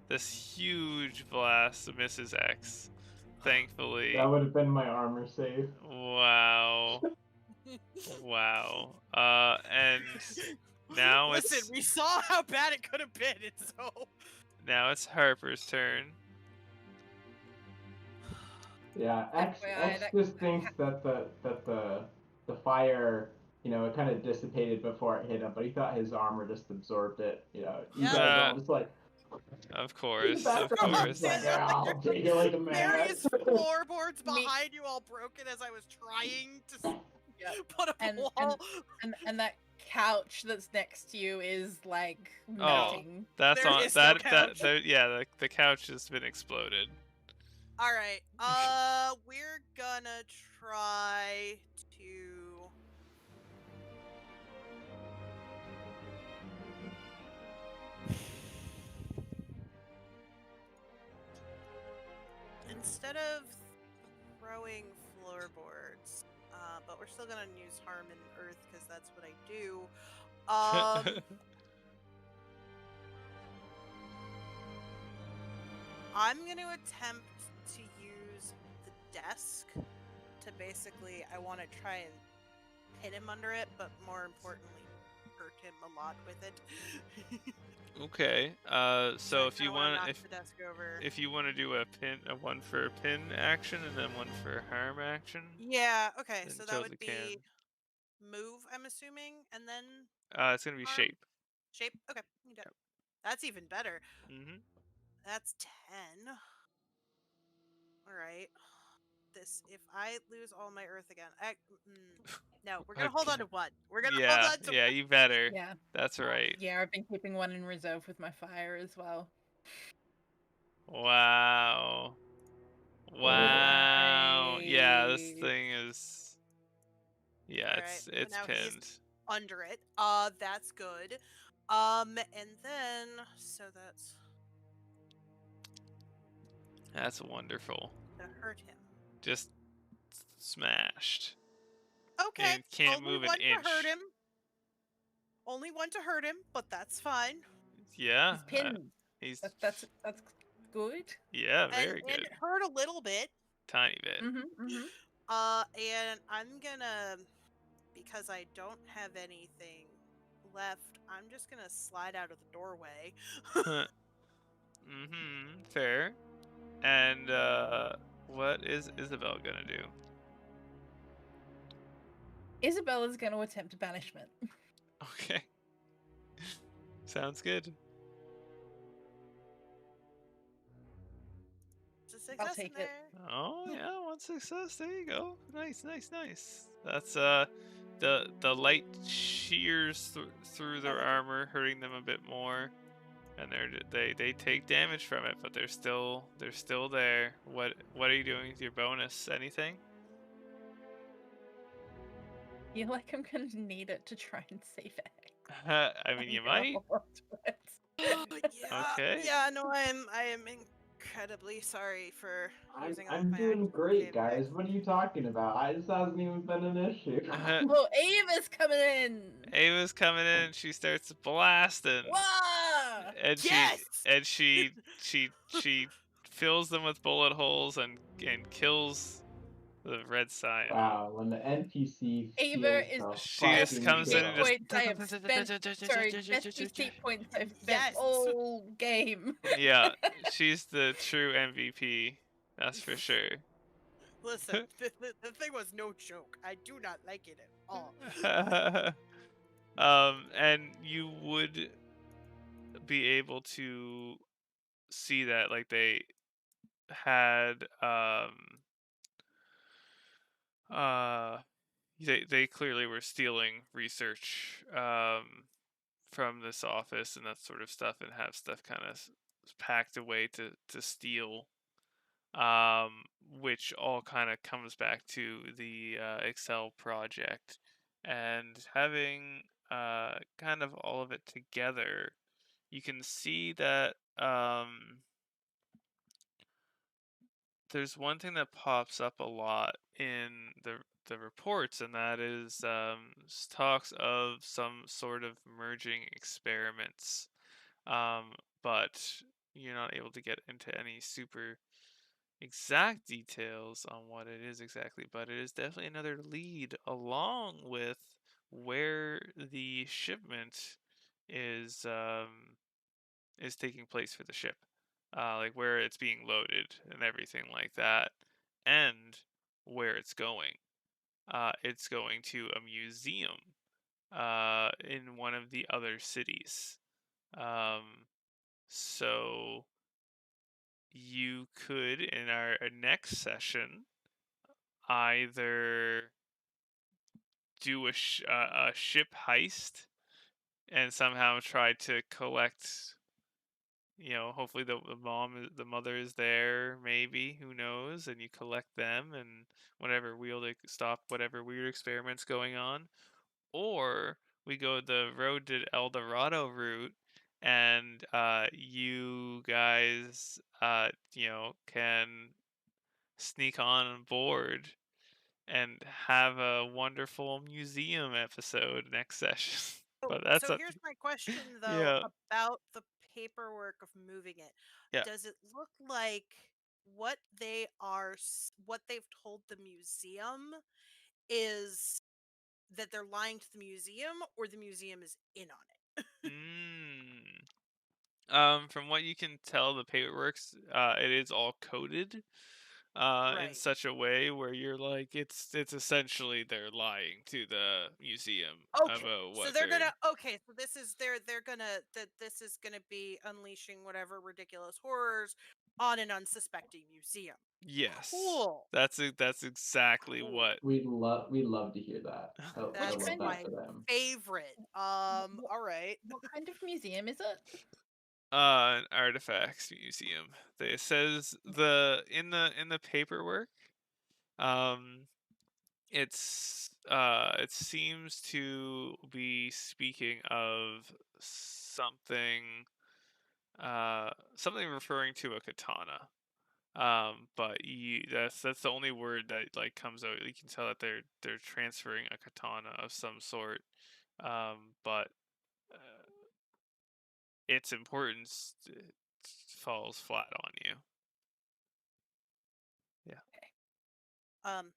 This huge blast misses X. Thankfully. That would have been my armor save. Wow. Wow. And now Listen, it's we saw how bad it could have been, and so now it's Harper's turn. Yeah, X FYI, just thinks that the fire, it kind of dissipated before it hit him, but he thought his armor just absorbed it. You Yeah. guys all just like Of in course, the of background, course. just like, yeah, I'll take it like a man. Various floorboards Me- behind you all broken as I was trying to Yep. put up And- a wall. and that couch that's next to you is like Oh. melting. That's There on is no that couch. yeah, the couch has been exploded. All right. We're gonna try to. Instead of throwing floorboards, but we're still gonna use harm in earth because that's what I do. I'm gonna attempt to use the desk to basically. I want to try and hit him under it, but more importantly, hurt him a lot with it. Okay. So if you want, knock the desk over. if you want to do a one for a pin action and then one for harm action. Yeah. Okay. then So that totally would be move. I'm assuming, and then it's gonna be harm? shape. Shape. Okay. That's even better. Mm-hmm. That's 10. All right. If I lose all my earth again, no, we're gonna hold on to one. We're gonna hold on to yeah, one. you better. Yeah. That's right. Yeah, I've been keeping one in reserve with my fire as well. Wow. Wow. Yeah, this thing is. Yeah, All right, it's so now he's pinned. under it. That's good. And then That's wonderful. gonna hurt him. Just smashed. Okay. And can't only move an one inch. to hurt him. Only one to hurt him, but that's fine. Yeah. He's pinned. He's That's good. yeah, very And good. it hurt a little bit. Tiny bit. And I'm gonna, because I don't have anything left, I'm just gonna slide out of the doorway. Fair. And what is Isabel gonna do? Isabella's going to attempt banishment. Okay. Sounds good. It's a success take in it. there. Oh yeah, one success. There you go. Nice. That's the light shears through their like it. armor, hurting them a bit more, and they take damage from it, but they're still there. What are you doing with your bonus? Anything? I feel like I'm going to need it to try and save it. I mean, you might. Okay. Yeah, no, I am incredibly sorry for using all of I'm my doing actions to great, save guys. Max. What are you talking about? This hasn't even been an issue. Oh, Ava's coming in! Ava's coming in. And she starts blasting, Wah! and Yes! she fills them with bullet holes and kills the red sign. Wow, when the NPC Ava steals is the She just fucking comes in hit and kill. points I have spent. Sorry, best escape points I've spent Yes! all game. yeah, she's the true MVP. That's for sure. Listen, the thing was no joke. I do not like it at all. And you would be able to see that, like, they had uh they clearly were stealing research from this office and that sort of stuff, and have stuff kind of packed away to steal, which all kind of comes back to the Excel project, and having kind of all of it together, you can see that there's one thing that pops up a lot in the reports, and that is talks of some sort of merging experiments, but you're not able to get into any super exact details on what it is exactly. But it is definitely another lead, along with where the shipment is taking place for the ship, like where it's being loaded and everything like that, and where it's going. It's going to a museum in one of the other cities. So you could, in our next session, either do a ship heist and somehow try to collect, hopefully the mother is there, maybe, who knows, and you collect them and whatever wheel to stop whatever weird experiments going on. Or we go the road to El Dorado route, and you guys can sneak on board and have a wonderful museum episode next session. But that's So up here's to my question though yeah. about the paperwork of moving it. Yeah. Does it look like what they've told the museum is that they're lying to the museum, or the museum is in on it? From what you can tell, the paperwork's it is all coded in Right. such a way where you're like, it's essentially they're lying to the museum Okay. about So what they're they're gonna so this is they're gonna that this is gonna be unleashing whatever ridiculous horrors on an unsuspecting museum. yes. Cool. That's exactly Cool. what We'd love to hear that. I Which That's love kind that my for them. favorite. What, All right. what kind of museum is it? an artifacts museum. It says in the paperwork, um it seems to be speaking of something something referring to a katana. But that's the only word that like comes out. You can tell that they're transferring a katana of some sort. But uh, its importance falls flat on you. Yeah. Um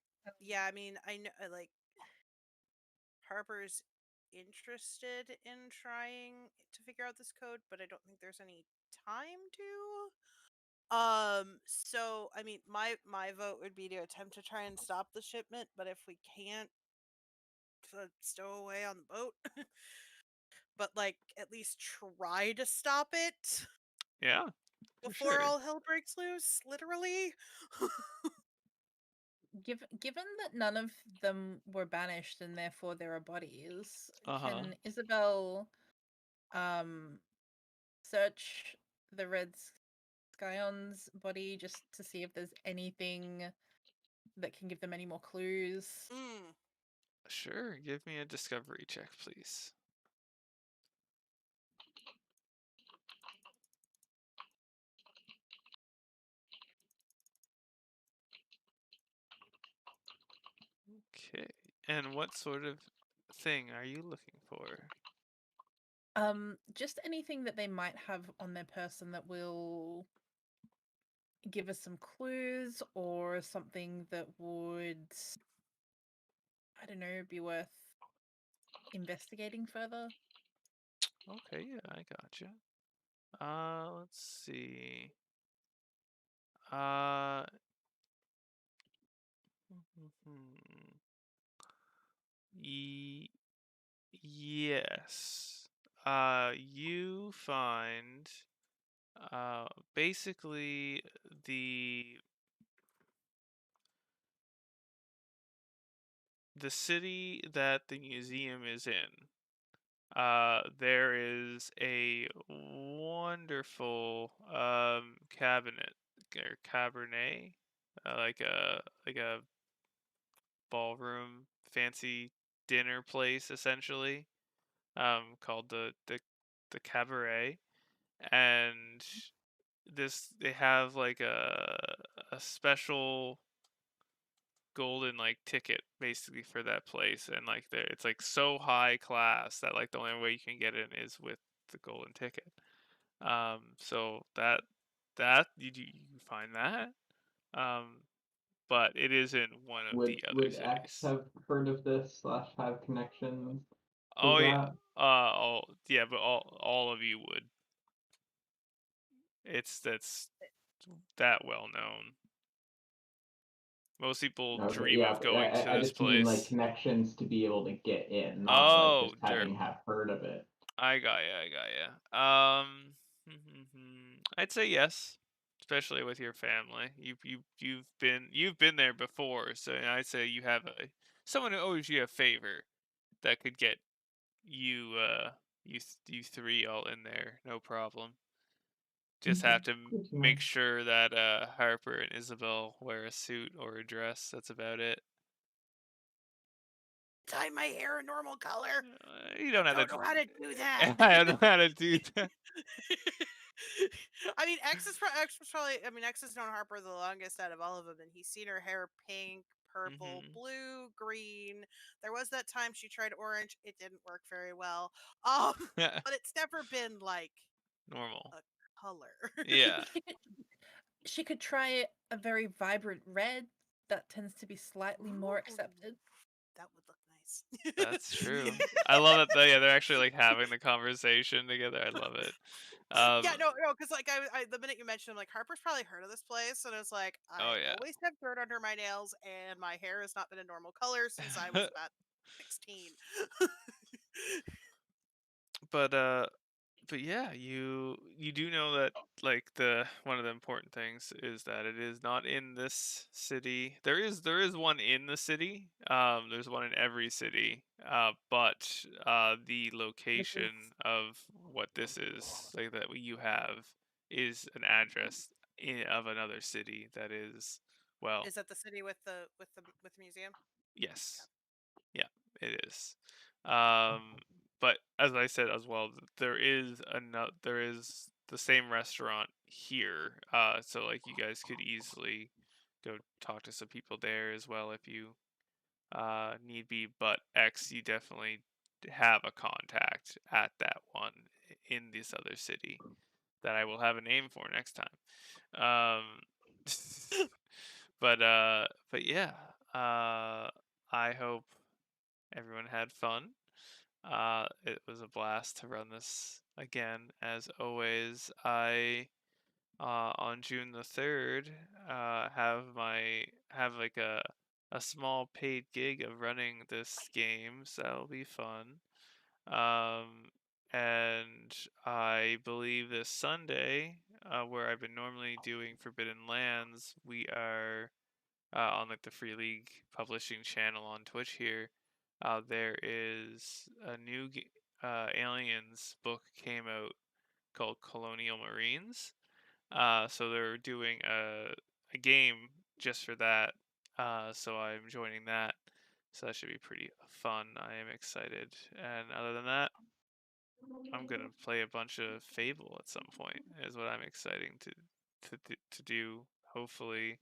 yeah, I mean, I know like Harper's interested in trying to figure out this code, but I don't think there's any time to. So I mean, my vote would be to attempt to try and stop the shipment, but if we can't, stow away on the boat. But like at least try to stop it Yeah, for before sure. all hell breaks loose, literally. Given that none of them were banished and therefore there are bodies, Uh-huh. can Isabel search the Red Scion's body just to see if there's anything that can give them any more clues? Mm. Sure, give me a discovery check, please. Okay. And what sort of thing are you looking for? Just anything that they might have on their person that will give us some clues, or something that would, I don't know, be worth investigating further. Okay, yeah, I gotcha. Let's see. Hmm. Yes. You find basically the the city that the museum is in. There is a wonderful cabinet or cabernet, like a ballroom fancy dinner place essentially, called the cabaret, and they have like a special golden like ticket basically for that place, and like it's like so high class that like the only way you can get in is with the golden ticket. So that you find that, um but it isn't one of the other Would X cities. have heard of this slash have connections to Oh yeah, that? but all of you would. That's that well known. Most people Okay, dream yeah, of but going to I this just mean like place. connections to be able to get in, not like Oh, just having have heard of it. I got ya, I got ya. I'd say yes, especially with your family. You've been there before, so I'd say you have someone who owes you a favor that could get you you three all in there, no problem. Just Okay, have to good to know. make sure that Harper and Isabel wear a suit or a dress. That's about it. Dye my hair a normal color. You don't have Don't to. know how to do that. I don't know how to do that. I mean, X was probably. I mean, X has known Harper the longest out of all of them, and he's seen her hair pink, purple, Hmm. blue, green. There was that time she tried orange. It didn't work very well. Um, but it's never been like Normal. a color. Yeah. She could try a very vibrant red that tends to be slightly more Ooh, accepted. that would look nice. That's true. I love that they're actually like having the conversation together. I love it. Yeah, no, because like the minute you mentioned, I'm like Harper's probably heard of this place, and it's like Oh I yeah. always have dirt under my nails, and my hair has not been a normal color since I was about 16. but uh but yeah, you do know that like the one of the important things is that it is not in this city. There is one in the city. There's one in every city. But the This is location of what this is like that you have is an address of another city that is, well, Is that the city with the museum? yes. Yeah, it is. But as I said as well, there is the same restaurant here. So like you guys could easily go talk to some people there as well if you need be. But X, you definitely have a contact at that one in this other city that I will have a name for next time. But yeah, I hope everyone had fun. It was a blast to run this again, as always. I on June the 3rd have like a small paid gig of running this game, so that'll be fun. And I believe this Sunday, where I've been normally doing Forbidden Lands, we are on like the Free League publishing channel on Twitch here. There is a new Aliens book came out called Colonial Marines. So they're doing a game just for that. So I'm joining that. So that should be pretty fun. I am excited. And other than that, I'm gonna play a bunch of Fable at some point. Is what I'm exciting to do. Hopefully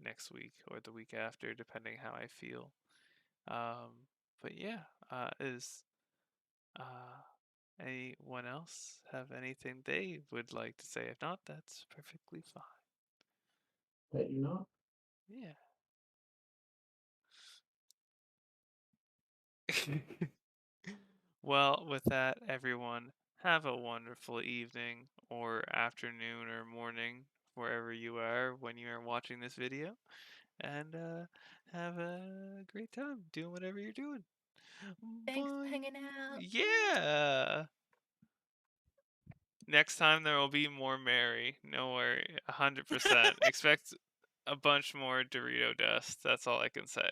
next week or the week after, depending how I feel. But yeah, is uh, anyone else have anything they would like to say? If not, that's perfectly fine. That you know. Yeah. Well, with that, everyone, have a wonderful evening or afternoon or morning, wherever you are when you are watching this video, and have a great time doing whatever you're doing. Thanks for Bye. hanging out. Yeah. Next time there will be more Mary. No worry, 100%. Expect a bunch more Dorito dust. That's all I can say.